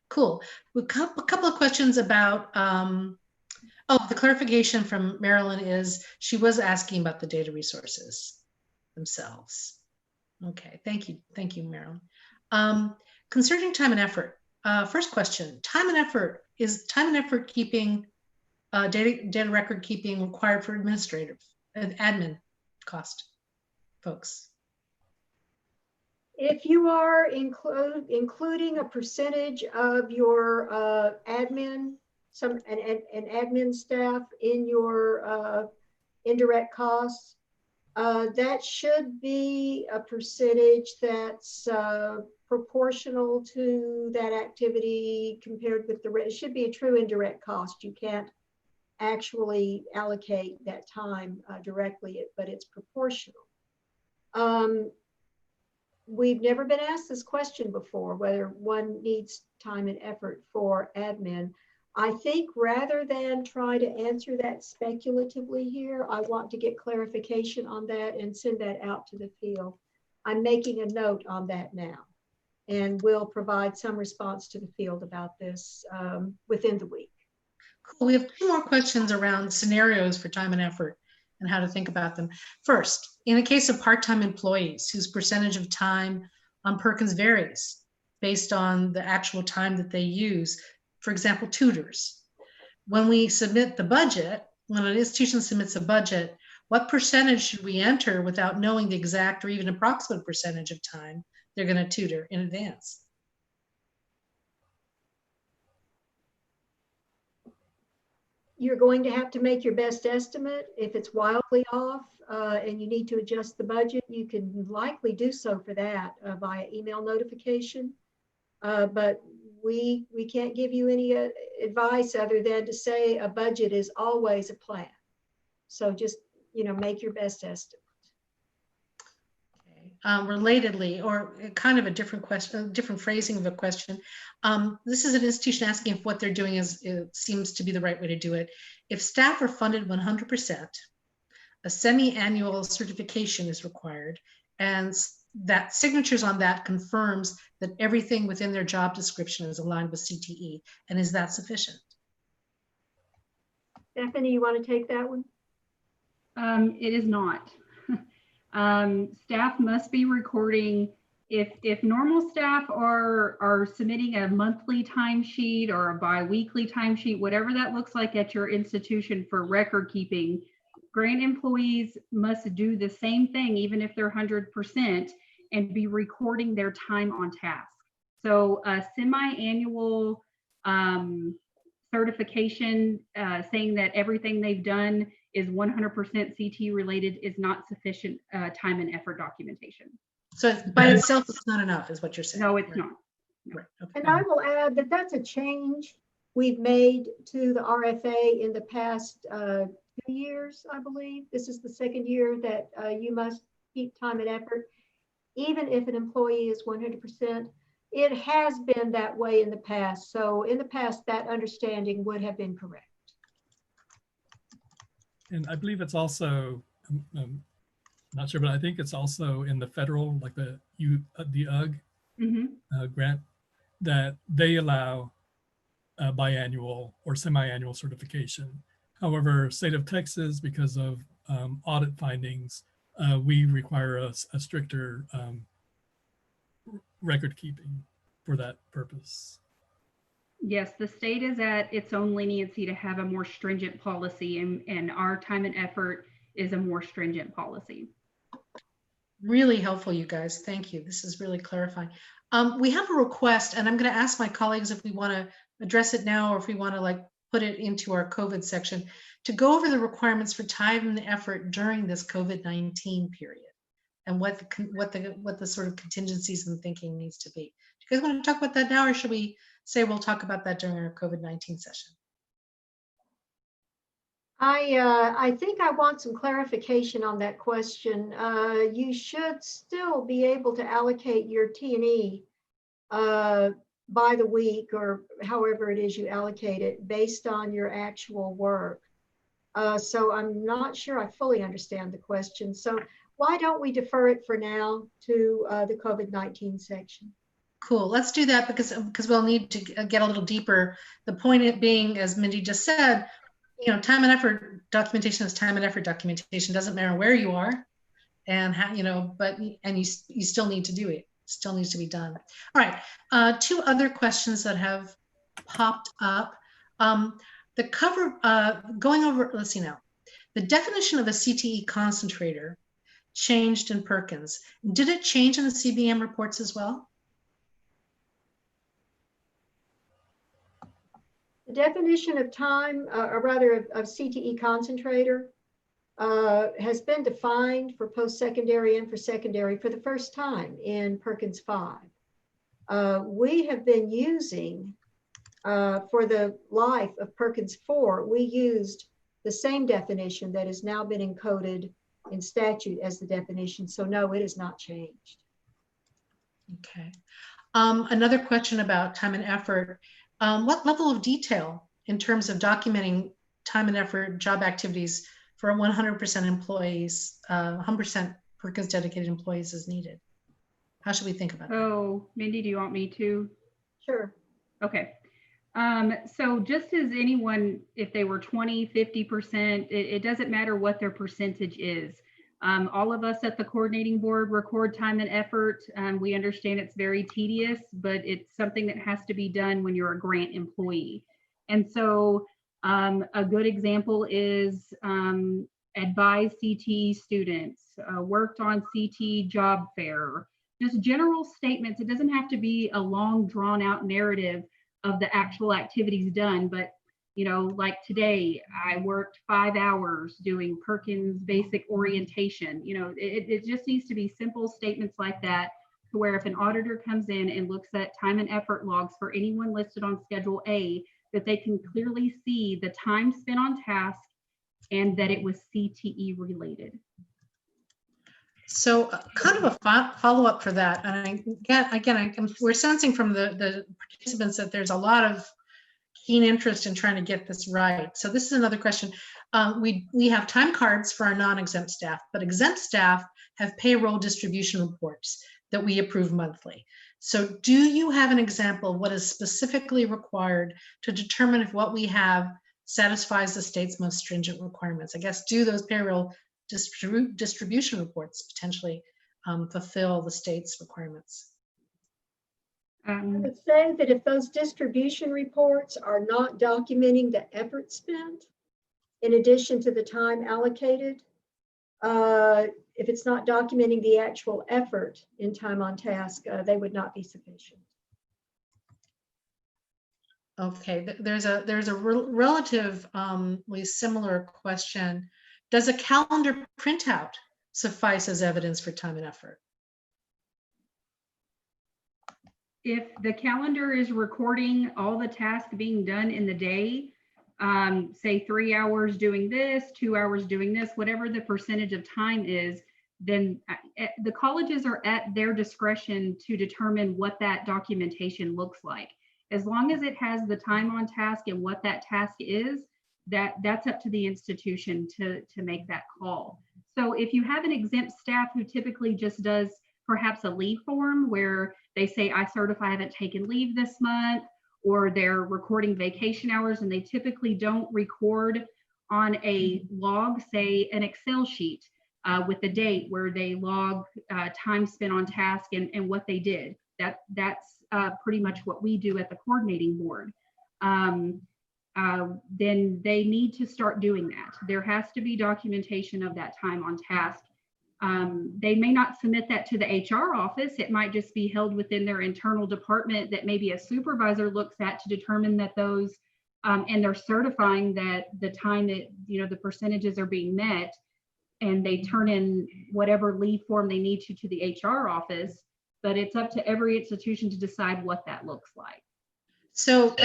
Cool. A couple of questions about, the clarification from Marilyn is she was asking about the data resources themselves. Okay, thank you. Thank you, Marilyn. Concerning time and effort, first question, is time and effort keeping, data record keeping required for administrative and admin cost, folks? If you are including a percentage of your admin, an admin staff in your indirect costs, that should be a percentage that's proportional to that activity compared with the rest. It should be a true indirect cost. You can't actually allocate that time directly, but it's proportional. We've never been asked this question before, whether one needs time and effort for admin. I think rather than try to answer that speculatively here, I want to get clarification on that and send that out to the field. I'm making a note on that now, and we'll provide some response to the field about this within the week. Cool. We have 2 more questions around scenarios for time and effort and how to think about them. First, in the case of part-time employees whose percentage of time on Perkins varies based on the actual time that they use, for example, tutors. When we submit the budget, when an institution submits a budget, what percentage should we enter without knowing the exact or even approximate percentage of time they're going to tutor in advance? You're going to have to make your best estimate. If it's wildly off and you need to adjust the budget, you can likely do so for that via email notification. But we can't give you any advice other than to say a budget is always a plan. So just, make your best estimate. Relatedly, or kind of a different question, different phrasing of a question. This is an institution asking if what they're doing seems to be the right way to do it. If staff are funded 100%, a semi-annual certification is required, and that signatures on that confirms that everything within their job description is aligned with CTE. And is that sufficient? Stephanie, you want to take that one? It is not. Staff must be recording. If normal staff are submitting a monthly timesheet or a bi-weekly timesheet, whatever that looks like at your institution for record keeping, grant employees must do the same thing, even if they're 100%, and be recording their time on task. So a semi-annual certification saying that everything they've done is 100% CT related is not sufficient time and effort documentation. So by itself, it's not enough, is what you're saying. No, it's right? not. Right. Okay. And I will add that that's a change we've made to the RFA in the past 2 years, I believe. This is the 2nd year that you must keep time and effort, even if an employee is 100%. It has been that way in the past. So in the past, that understanding would have been correct. And I believe it's also, not sure, but I think it's also in the federal, like the UGG grant, that they allow biannual or semi-annual certification. However, state of Texas, because of audit findings, we require a stricter record keeping for that purpose. Yes, the state is at its own leniency to have a more stringent policy, and our time and effort is a more stringent policy. Really helpful, you guys. Thank you. This is really clarifying. We have a request, and I'm going to ask my colleagues if we want to address it now or if we want to put it into our COVID section to go over the requirements for time and effort during this COVID-19 period. and what the sort of contingencies and thinking needs to be. Do you guys want to talk about that now, or should we say we'll talk about that during our COVID-19 session? I think I want some clarification on that question. You should still be able to allocate your T&E by the week, or however it is you allocate it, based on your actual work. So I'm not sure I fully understand the question. So why don't we defer it for now to the COVID-19 section? Cool, let's do that because we'll need to get a little deeper. The point being, as Mindy just said, you know, time and effort documentation is time and effort documentation. Doesn't matter where you are, and how, you know, but you still need to do it. Still needs to be done. All right, two other questions that have popped up. The cover, going over, let's see now. The definition of a CTE concentrator changed in Perkins. Did it change in the CBM reports as well? The definition of time, or rather of CTE concentrator, has been defined for post-secondary and for secondary for the first time in Perkins 5. We have been using, for the life of Perkins 4, we used the same definition that has now been encoded in statute as the definition. So no, it has not changed. Okay. Another question about time and effort. What level of detail in terms of documenting time and effort job activities for 100% employees, 100% Perkins dedicated employees is needed? How should we think about that? Oh, Mindy, do you want me to? Sure. Okay. So just as anyone, if they were 20, 50%, it doesn't matter what their percentage is. All of us at the coordinating board record time and effort. We understand it's very tedious, but it's something that has to be done when you're a grant employee. And so a good example is advised CT students, worked on CT job fair, just general statements. It doesn't have to be a long drawn out narrative of the actual activities done, but you know, like today, I worked 5 hours doing Perkins basic orientation. You know, it just needs to be simple statements like that, to where if an auditor comes in and looks at time and effort logs for anyone listed on Schedule A, that they can clearly see the time spent on task and that it was CTE related. So kind of a follow-up for that. And we're sensing from the participants that there's a lot of keen interest in trying to get this right. So this is another question. We have time cards for our non-exempt staff, but exempt staff have payroll distribution reports that we approve monthly. So do you have an example of what is specifically required to determine if what we have satisfies the state's most stringent requirements? I guess, do those payroll distribution reports potentially fulfill the state's requirements? I would say that if those distribution reports are not documenting the effort spent, in addition to the time allocated, if it's not documenting the actual effort in time on task, they would not be sufficient. Okay, there's a relatively similar question. Does a calendar printout suffice as evidence for time and effort? If the calendar is recording all the tasks being done in the day, say 3 hours doing this, 2 hours doing this, whatever the percentage of time is, then the colleges are at their discretion to determine what that documentation looks like. As long as it has the time on task and what that task is, that's up to the institution to make that call. So if you have an exempt staff who typically just does perhaps a leave form where they say, I certify I haven't taken leave this month, or they're recording vacation hours and they typically don't record on a log, say an Excel sheet with the date where they log time spent on task and what they did. That's pretty much what we do at the coordinating board. Then they need to start doing that. There has to be documentation of that time on task. They may not submit that to the HR office. It might just be held within their internal department that maybe a supervisor looks at to determine that those, and they're certifying that the time that, you know, the percentages are being met. and they turn in whatever leave form they need to the HR office, but it's up to every institution to decide what that looks like. So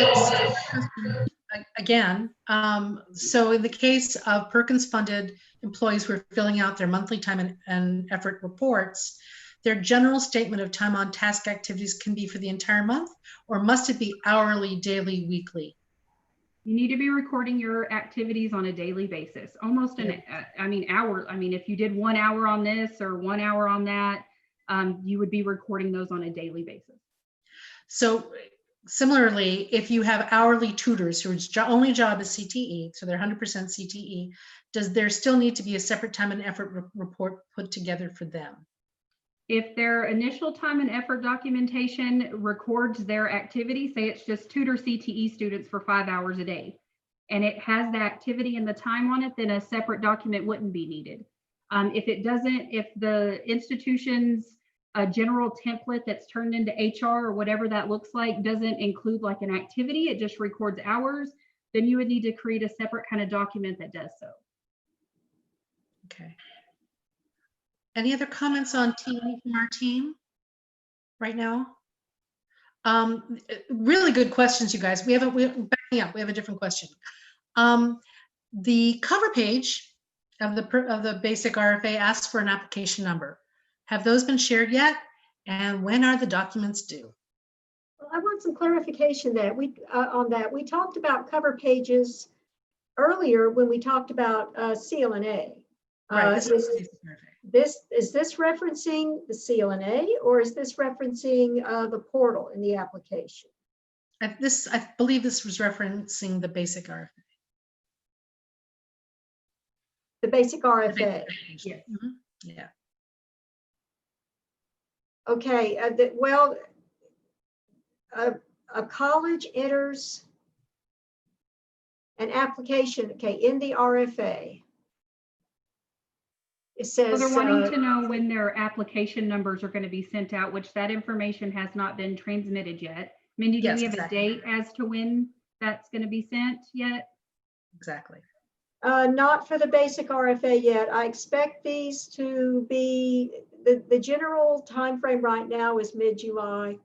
again, so in the case of Perkins funded employees who are filling out their monthly time and effort reports, their general statement of time on task activities can be for the entire month, or must it be hourly, daily, weekly? You need to be recording your activities on a daily basis, almost hour. I mean, if you did 1 hour on this or 1 hour on that, you would be recording those on a daily basis. So similarly, if you have hourly tutors whose only job is CTE, so they're 100% CTE, does there still need to be a separate time and effort report put together for them? If their initial time and effort documentation records their activity, say it's just tutor CTE students for 5 hours a day, and it has the activity and the time on it, then a separate document wouldn't be needed. If it doesn't, if the institution's general template that's turned into HR or whatever that looks like doesn't include like an activity, it just records hours, then you would need to create a separate kind of document that does so. Okay. Any other comments on TE from our team right now? Really good questions, you guys. We have a different question. The cover page of the basic RFA asks for an application number. Have those been shared yet? And when are the documents due? Well, I want some clarification that on that. We talked about cover pages earlier when we talked about CLNA. Right, Is this referencing the CLNA, or is this referencing the portal in the application? I believe this was referencing the basic RFA. The basic RFA. Yeah. Mm-hmm. Yeah. Okay. A college enters an application. Okay, in the RFA. It says, so they're wanting to know when their application numbers are going to be sent out, which that information has not been transmitted yet. Mindy, do we have a date as to when that's going to be sent yet? Exactly. Not for the basic RFA yet. I expect these to be, the general timeframe right now is mid-July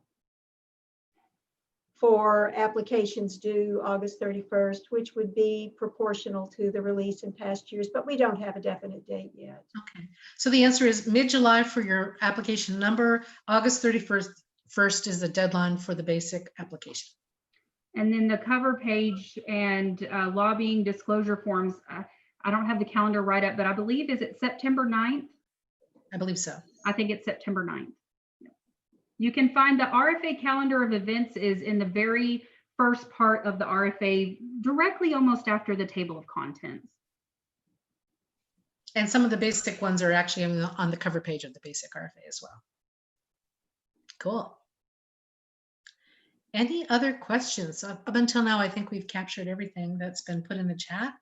for applications due August 31st, which would be proportional to the release in past years, but we don't have a definite date yet. Okay, so the answer is mid-July for your application number. August 31st is the deadline for the basic application. And then the cover page and lobbying disclosure forms, I don't have the calendar right up, but I believe, is it September 9th? I believe so. I think it's September 9th. You can find the RFA calendar of events is in the very first part of the RFA, directly almost after the table of contents. And some of the basic ones are actually on the cover page of the basic RFA as well. Cool. Any other questions? Up until now, I think we've captured everything that's been put in the chat.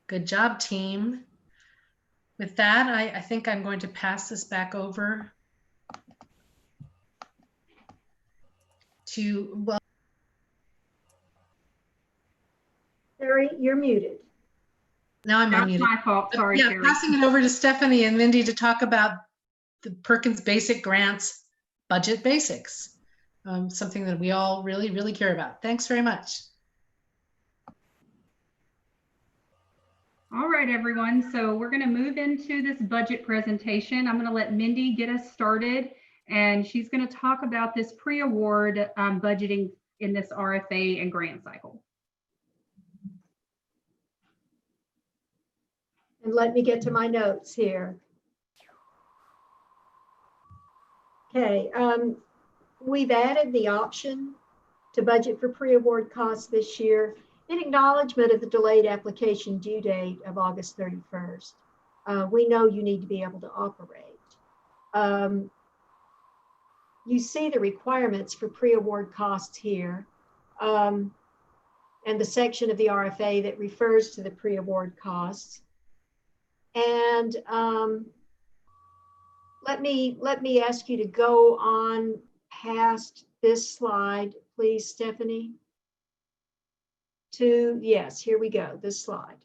Good job, team. With that, I think I'm going to pass this back over to, well, Terry, you're muted. now I'm That's unmuted. my fault. Sorry, Yeah, Terry. passing it over to Stephanie and Mindy to talk about the Perkins Basic Grants budget basics, something that we all really, really care about. Thanks very much. All right, everyone. So we're going to move into this budget presentation. I'm going to let Mindy get us started, and she's going to talk about this pre-award budgeting in this RFA and grant cycle. And let me get to my notes here. Okay, we've added the option to budget for pre-award costs this year in acknowledgement of the delayed application due date of August 31st. We know you need to be able to operate. You see the requirements for pre-award costs here, and the section of the RFA that refers to the pre-award costs. And let me ask you to go on past this slide, please, Stephanie. to, yes, here we go, this slide.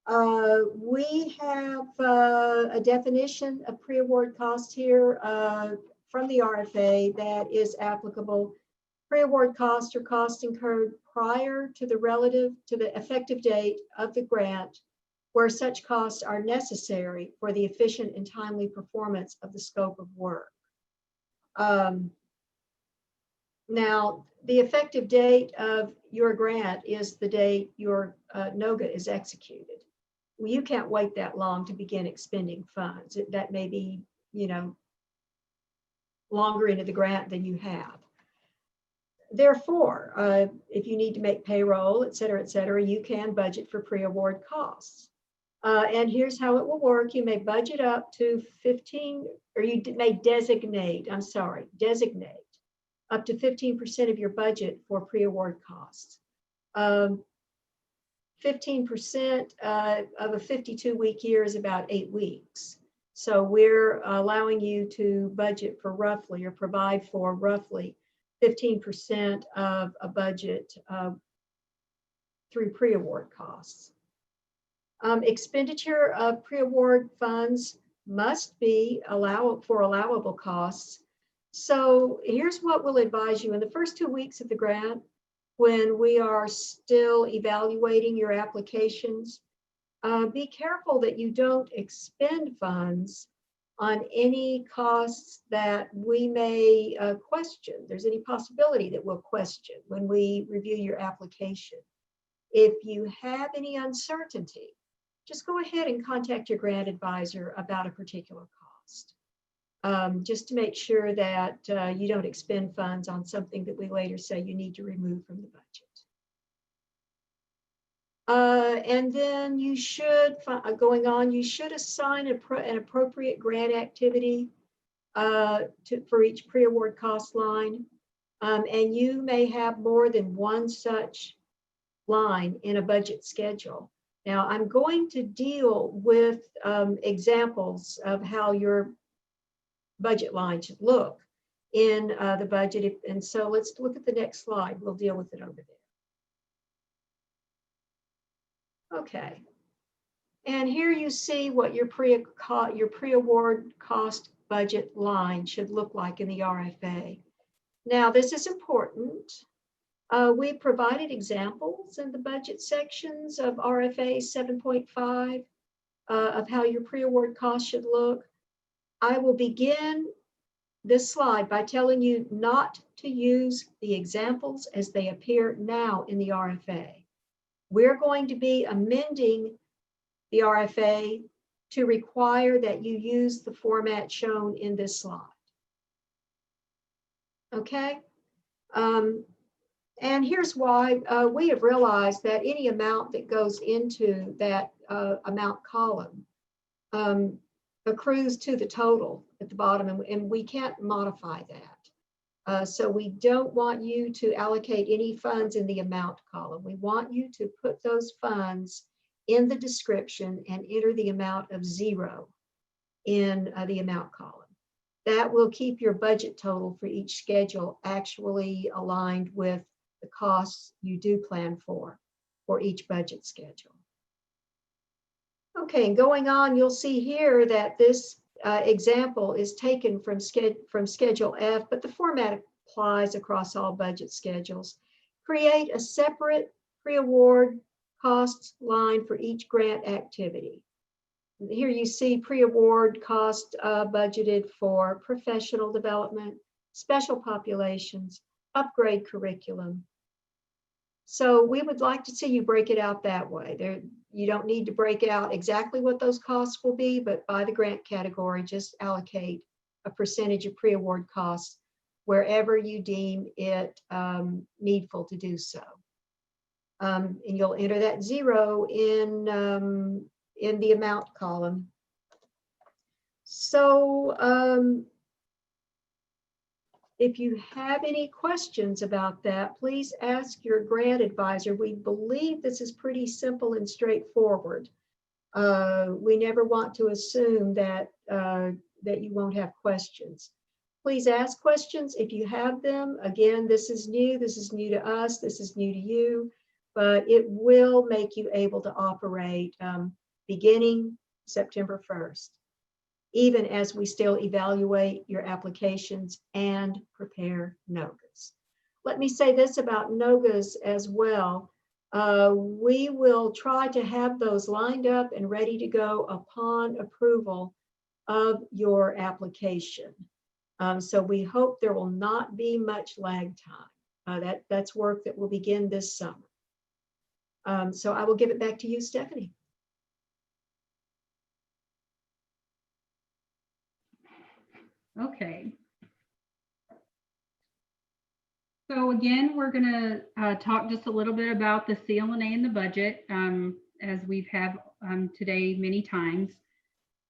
We have a definition of pre-award cost here from the RFA that is applicable. Pre-award costs are costs incurred prior to the effective date of the grant, where such costs are necessary for the efficient and timely performance of the scope of work. Now, the effective date of your grant is the date your NOGA is executed. Well, you can't wait that long to begin expending funds. That may be, longer into the grant than you have. Therefore, if you need to make payroll, et cetera, you can budget for pre-award costs. And here's how it will work. You may budget up to 15, or you may designate up to 15% of your budget for pre-award costs. 15% of a 52-week year is about 8 weeks. So we're allowing you to budget for roughly, or provide for roughly 15% of a budget through pre-award costs. Expenditure of pre-award funds must be allowable costs. So here's what we'll advise you. In the first 2 weeks of the grant, when we are still evaluating your applications, be careful that you don't expend funds on any costs that we may question. There's any possibility that we'll question when we review your application. If you have any uncertainty, just go ahead and contact your grant advisor about a particular cost, just to make sure that you don't expend funds on something that we later say you need to remove from the budget. And then you should, you should assign an appropriate grant activity for each pre-award cost line. And you may have more than one such line in a budget schedule. Now, I'm going to deal with examples of how your budget line should look in the budget. And so let's look at the next slide. We'll deal with it over there. Okay. And here you see what your pre-award cost budget line should look like in the RFA. Now, this is important. We provided examples in the budget sections of RFA 7.5 of how your pre-award costs should look. I will begin this slide by telling you not to use the examples as they appear now in the RFA. We're going to be amending the RFA to require that you use the format shown in this slide. Okay? And here's why. We have realized that any amount that goes into that amount column accrues to the total at the bottom, and we can't modify that. So we don't want you to allocate any funds in the amount column. We want you to put those funds in the description and enter the amount of 0 in the amount column. That will keep your budget total for each schedule actually aligned with the costs you do plan for each budget schedule. Okay, and going on, you'll see here that this example is taken from Schedule F, but the format applies across all budget schedules. Create a separate pre-award costs line for each grant activity. Here you see pre-award cost budgeted for professional development, special populations, upgrade curriculum. So we would like to see you break it out that way. You don't need to break out exactly what those costs will be, but by the grant category, just allocate a percentage of pre-award costs wherever you deem it needful to do so. And you'll enter that 0 in the amount column. So if you have any questions about that, please ask your grant advisor. We believe this is pretty simple and straightforward. We never want to assume that you won't have questions. Please ask questions if you have them. Again, this is new to us, this is new to you. but it will make you able to operate beginning September 1st, even as we still evaluate your applications and prepare NOGAs. Let me say this about NOGAs as well. We will try to have those lined up and ready to go upon approval of your application. So we hope there will not be much lag time. That's work that will begin this summer. So I will give it back to you, Stephanie. Okay. So again, we're going to talk just a little bit about the CLNA and the budget, as we've had today many times.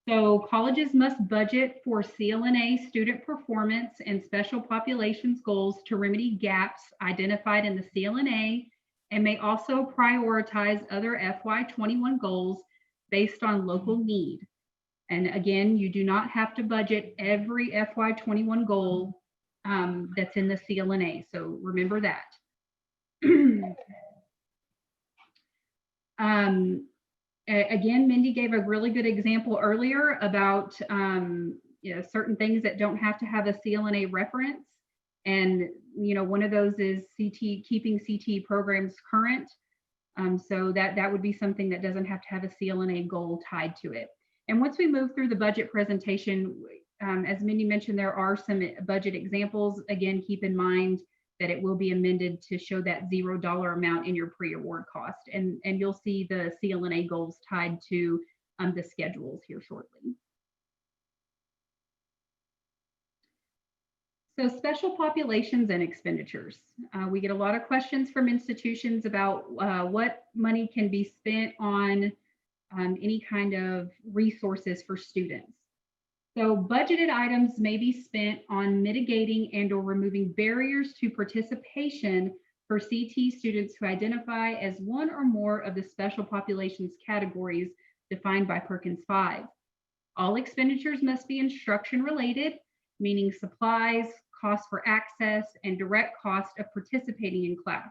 So colleges must budget for CLNA student performance and special populations goals to remedy gaps identified in the CLNA, and may also prioritize other FY21 goals based on local need. And again, you do not have to budget every FY21 goal that's in the CLNA. So remember that. Again, Mindy gave a really good example earlier about certain things that don't have to have a CLNA reference. And one of those is keeping CTE programs current. So that would be something that doesn't have to have a CLNA goal tied to it. And once we move through the budget presentation, as Mindy mentioned, there are some budget examples. Again, keep in mind that it will be amended to show that $0 amount in your pre-award cost. And you'll see the CLNA goals tied to the schedules here shortly. So special populations and expenditures. We get a lot of questions from institutions about what money can be spent on any kind of resources for students. So budgeted items may be spent on mitigating and or removing barriers to participation for CT students who identify as one or more of the special populations categories defined by Perkins 5. All expenditures must be instruction related, meaning supplies, costs for access, and direct cost of participating in class.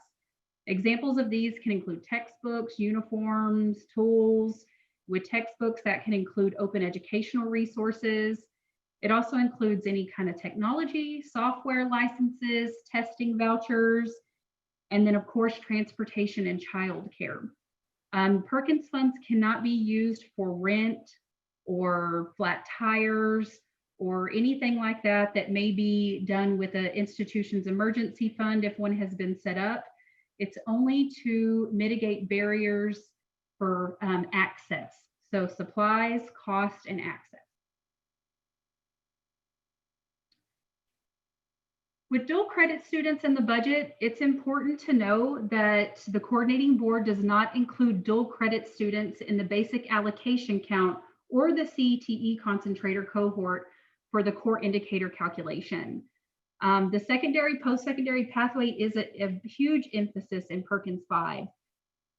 Examples of these can include textbooks, uniforms, tools. With textbooks, that can include open educational resources. It also includes any kind of technology, software licenses, testing vouchers, and then of course, transportation and childcare. Perkins funds cannot be used for rent or flat tires or anything like that that may be done with an institution's emergency fund if one has been set up. It's only to mitigate barriers for access. So supplies, cost, and access. With dual credit students in the budget, it's important to know that the coordinating board does not include dual credit students in the basic allocation count or the CTE concentrator cohort for the core indicator calculation. The secondary, post-secondary pathway is a huge emphasis in Perkins 5.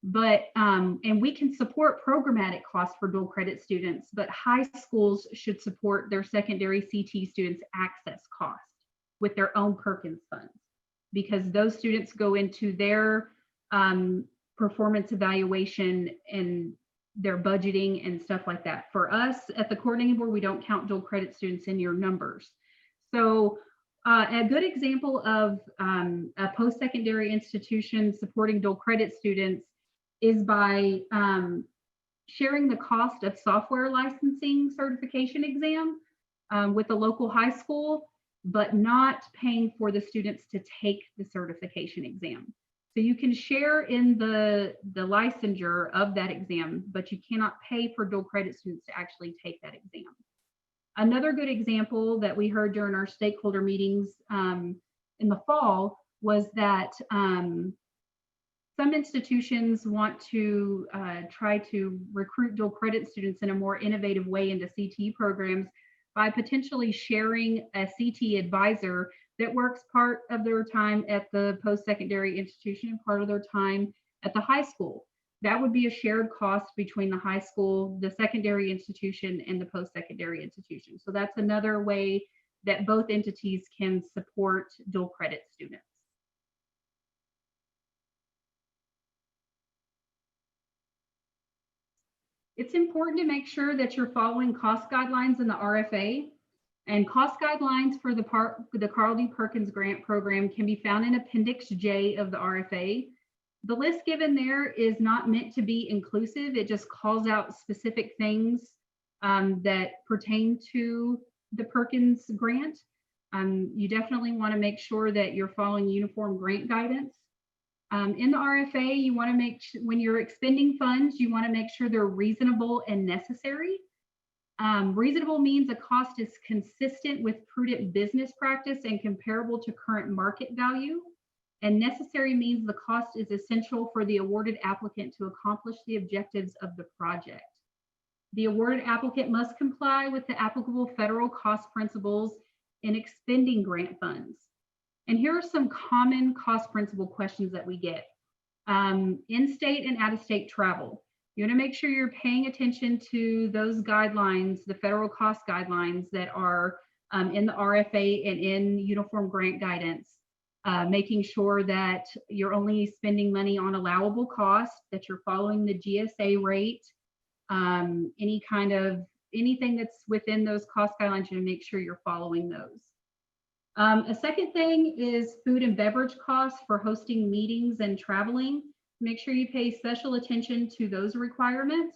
But, and we can support programmatic costs for dual credit students, but high schools should support their secondary CT students' access costs with their own Perkins funds, because those students go into their performance evaluation and their budgeting and stuff like that. For us at the coordinating board, we don't count dual credit students in your numbers. So a good example of a post-secondary institution supporting dual credit students is by sharing the cost of software licensing certification exam with a local high school, but not paying for the students to take the certification exam. So you can share in the licensure of that exam, but you cannot pay for dual credit students to actually take that exam. Another good example that we heard during our stakeholder meetings in the fall was that some institutions want to try to recruit dual credit students in a more innovative way into CTE programs by potentially sharing a CTE advisor that works part of their time at the post-secondary institution and part of their time at the high school. That would be a shared cost between the high school, the secondary institution, and the post-secondary institution. So that's another way that both entities can support dual credit students. It's important to make sure that you're following cost guidelines in the RFA. And cost guidelines for the Carl D. Perkins grant program can be found in Appendix J of the RFA. The list given there is not meant to be inclusive. It just calls out specific things that pertain to the Perkins grant. You definitely want to make sure that you're following uniform grant guidance. In the RFA, you want to when you're expending funds, you want to make sure they're reasonable and necessary. Reasonable means a cost is consistent with prudent business practice and comparable to current market value. And necessary means the cost is essential for the awarded applicant to accomplish the objectives of the project. The awarded applicant must comply with the applicable federal cost principles in expending grant funds. And here are some common cost principle questions that we get. In-state and out-of-state travel. You want to make sure you're paying attention to those guidelines, the federal cost guidelines that are in the RFA and in uniform grant guidance, making sure that you're only spending money on allowable costs, that you're following the GSA rate, anything that's within those cost guidelines, you make sure you're following those. A second thing is food and beverage costs for hosting meetings and traveling. Make sure you pay special attention to those requirements.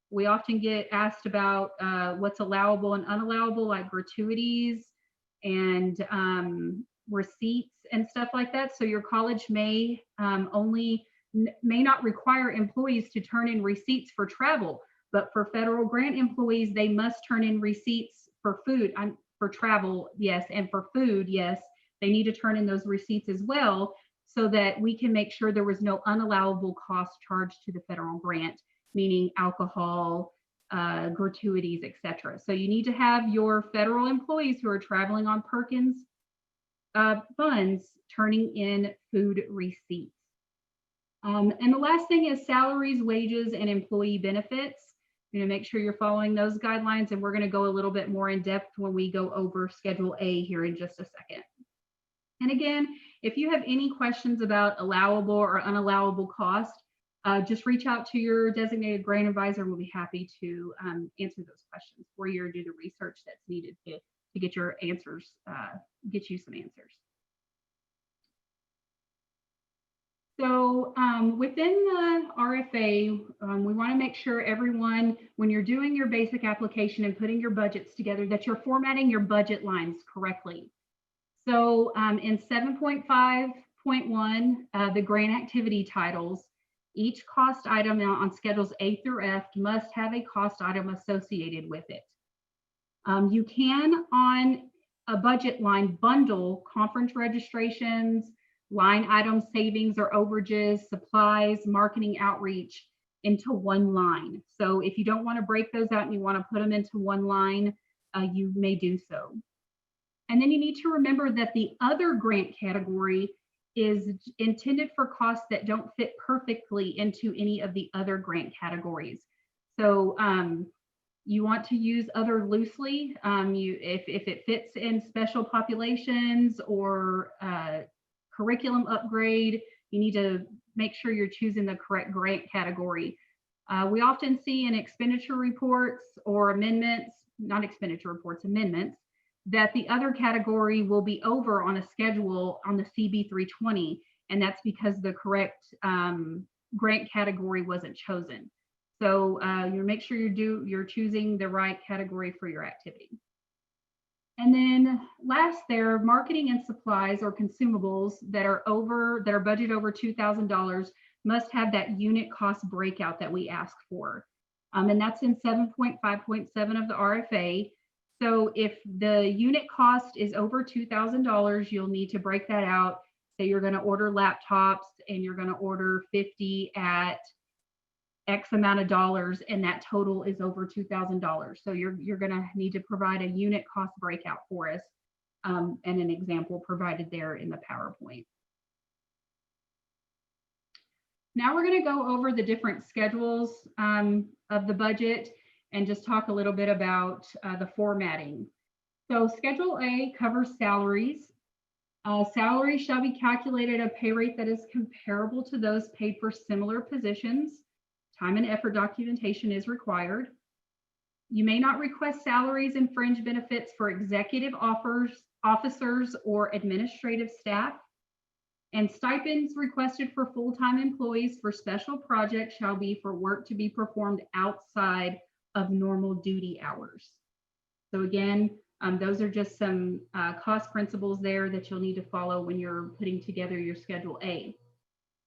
We often get asked about what's allowable and unallowable, like gratuities and receipts and stuff like that. So your college may not require employees to turn in receipts for travel, but for federal grant employees, they must turn in receipts for food. For travel, yes, and for food, yes, they need to turn in those receipts as well, so that we can make sure there was no unallowable cost charged to the federal grant, meaning alcohol, gratuities, etc. So you need to have your federal employees who are traveling on Perkins funds turning in food receipts. And the last thing is salaries, wages, and employee benefits. Make sure you're following those guidelines, and we're going to go a little bit more in depth when we go over Schedule A here in just a second. And again, if you have any questions about allowable or unallowable cost, just reach out to your designated grant advisor. We'll be happy to answer those questions for you or do the research that's needed to get your answers, get you some answers. So within the RFA, we want to make sure everyone, when you're doing your basic application and putting your budgets together, that you're formatting your budget lines correctly. So in 7.5.1, the grant activity titles, each cost item on schedules A through F must have a cost item associated with it. You can, on a budget line, bundle conference registrations, line item savings or overages, supplies, marketing outreach into one line. So if you don't want to break those out and you want to put them into one line, you may do so. And then you need to remember that the other grant category is intended for costs that don't fit perfectly into any of the other grant categories. So you want to use other loosely. If it fits in special populations or curriculum upgrade, you need to make sure you're choosing the correct grant category. We often see in expenditure reports or amendments, not expenditure reports, amendments, that the other category will be over on a schedule on the CB 320, and that's because the correct grant category wasn't chosen. So you make sure you're choosing the right category for your activity. And then last there, marketing and supplies or consumables that are budgeted over $2,000 must have that unit cost breakout that we ask for. And that's in 7.5.7 of the RFA. So if the unit cost is over $2,000, you'll need to break that out. Say you're going to order laptops and you're going to order 50 at X amount of dollars, and that total is over $2,000. So you're going to need to provide a unit cost breakout for us, and an example provided there in the PowerPoint. Now we're going to go over the different schedules of the budget and just talk a little bit about the formatting. So Schedule A covers salaries. Salaries shall be calculated at a pay rate that is comparable to those paid for similar positions. Time and effort documentation is required. You may not request salaries and fringe benefits for executive officers or administrative staff. And stipends requested for full-time employees for special projects shall be for work to be performed outside of normal duty hours. So again, those are just some cost principles there that you'll need to follow when you're putting together your Schedule A.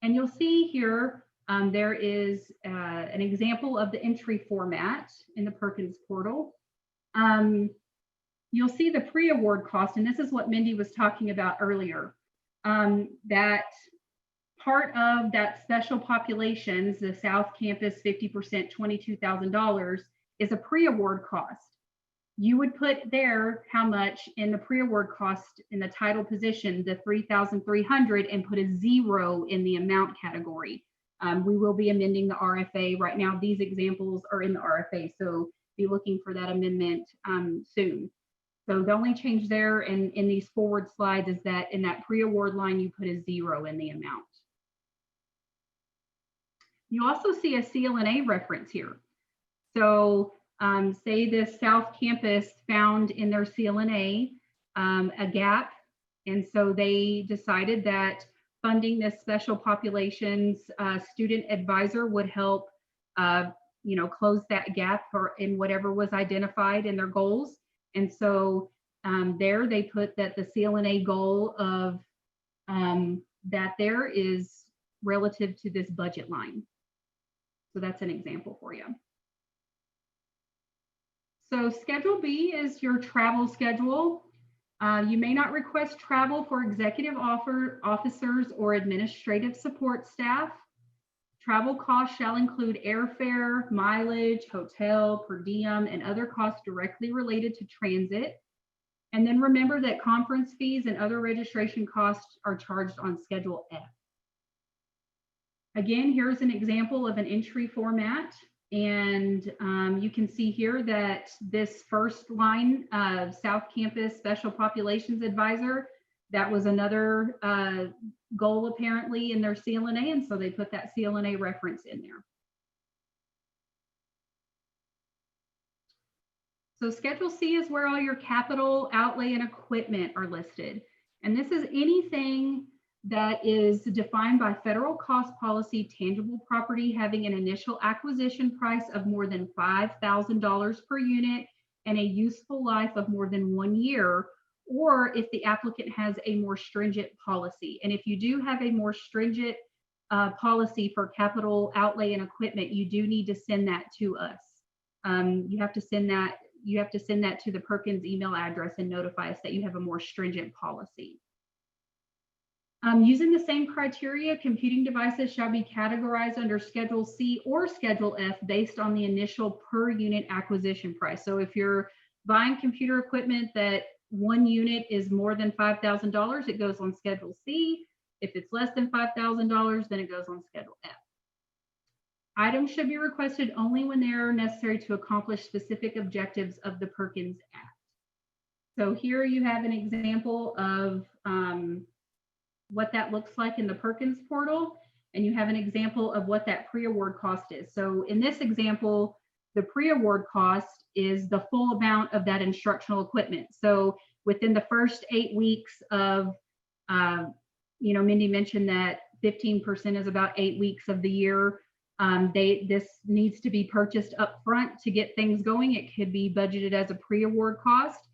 And you'll see here, there is an example of the entry format in the Perkins portal. You'll see the pre-award cost, and this is what Mindy was talking about earlier. That part of that special populations, the South Campus 50%, $22,000 is a pre-award cost. You would put there how much in the pre-award cost in the title position, the $3,300, and put a 0 in the amount category. We will be amending the RFA. Right now, these examples are in the RFA, so be looking for that amendment soon. So the only change there in these forward slides is that in that pre-award line, you put a 0 in the amount. You also see a CLNA reference here. So say the South Campus found in their CLNA a gap, and so they decided that funding this special populations student advisor would help close that gap in whatever was identified in their goals. And so there they put that the CLNA goal of that there is relative to this budget line. So that's an example for you. So Schedule B is your travel schedule. You may not request travel for executive officers or administrative support staff. Travel costs shall include airfare, mileage, hotel, per diem, and other costs directly related to transit. And then remember that conference fees and other registration costs are charged on Schedule F. Again, here's an example of an entry format. And you can see here that this first line of South Campus Special Populations Advisor, that was another goal apparently in their CLNA, and so they put that CLNA reference in there. So Schedule C is where all your capital outlay and equipment are listed. And this is anything that is defined by federal cost policy, tangible property having an initial acquisition price of more than $5,000 per unit and a useful life of more than 1 year, or if the applicant has a more stringent policy. And if you do have a more stringent policy for capital outlay and equipment, you do need to send that to us. You have to send that to the Perkins email address and notify us that you have a more stringent policy. Using the same criteria, computing devices shall be categorized under Schedule C or Schedule F based on the initial per unit acquisition price. So if you're buying computer equipment that 1 unit is more than $5,000, it goes on Schedule C. If it's less than $5,000, then it goes on Schedule F. Items should be requested only when they are necessary to accomplish specific objectives of the Perkins Act. So here you have an example of what that looks like in the Perkins portal, and you have an example of what that pre-award cost is. So in this example, the pre-award cost is the full amount of that instructional equipment. So within the first 8 weeks of, Mindy mentioned that 15% is about 8 weeks of the year. This needs to be purchased up front to get things going. It could be budgeted as a pre-award cost.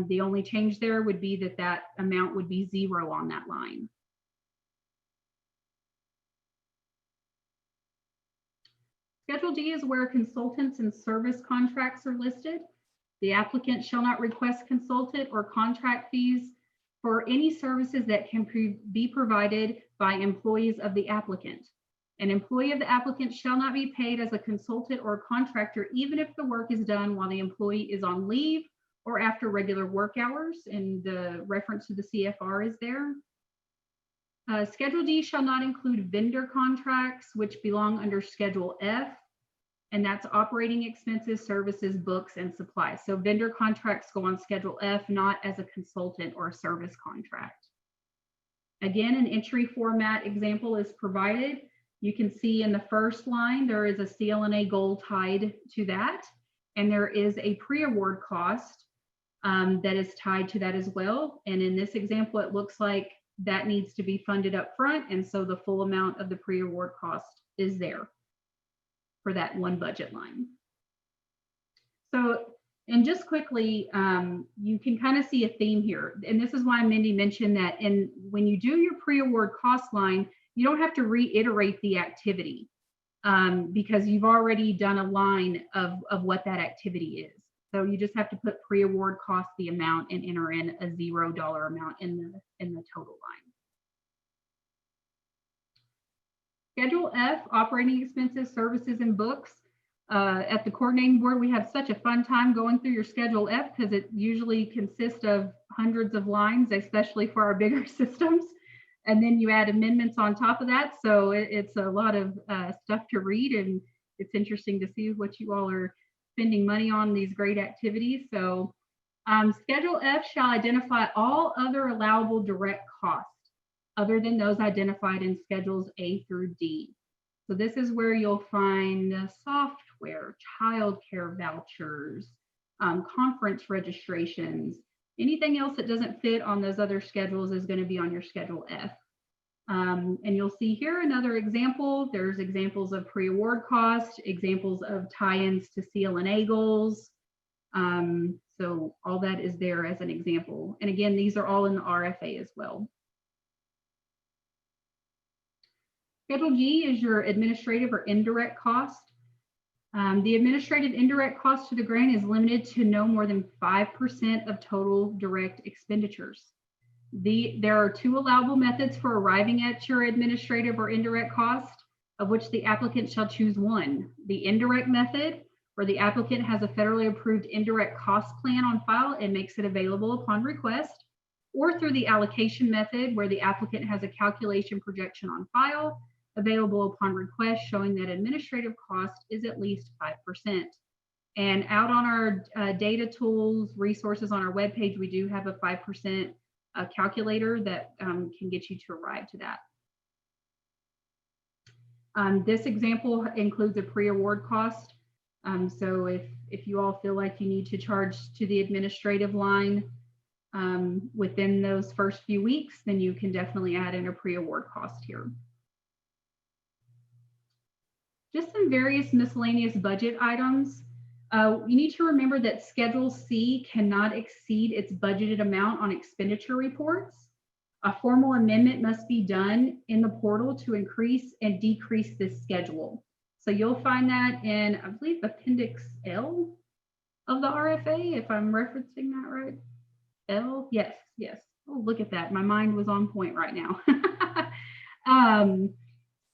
The only change there would be that amount would be 0 on that line. Schedule D is where consultants and service contracts are listed. The applicant shall not request consultant or contract fees for any services that can be provided by employees of the applicant. An employee of the applicant shall not be paid as a consultant or contractor, even if the work is done while the employee is on leave or after regular work hours, and the reference to the CFR is there. Schedule D shall not include vendor contracts, which belong under Schedule F, and that's operating expenses, services, books, and supplies. So vendor contracts go on Schedule F, not as a consultant or a service contract. Again, an entry format example is provided. You can see in the first line, there is a CLNA goal tied to that, and there is a pre-award cost that is tied to that as well. And in this example, it looks like that needs to be funded up front, and so the full amount of the pre-award cost is there for that one budget line. So, and just quickly, you can kind of see a theme here. And this is why Mindy mentioned that when you do your pre-award cost line, you don't have to reiterate the activity because you've already done a line of what that activity is. So you just have to put pre-award cost, the amount, and enter in a $0 amount in the total line. Schedule F, operating expenses, services, and books. At the coordinating board, we have such a fun time going through your Schedule F because it usually consists of hundreds of lines, especially for our bigger systems. And then you add amendments on top of that. So it's a lot of stuff to read, and it's interesting to see what you all are spending money on these great activities. So Schedule F shall identify all other allowable direct costs other than those identified in Schedules A through D. So this is where you'll find software, childcare vouchers, conference registrations. Anything else that doesn't fit on those other schedules is going to be on your Schedule F. And you'll see here another example. There's examples of pre-award cost, examples of tie-ins to CLNA goals. So all that is there as an example. And again, these are all in the RFA as well. Schedule G is your administrative or indirect cost. The administrative indirect cost to the grant is limited to no more than 5% of total direct expenditures. There are two allowable methods for arriving at your administrative or indirect cost, of which the applicant shall choose one. The indirect method, where the applicant has a federally approved indirect cost plan on file and makes it available upon request, or through the allocation method, where the applicant has a calculation projection on file available upon request showing that administrative cost is at least 5%. And out on our data tools, resources on our webpage, we do have a 5% calculator that can get you to arrive to that. This example includes a pre-award cost. So if you all feel like you need to charge to the administrative line within those first few weeks, then you can definitely add in a pre-award cost here. Just some various miscellaneous budget items. You need to remember that Schedule C cannot exceed its budgeted amount on expenditure reports. A formal amendment must be done in the portal to increase and decrease this schedule. So you'll find that in, I believe, Appendix L of the RFA, if I'm referencing that right. L, yes. Oh, look at that. My mind was on point right now.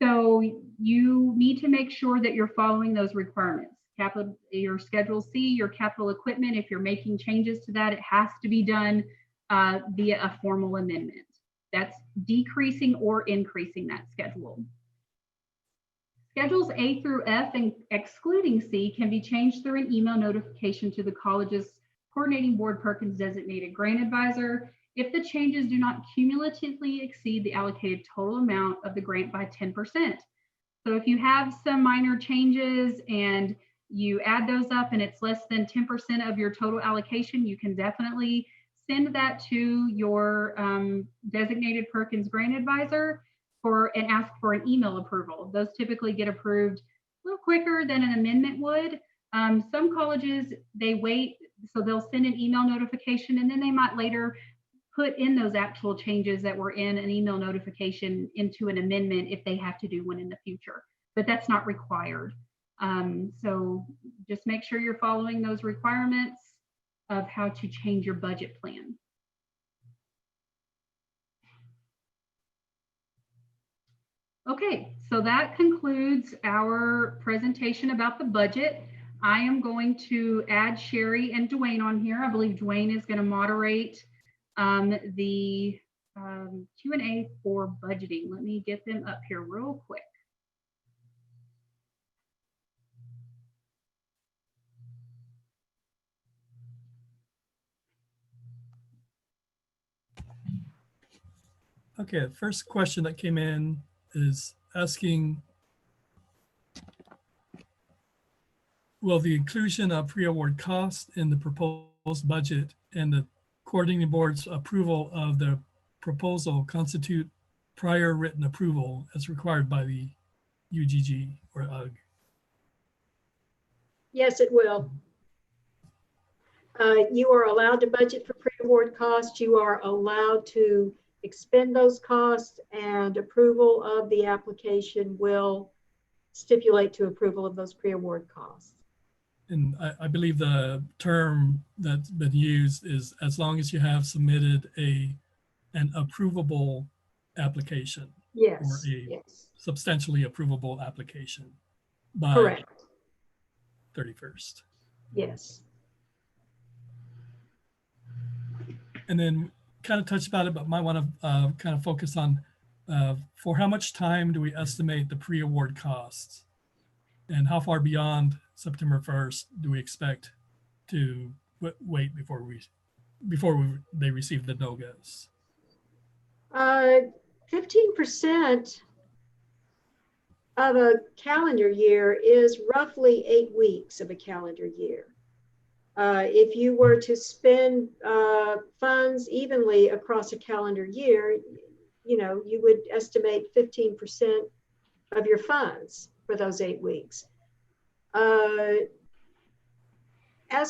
So you need to make sure that you're following those requirements. Your Schedule C, your capital equipment, if you're making changes to that, it has to be done via a formal amendment. That's decreasing or increasing that schedule. Schedules A through F and excluding C can be changed through an email notification to the college's coordinating board Perkins designated grant advisor if the changes do not cumulatively exceed the allocated total amount of the grant by 10%. So if you have some minor changes and you add those up and it's less than 10% of your total allocation, you can definitely send that to your designated Perkins grant advisor and ask for an email approval. Those typically get approved a little quicker than an amendment would. Some colleges, they wait, so they'll send an email notification and then they might later put in those actual changes that were in an email notification into an amendment if they have to do one in the future, but that's not required. So just make sure you're following those requirements of how to change your budget plan. Okay, so that concludes our presentation about the budget. I am going to add Sherry and Dwayne on here. I believe Dwayne is going to moderate the Q&A for budgeting. Let me get them up here real quick. Okay, the first question that came in is asking will the inclusion of pre-award costs in the proposed budget and the coordinating board's approval of the proposal constitute prior written approval as required by the UGG or UGG? Yes, it will. You are allowed to budget for pre-award costs. You are allowed to expend those costs, and approval of the application will stipulate to approval of those pre-award costs. And I believe the term that's been used is as long as you have submitted an approvable application. Yes, Or a yes, substantially approvable application by correct. 31st. Yes. And then kind of touch about it, but might want to kind of focus on for how much time do we estimate the pre-award costs? And how far beyond September 1st do we expect to wait before they receive the no-goes? 15% of a calendar year is roughly 8 weeks of a calendar year. If you were to spend funds evenly across a calendar year, you would estimate 15% of your funds for those 8 weeks. As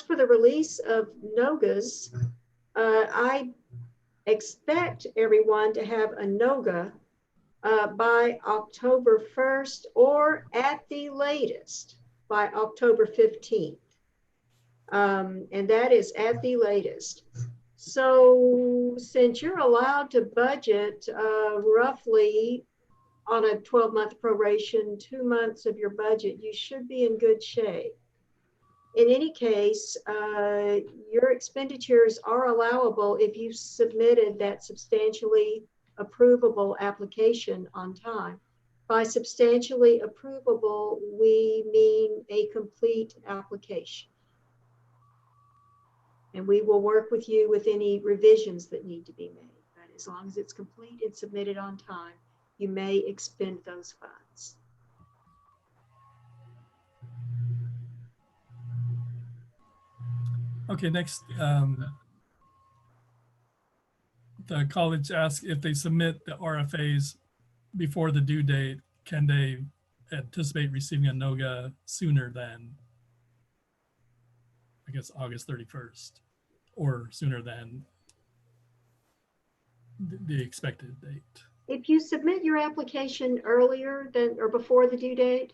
for the release of NOGAs, I expect everyone to have a NOGA by October 1st or at the latest by October 15th. And that is at the latest. So since you're allowed to budget roughly on a 12-month proration, 2 months of your budget, you should be in good shape. In any case, your expenditures are allowable if you submitted that substantially approvable application on time. By substantially approvable, we mean a complete application. And we will work with you with any revisions that need to be made. But as long as it's complete and submitted on time, you may expend those funds. Okay, next, the college asks if they submit the RFAs before the due date, can they anticipate receiving a NOGA sooner than, I guess, August 31st, or sooner than the expected date? If you submit your application earlier than or before the due date,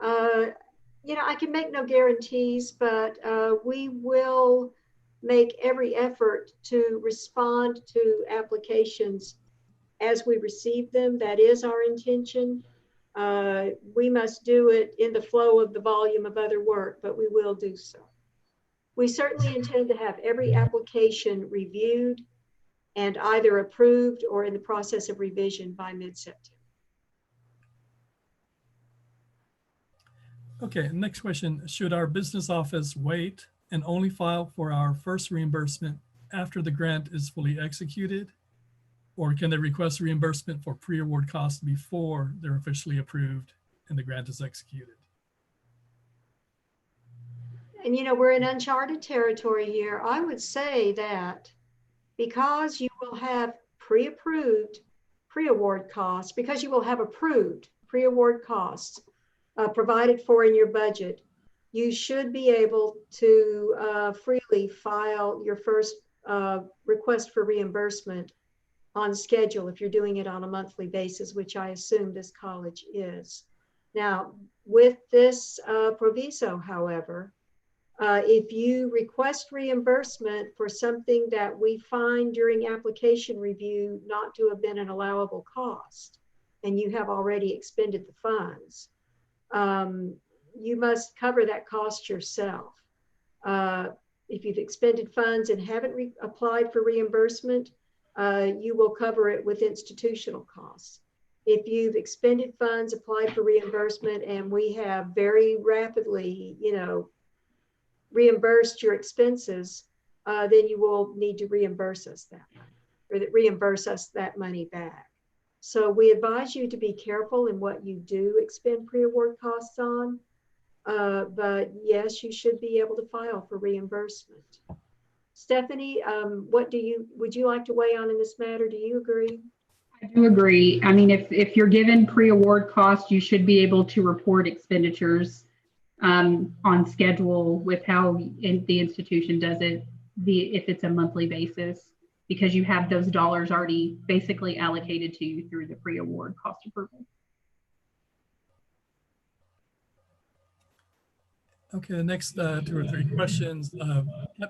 I can make no guarantees, but we will make every effort to respond to applications as we receive them. That is our intention. We must do it in the flow of the volume of other work, but we will do so. We certainly intend to have every application reviewed and either approved or in the process of revision by mid-September. Okay, next question. Should our business office wait and only file for our first reimbursement after the grant is fully executed? Or can they request reimbursement for pre-award costs before they're officially approved and the grant is executed? And we're in uncharted territory here. I would say that because you will have pre-approved pre-award costs, because you will have approved pre-award costs provided for in your budget, you should be able to freely file your first request for reimbursement on schedule if you're doing it on a monthly basis, which I assume this college is. Now, with this proviso, however, if you request reimbursement for something that we find during application review not to have been an allowable cost, and you have already expended the funds, you must cover that cost yourself. If you've expended funds and haven't applied for reimbursement, you will cover it with institutional costs. If you've expended funds, applied for reimbursement, and we have very rapidly, reimbursed your expenses, then you will need to reimburse us that money, or reimburse us that money back. So we advise you to be careful in what you do expend pre-award costs on. But yes, you should be able to file for reimbursement. Stephanie, would you like to weigh on in this matter? Do you agree? I do agree. I mean, if you're given pre-award costs, you should be able to report expenditures on schedule with how the institution does it, if it's a monthly basis, because you have those dollars already basically allocated to you through the pre-award cost approval. Okay, the next 2 or 3 questions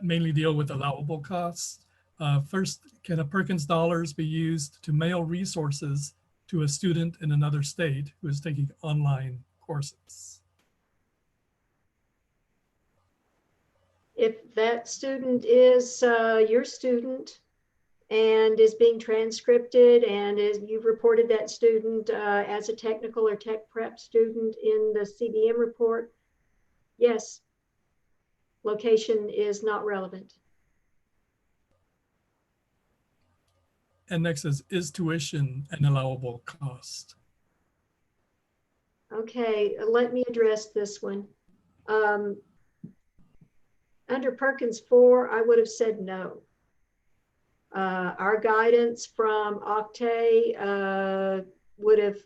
mainly deal with allowable costs. First, can a Perkins dollars be used to mail resources to a student in another state who is taking online courses? If that student is your student and is being transcripted and you've reported that student as a technical or tech prep student in the CBM report, yes, location is not relevant. And next is tuition an allowable cost? Okay, let me address this one. Under Perkins 4, I would have said no. Our guidance from Octave would have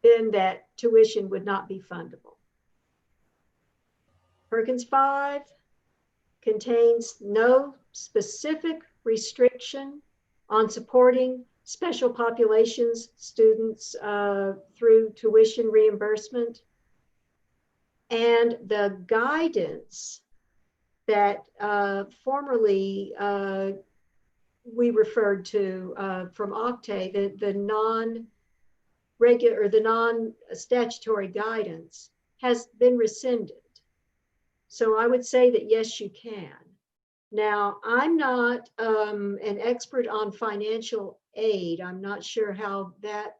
been that tuition would not be fundable. Perkins 5 contains no specific restriction on supporting special populations students through tuition reimbursement. And the guidance that formerly we referred to from Octave, the non-regular or the non-statutory guidance, has been rescinded. So I would say that yes, you can. Now, I'm not an expert on financial aid. I'm not sure how that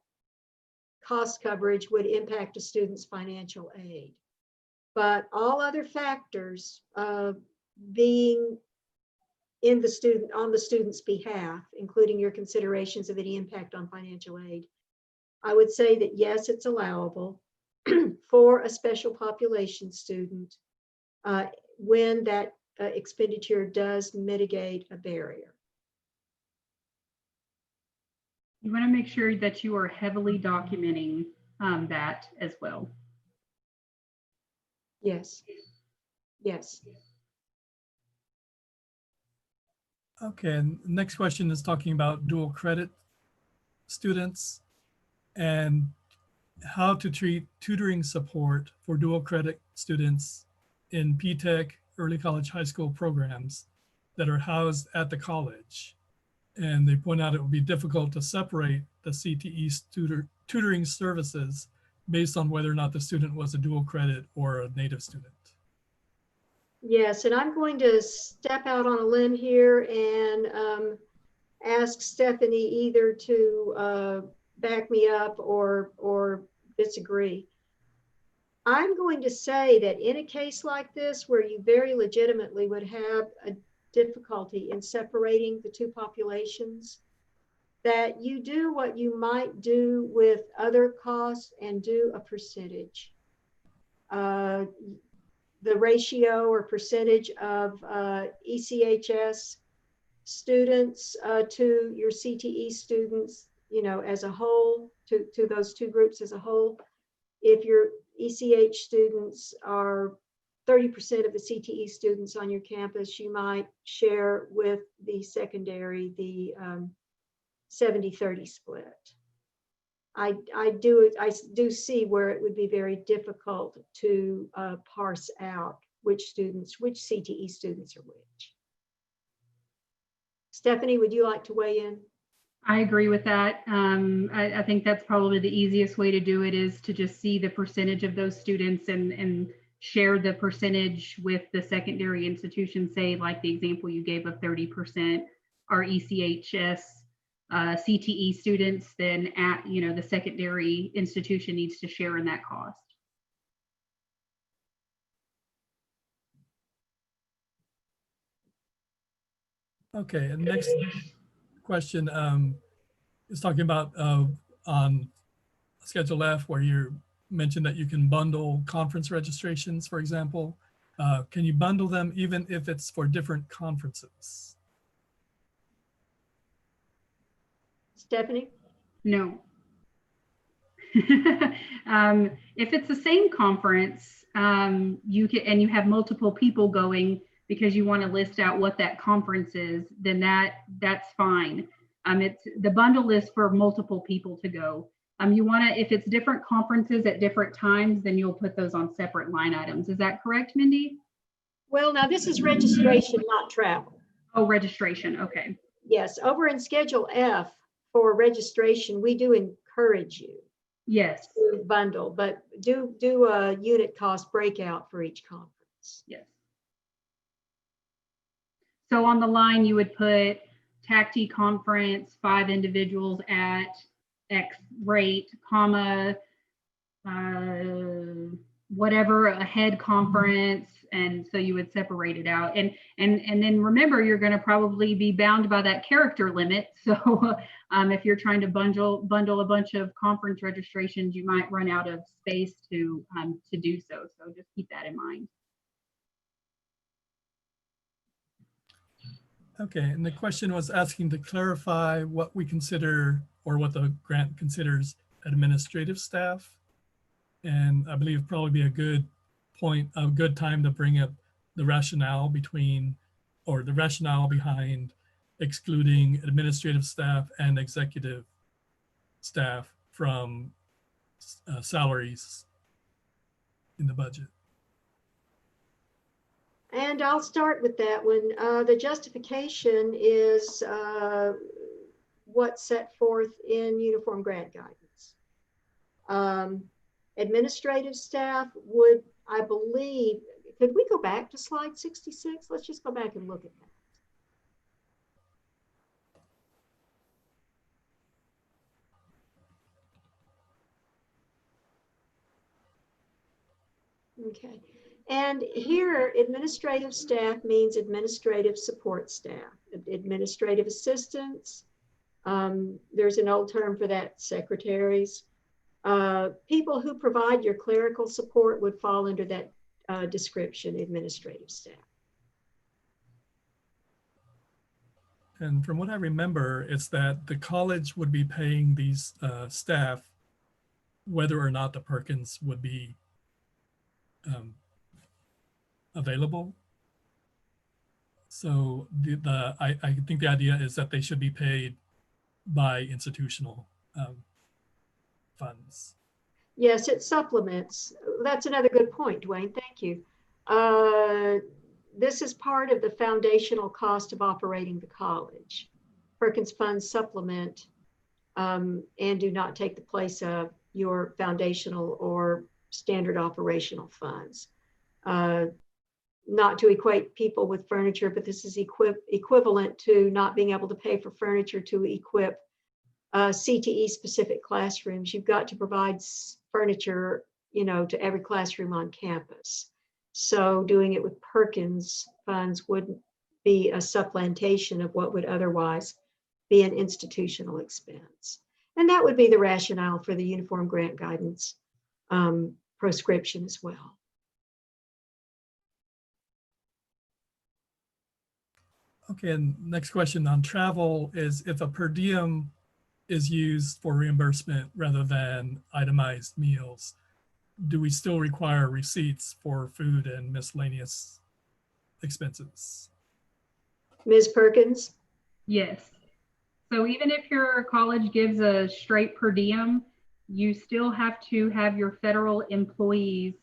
cost coverage would impact a student's financial aid. But all other factors being in the student on the student's behalf, including your considerations of any impact on financial aid, I would say that yes, it's allowable for a special population student when that expenditure does mitigate a barrier. You want to make sure that you are heavily documenting that as well. Yes. Yes. Okay, and next question is talking about dual credit students and how to treat tutoring support for dual credit students in PTech, early college, high school programs that are housed at the college. And they point out it would be difficult to separate the CTE tutoring services based on whether or not the student was a dual credit or a native student. Yes, and I'm going to step out on a limb here and ask Stephanie either to back me up or disagree. I'm going to say that in a case like this, where you very legitimately would have a difficulty in separating the two populations, that you do what you might do with other costs and do a percentage. The ratio or percentage of ECHS students to your CTE students, as a whole, to those two groups as a whole. If your ECH students are 30% of the CTE students on your campus, you might share with the secondary the 70-30 split. I do see where it would be very difficult to parse out which CTE students are which. Stephanie, would you like to weigh in? I agree with that. I think that's probably the easiest way to do it, is to just see the percentage of those students and share the percentage with the secondary institution. Say, like the example you gave of 30% are ECHS CTE students, then the secondary institution needs to share in that cost. Okay, and next question is talking about on Schedule F, where you're mentioned that you can bundle conference registrations, for example. Can you bundle them even if it's for different conferences? Stephanie? No. If it's the same conference, you can, and you have multiple people going because you want to list out what that conference is, then that's fine. It's the bundle is for multiple people to go. You want to, if it's different conferences at different times, then you'll put those on separate line items. Is that correct, Mindy? Well, now this is registration, not travel. Oh, registration. Okay. Yes, over in Schedule F for registration, we do encourage you Yes. to bundle, but do a unit cost breakout for each conference. Yes. So on the line, you would put TACTI conference, 5 individuals at X rate, comma, whatever, a head conference. And so you would separate it out. And then remember, you're going to probably be bound by that character limit. So if you're trying to bundle a bunch of conference registrations, you might run out of space to do so. So just keep that in mind. Okay, and the question was asking to clarify what we consider, or what the grant considers, administrative staff. And I believe it'd probably be a good point, a good time to bring up the rationale between, or the rationale behind excluding administrative staff and executive staff from salaries in the budget. And I'll start with that one. The justification is what's set forth in Uniform Grant Guidance. Administrative staff would, I believe, could we go back to slide 66? Let's just go back and look at that. Okay. And here, administrative staff means administrative support staff, administrative assistants. There's an old term for that, secretaries. People who provide your clerical support would fall under that description, administrative staff. And from what I remember, it's that the college would be paying these staff whether or not the Perkins would be available. So I think the idea is that they should be paid by institutional funds. Yes, it supplements. That's another good point, Dwayne. Thank you. This is part of the foundational cost of operating the college. Perkins funds supplement and do not take the place of your foundational or standard operational funds. Not to equate people with furniture, but this is equivalent to not being able to pay for furniture to equip CTE specific classrooms. You've got to provide furniture, to every classroom on campus. So doing it with Perkins funds would be a supplantation of what would otherwise be an institutional expense. And that would be the rationale for the Uniform Grant Guidance proscription as well. Okay, and next question on travel is, if a per diem is used for reimbursement rather than itemized meals, do we still require receipts for food and miscellaneous expenses? Ms. Perkins? Yes. So even if your college gives a straight per diem, you still have to have your federal employees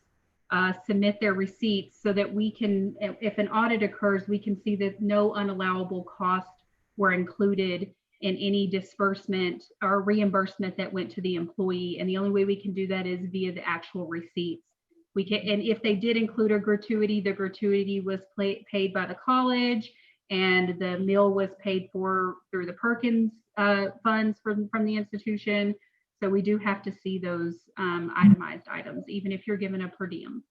submit their receipts so that we can, if an audit occurs, we can see that no unallowable costs were included in any disbursement or reimbursement that went to the employee. And the only way we can do that is via the actual receipts. We can, and if they did include a gratuity, the gratuity was paid by the college, and the meal was paid for through the Perkins funds from the institution. So we do have to see those itemized items, even if you're given a per diem.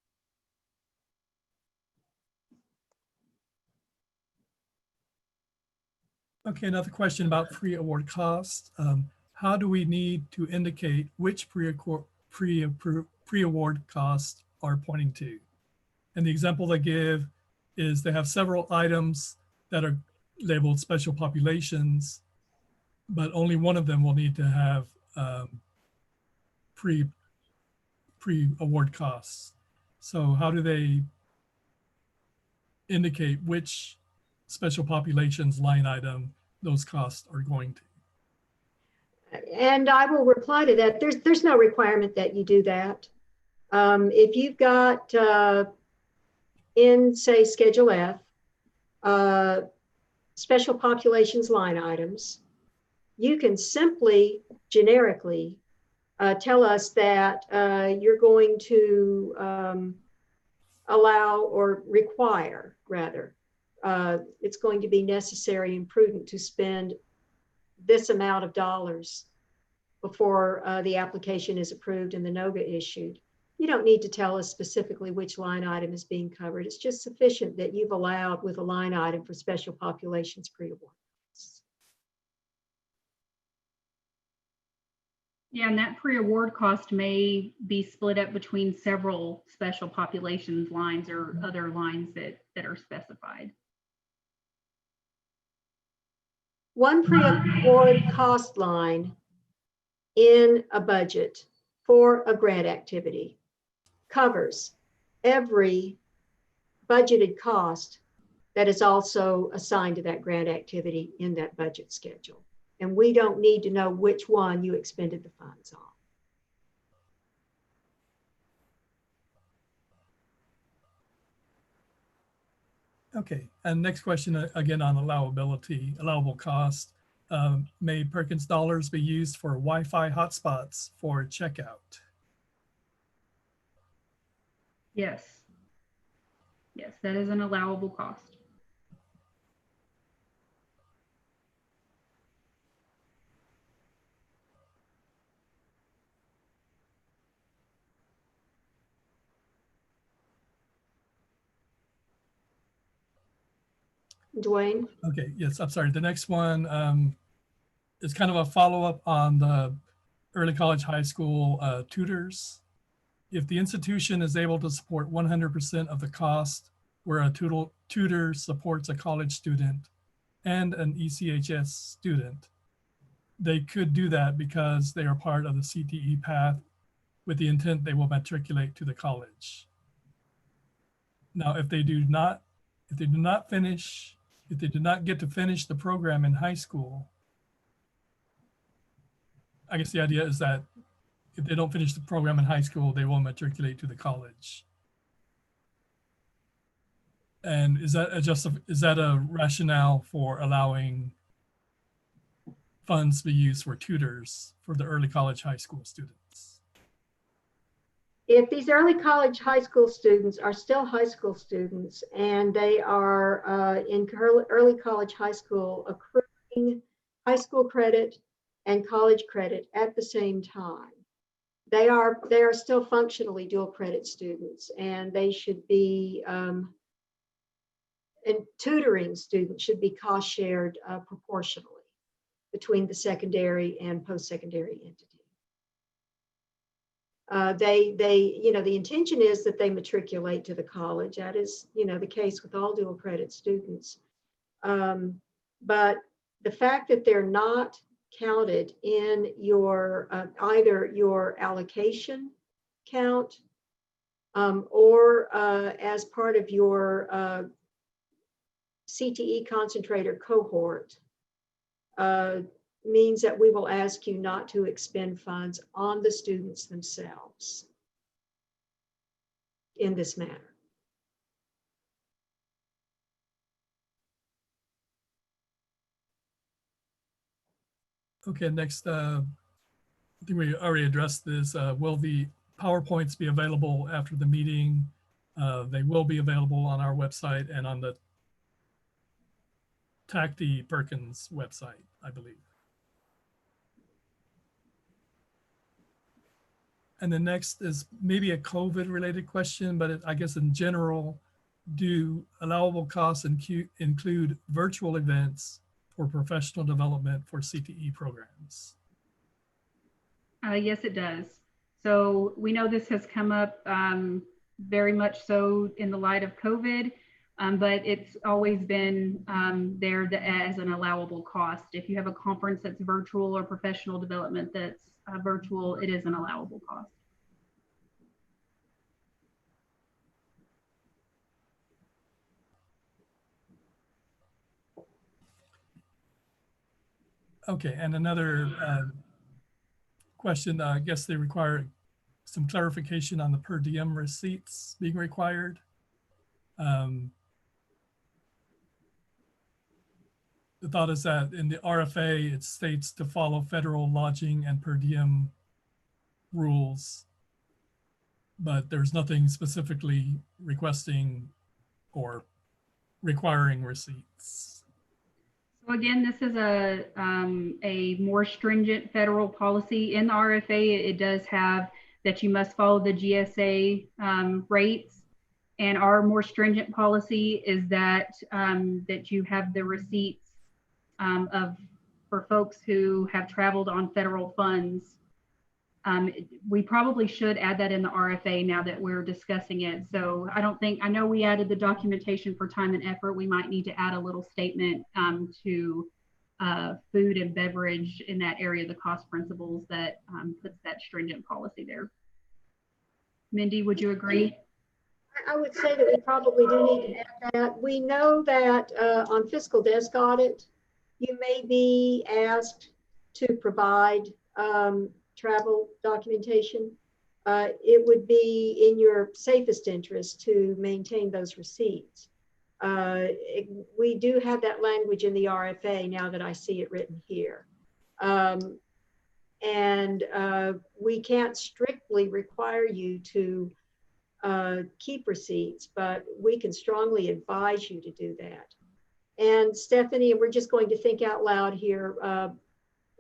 Okay, another question about pre-award costs. How do we need to indicate which pre-approved pre-award costs are pointing to. And the example they give is they have several items that are labeled special populations, but only one of them will need to have pre-award costs. So how do they indicate which special populations line item those costs are going to? And I will reply to that. There's no requirement that you do that. If you've got in, say, Schedule F, special populations line items, you can simply generically tell us that you're going to allow or require, rather, it's going to be necessary and prudent to spend this amount of dollars before the application is approved and the NOGA issued. You don't need to tell us specifically which line item is being covered. It's just sufficient that you've allowed with a line item for special populations pre-award. Yeah, and that pre-award cost may be split up between several special populations lines or other lines that are specified. One pre-award cost line in a budget for a grant activity covers every budgeted cost that is also assigned to that grant activity in that budget schedule. And we don't need to know which one you expended the funds on. Okay, and next question again on allowable cost. May Perkins dollars be used for Wi-Fi hotspots for checkout? Yes. Yes, that is an allowable cost. Dwayne? Okay, yes, I'm sorry. The next one is kind of a follow-up on the early college high school tutors. If the institution is able to support 100% of the cost where a tutor supports a college student and an ECHS student, they could do that because they are part of the CTE path with the intent they will matriculate to the college. Now, if they do not get to finish the program in high school, I guess the idea is that if they don't finish the program in high school, they will matriculate to the college. And is that a rationale for allowing funds to be used for tutors for the early college high school students? If these early college high school students are still high school students and they are in early college high school accruing high school credit and college credit at the same time, they are still functionally dual credit students, and they should be, and tutoring students should be cost shared proportionally between the secondary and post-secondary entity. The intention is that they matriculate to the college. That is, the case with all dual credit students. But the fact that they're not counted in your either your allocation count or as part of your CTE concentrator cohort means that we will ask you not to expend funds on the students themselves in this manner. Okay, next, I think we already addressed this. Will the PowerPoints be available after the meeting? They will be available on our website and on the TACTI Perkins website, I believe. And the next is maybe a COVID related question, but I guess in general, do allowable costs include virtual events for professional development for CTE programs? Yes, it does. So we know this has come up very much so in the light of COVID, but it's always been there as an allowable cost. If you have a conference that's virtual or professional development that's virtual, it is an allowable cost. Okay, and another question, I guess they require some clarification on the per diem receipts being required. The thought is that in the RFA, it states to follow federal lodging and per diem rules, but there's nothing specifically requesting or requiring receipts. So again, this is a more stringent federal policy. In the RFA, it does have that you must follow the GSA rates, and our more stringent policy is that that you have the receipts for folks who have traveled on federal funds. We probably should add that in the RFA now that we're discussing it. So I know we added the documentation for time and effort. We might need to add a little statement to food and beverage in that area, the cost principles that puts that stringent policy there. Mindy, would you agree? I would say that we probably do need to add that. We know that on fiscal desk audit, you may be asked to provide travel documentation. It would be in your safest interest to maintain those receipts. We do have that language in the RFA now that I see it written here. And we can't strictly require you to keep receipts, but we can strongly advise you to do that. And Stephanie, and we're just going to think out loud here,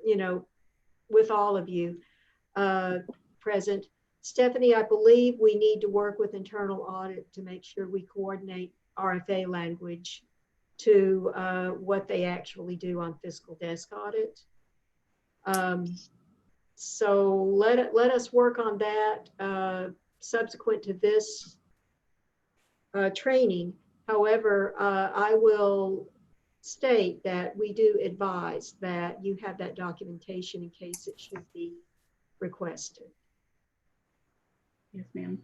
you know, with all of you present. Stephanie, I believe we need to work with internal audit to make sure we coordinate RFA language to what they actually do on fiscal desk audit. So let us work on that subsequent to this training. However, I will state that we do advise that you have that documentation in case it should be requested. Yes, ma'am.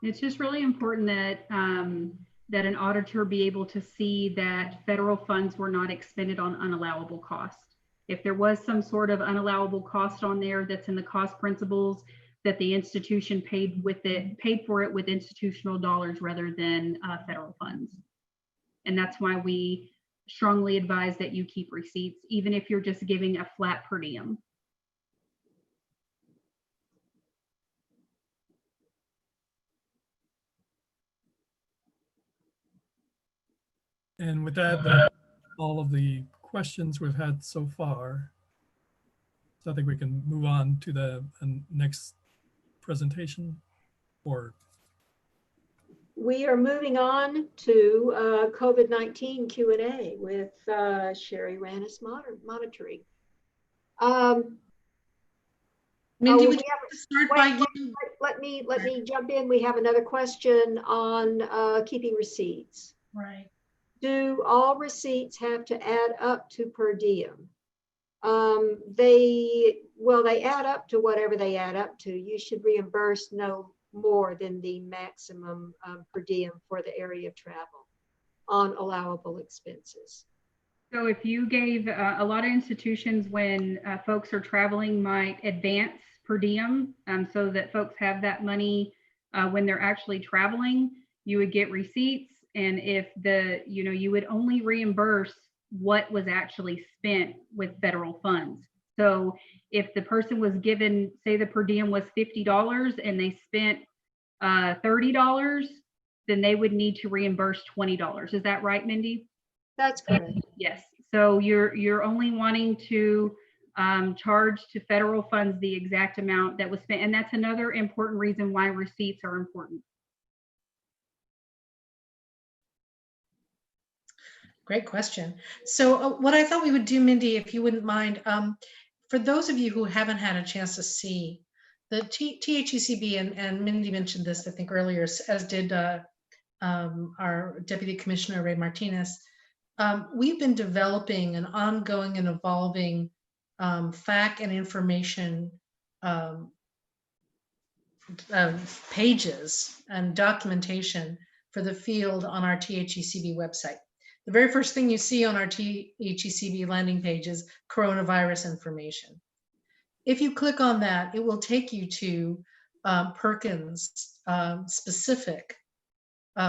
It's just really important that that an auditor be able to see that federal funds were not expended on unallowable costs. If there was some sort of unallowable cost on there that's in the cost principles, that the institution paid for it with institutional dollars rather than federal funds. And that's why we strongly advise that you keep receipts, even if you're just giving a flat per diem. And with that, that's all of the questions we've had so far. So I think we can move on to the next presentation. Or we are moving on to COVID-19 Q&A with Sherry Rannis monitoring. Mindy, would you like to start by giving... Let me jump in. We have another question on keeping receipts. Right. Do all receipts have to add up to per diem? They add up to whatever they add up to. You should reimburse no more than the maximum per diem for the area of travel on allowable expenses. So if you gave a lot of institutions, when folks are traveling, might advance per diem so that folks have that money when they're actually traveling, you would get receipts. And if you would only reimburse what was actually spent with federal funds. So if the person was given, say the per diem was $50 and they spent $30, then they would need to reimburse $20. Is that right, Mindy? That's correct. Yes. So you're only wanting to charge to federal funds the exact amount that was spent. And that's another important reason why receipts are important. Great question. So what I thought we would do, Mindy, if you wouldn't mind, for those of you who haven't had a chance to see The THECB, and Mindy mentioned this, I think, earlier, as did our Deputy Commissioner Ray Martinez. We've been developing an ongoing and evolving fact and information pages and documentation for the field on our THECB website. The very first thing you see on our THECB landing page is coronavirus information. If you click on that, it will take you to Perkins specific,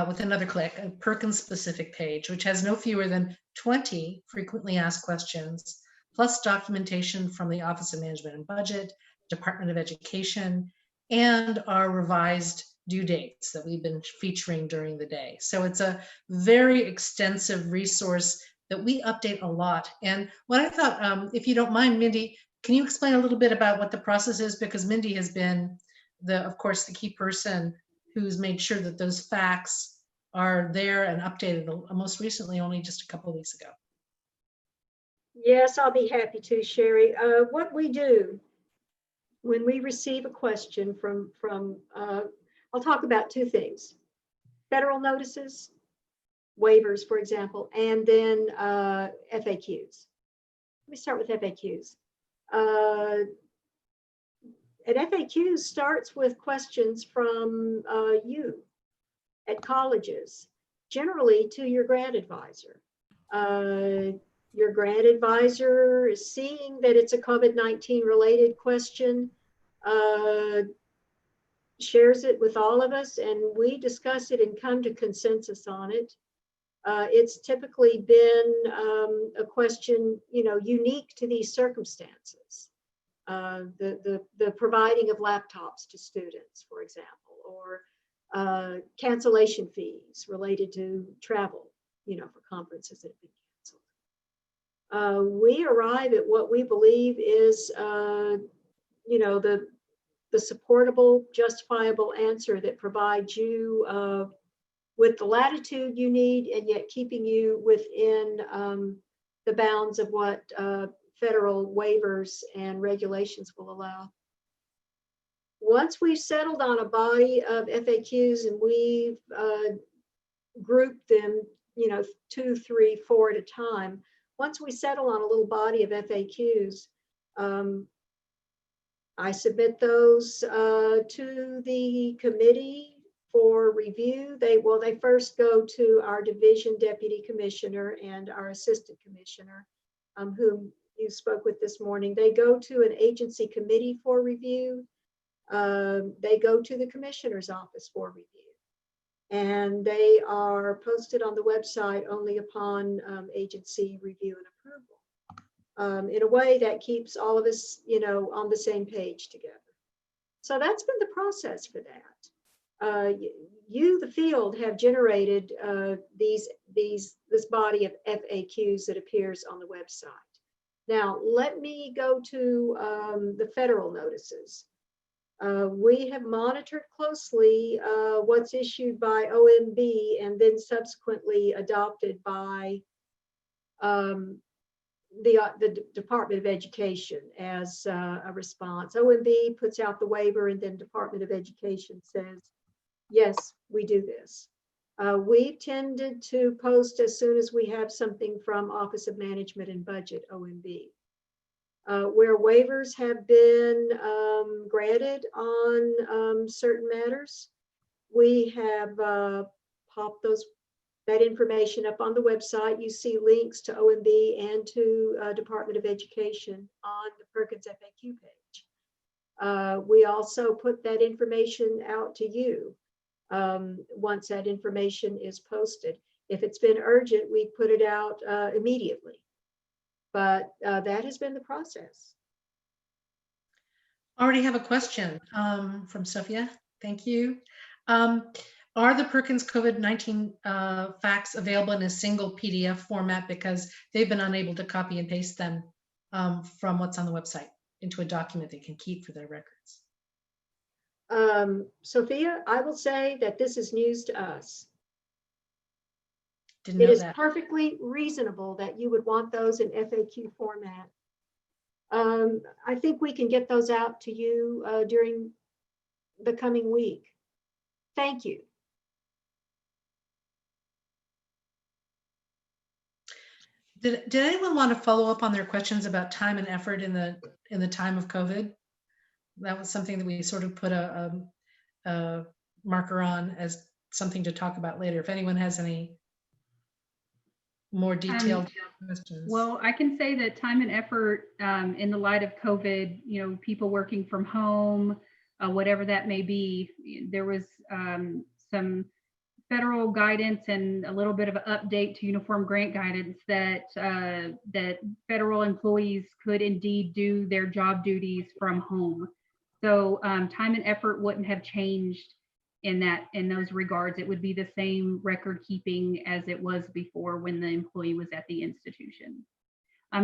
with another click, a Perkins specific page, which has no fewer than 20 frequently asked questions, plus documentation from the Office of Management and Budget, Department of Education, and our revised due dates that we've been featuring during the day. So it's a very extensive resource that we update a lot. And what I thought, if you don't mind, Mindy, can you explain a little bit about what the process is? Because Mindy has been, of course, the key person who's made sure that those facts are there and updated most recently, only just a couple of weeks ago. Yes, I'll be happy to, Sherry. What we do when we receive a question from I'll talk about two things: federal notices, waivers, for example, and then FAQs. Let me start with FAQs. And FAQs starts with questions from you at colleges, generally to your grant advisor. Your grant advisor is seeing that it's a COVID-19 related question, shares it with all of us, and we discuss it and come to consensus on it. It's typically been a question, unique to these circumstances. The providing of laptops to students, for example, or cancellation fees related to travel, for conferences that have been canceled. We arrive at what we believe is, the supportable, justifiable answer that provides you with the latitude you need, and yet keeping you within the bounds of what federal waivers and regulations will allow. Once we've settled on a body of FAQs and we've grouped them, 2, 3, 4 at a time, once we settle on a little body of FAQs, I submit those to the committee for review. They first go to our division deputy commissioner and our assistant commissioner, whom you spoke with this morning. They go to an agency committee for review. They go to the commissioner's office for review. And they are posted on the website only upon agency review and approval. In a way that keeps all of us, on the same page together. So that's been the process for that. You, the field, have generated this body of FAQs that appears on the website. Now, let me go to the federal notices. We have monitored closely what's issued by OMB and then subsequently adopted by the Department of Education as a response. OMB puts out the waiver, and then Department of Education says, yes, we do this. We've tended to post as soon as we have something from Office of Management and Budget, OMB. Where waivers have been granted on certain matters, we have popped that information up on the website. You see links to OMB and to Department of Education on the Perkins FAQ page. We also put that information out to you once that information is posted. If it's been urgent, we put it out immediately. But that has been the process. Already have a question from Sophia. Thank you. Are the Perkins COVID-19 facts available in a single PDF format, because they've been unable to copy and paste them from what's on the website into a document they can keep for their records? Sophia, I will say that this is news to us. Didn't know It is that. perfectly reasonable that you would want those in FAQ format. I think we can get those out to you during the coming week. Thank you. Did anyone want to follow up on their questions about time and effort in the time of COVID? That was something that we sort of put a marker on as something to talk about later. If anyone has any more detailed questions. Well, I can say that time and effort in the light of COVID, you know, people working from home, whatever that may be, there was some federal guidance and a little bit of an update to uniform grant guidance that that federal employees could indeed do their job duties from home. So time and effort wouldn't have changed in those regards. It would be the same record keeping as it was before when the employee was at the institution.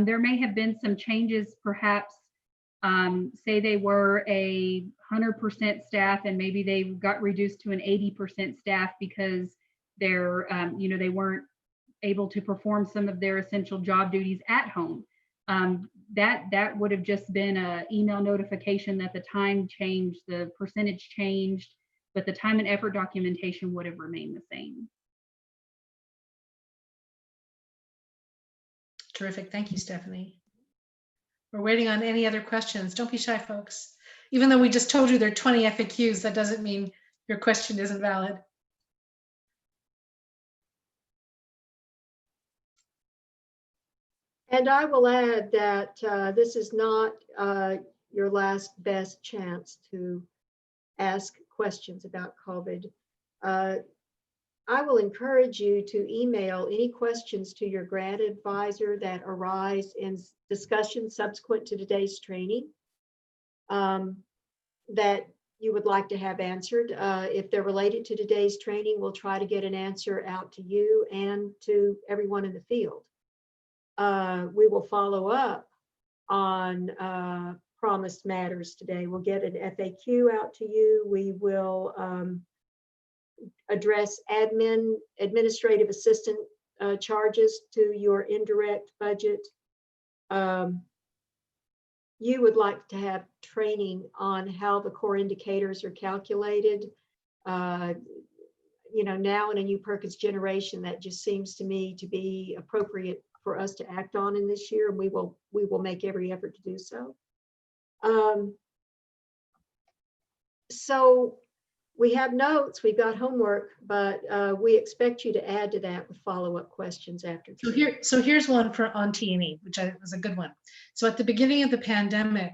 There may have been some changes, perhaps say they were a 100% staff and maybe they got reduced to an 80% staff because they're, you know, they weren't able to perform some of their essential job duties at home. That would have just been an email notification that the time changed, the percentage changed, but the time and effort documentation would have remained the same. Terrific. Thank you, Stephanie. We're waiting on any other questions. Don't be shy, folks. Even though we just told you there are 20 FAQs, that doesn't mean your question isn't valid. And I will add that this is not your last best chance to ask questions about COVID. I will encourage you to email any questions to your grant advisor that arise in discussion subsequent to today's training that you would like to have answered. If they're related to today's training, we'll try to get an answer out to you and to everyone in the field. We will follow up on promised matters today. We'll get an FAQ out to you. We will address administrative assistant charges to your indirect budget. You would like to have training on how the core indicators are calculated. You know, now in a new Perkins generation, that just seems to me to be appropriate for us to act on in this year, and we will make every effort to do so. So we have notes, we've got homework, but we expect you to add to that with follow-up questions after. So here's one on T&E, which was a good one. So at the beginning of the pandemic,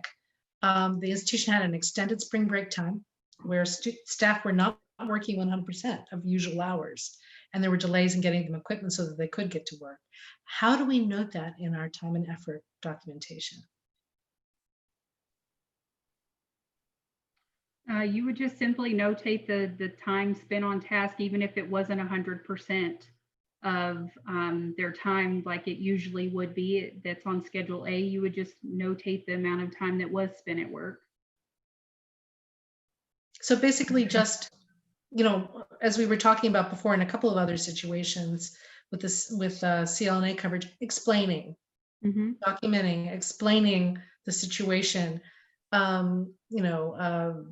the institution had an extended spring break time where staff were not working 100% of usual hours, and there were delays in getting them equipment so that they could get to work. How do we note that in our time and effort documentation? You would just simply notate the time spent on task, even if it wasn't 100% of their time like it usually would be. That's on Schedule A. You would just notate the amount of time that was spent at work. So basically just, you know, as we were talking about before in a couple of other situations with this, with CLNA coverage, explaining, documenting, explaining the situation. You know,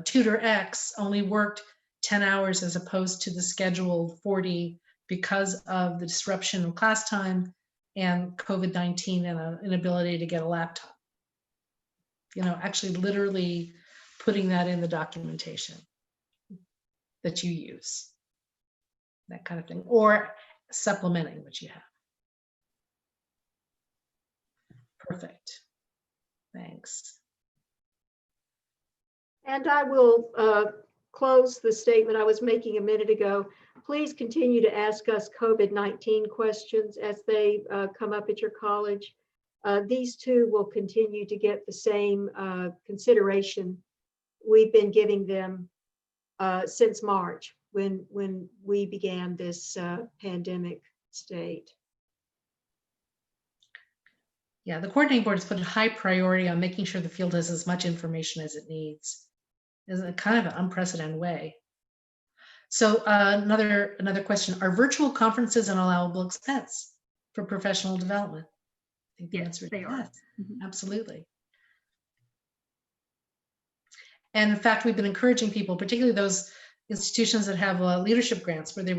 tutor X only worked 10 hours as opposed to the scheduled 40 because of the disruption of class time and COVID-19 and an inability to get a laptop. You know, actually literally putting that in the documentation that you use, that kind of thing, or supplementing what you have. Perfect. Thanks. And I will close the statement I was making a minute ago. Please continue to ask us COVID-19 questions as they come up at your college. These two will continue to get the same consideration we've been giving them since March when we began this pandemic state. Yeah, the coordinating board has put a high priority on making sure the field has as much information as it needs. Is a kind of an unprecedented way. So another question: are virtual conferences an allowable expense for professional development? think the Yes, answer is they are. yes, Mhm. absolutely. And in fact, we've been encouraging people, particularly those institutions that have leadership grants where they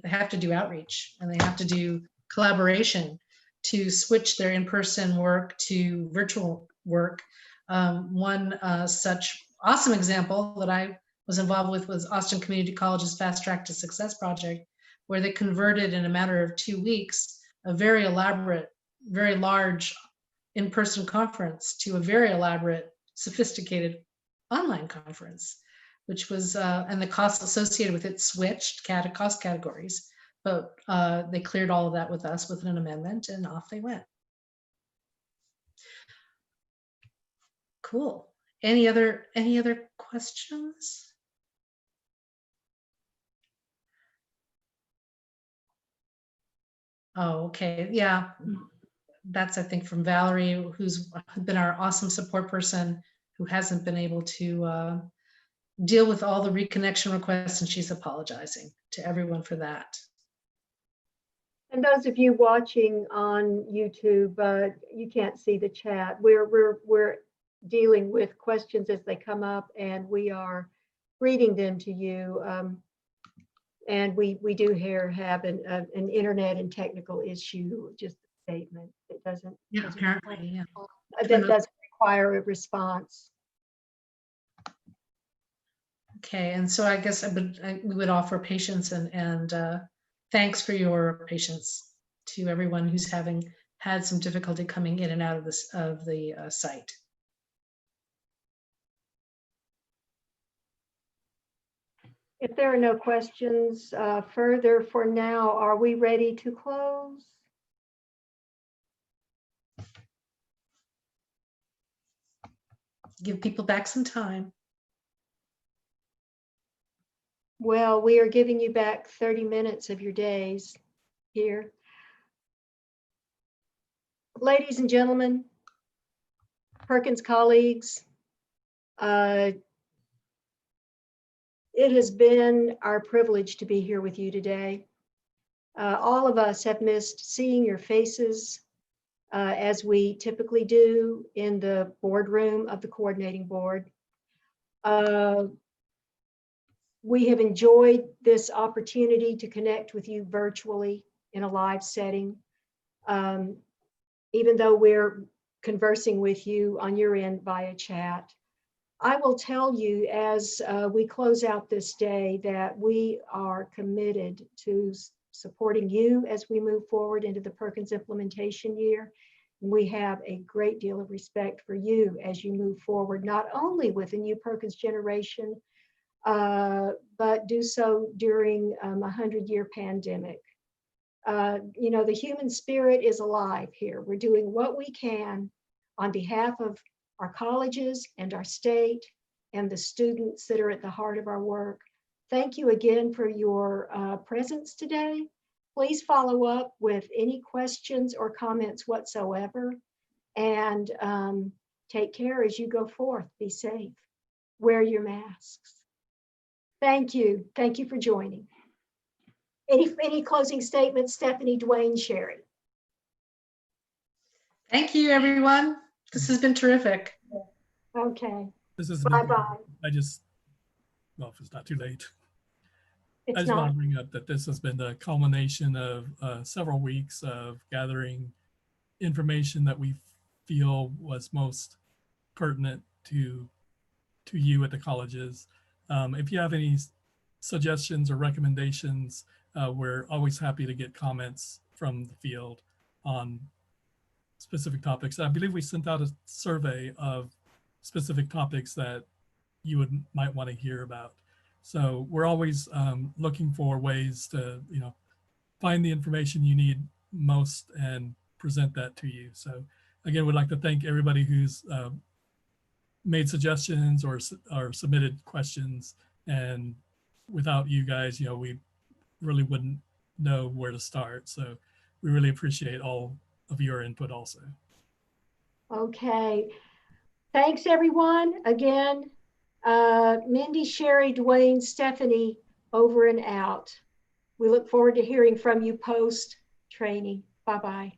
have to do outreach and they have to do collaboration to switch their in-person work to virtual work. One such awesome example that I was involved with was Austin Community College's Fast Track to Success project, where they converted in a matter of 2 weeks a very elaborate, very large in-person conference to a very elaborate, sophisticated online conference, which was, and the costs associated with it switched cost categories, but they cleared all of that with us with an amendment and off they went. Cool. Any other questions? Oh, okay. Yeah. That's, I think, from Valerie, who's been our awesome support person, who hasn't been able to deal with all the reconnection requests, and she's apologizing to everyone for that. And those of you watching on YouTube, you can't see the chat. We're dealing with questions as they come up, and we are reading them to you. And we do here have an internet and technical issue, just a statement. It doesn't. Yeah, apparently, yeah. That doesn't require a response. Okay, and so I guess we would offer patience and thanks for your patience to everyone who's had some difficulty coming in and out of the site. If there are no questions further for now, are we ready to close? Give people back some time. Well, we are giving you back 30 minutes of your days here. Ladies and gentlemen, Perkins colleagues, it has been our privilege to be here with you today. All of us have missed seeing your faces as we typically do in the boardroom of the coordinating board. We have enjoyed this opportunity to connect with you virtually in a live setting, even though we're conversing with you on your end via chat. I will tell you as we close out this day that we are committed to supporting you as we move forward into the Perkins implementation year. We have a great deal of respect for you as you move forward, not only with the new Perkins generation, but do so during a 100-year pandemic. You know, the human spirit is alive here. We're doing what we can on behalf of our colleges and our state and the students that are at the heart of our work. Thank you again for your presence today. Please follow up with any questions or comments whatsoever, and take care as you go forth. Be safe. Wear your masks. Thank you. Thank you for joining. Any closing statements, Stephanie, Dwayne, Sherry? Thank you, everyone. This has been terrific. Okay. This is Bye-bye. Well, if it's not too late. It's I just want not. to bring up that this has been the culmination of several weeks of gathering information that we feel was most pertinent to you at the colleges. If you have any suggestions or recommendations, we're always happy to get comments from the field on specific topics. I believe we sent out a survey of specific topics that you might want to hear about. So we're always looking for ways to, find the information you need most and present that to you. So again, we'd like to thank everybody who's made suggestions or submitted questions. And without you guys, we really wouldn't know where to start. So we really appreciate all of your input also. Okay. Thanks, everyone. Again, Mindy, Sherry, Dwayne, Stephanie, over and out. We look forward to hearing from you post-training. Bye-bye.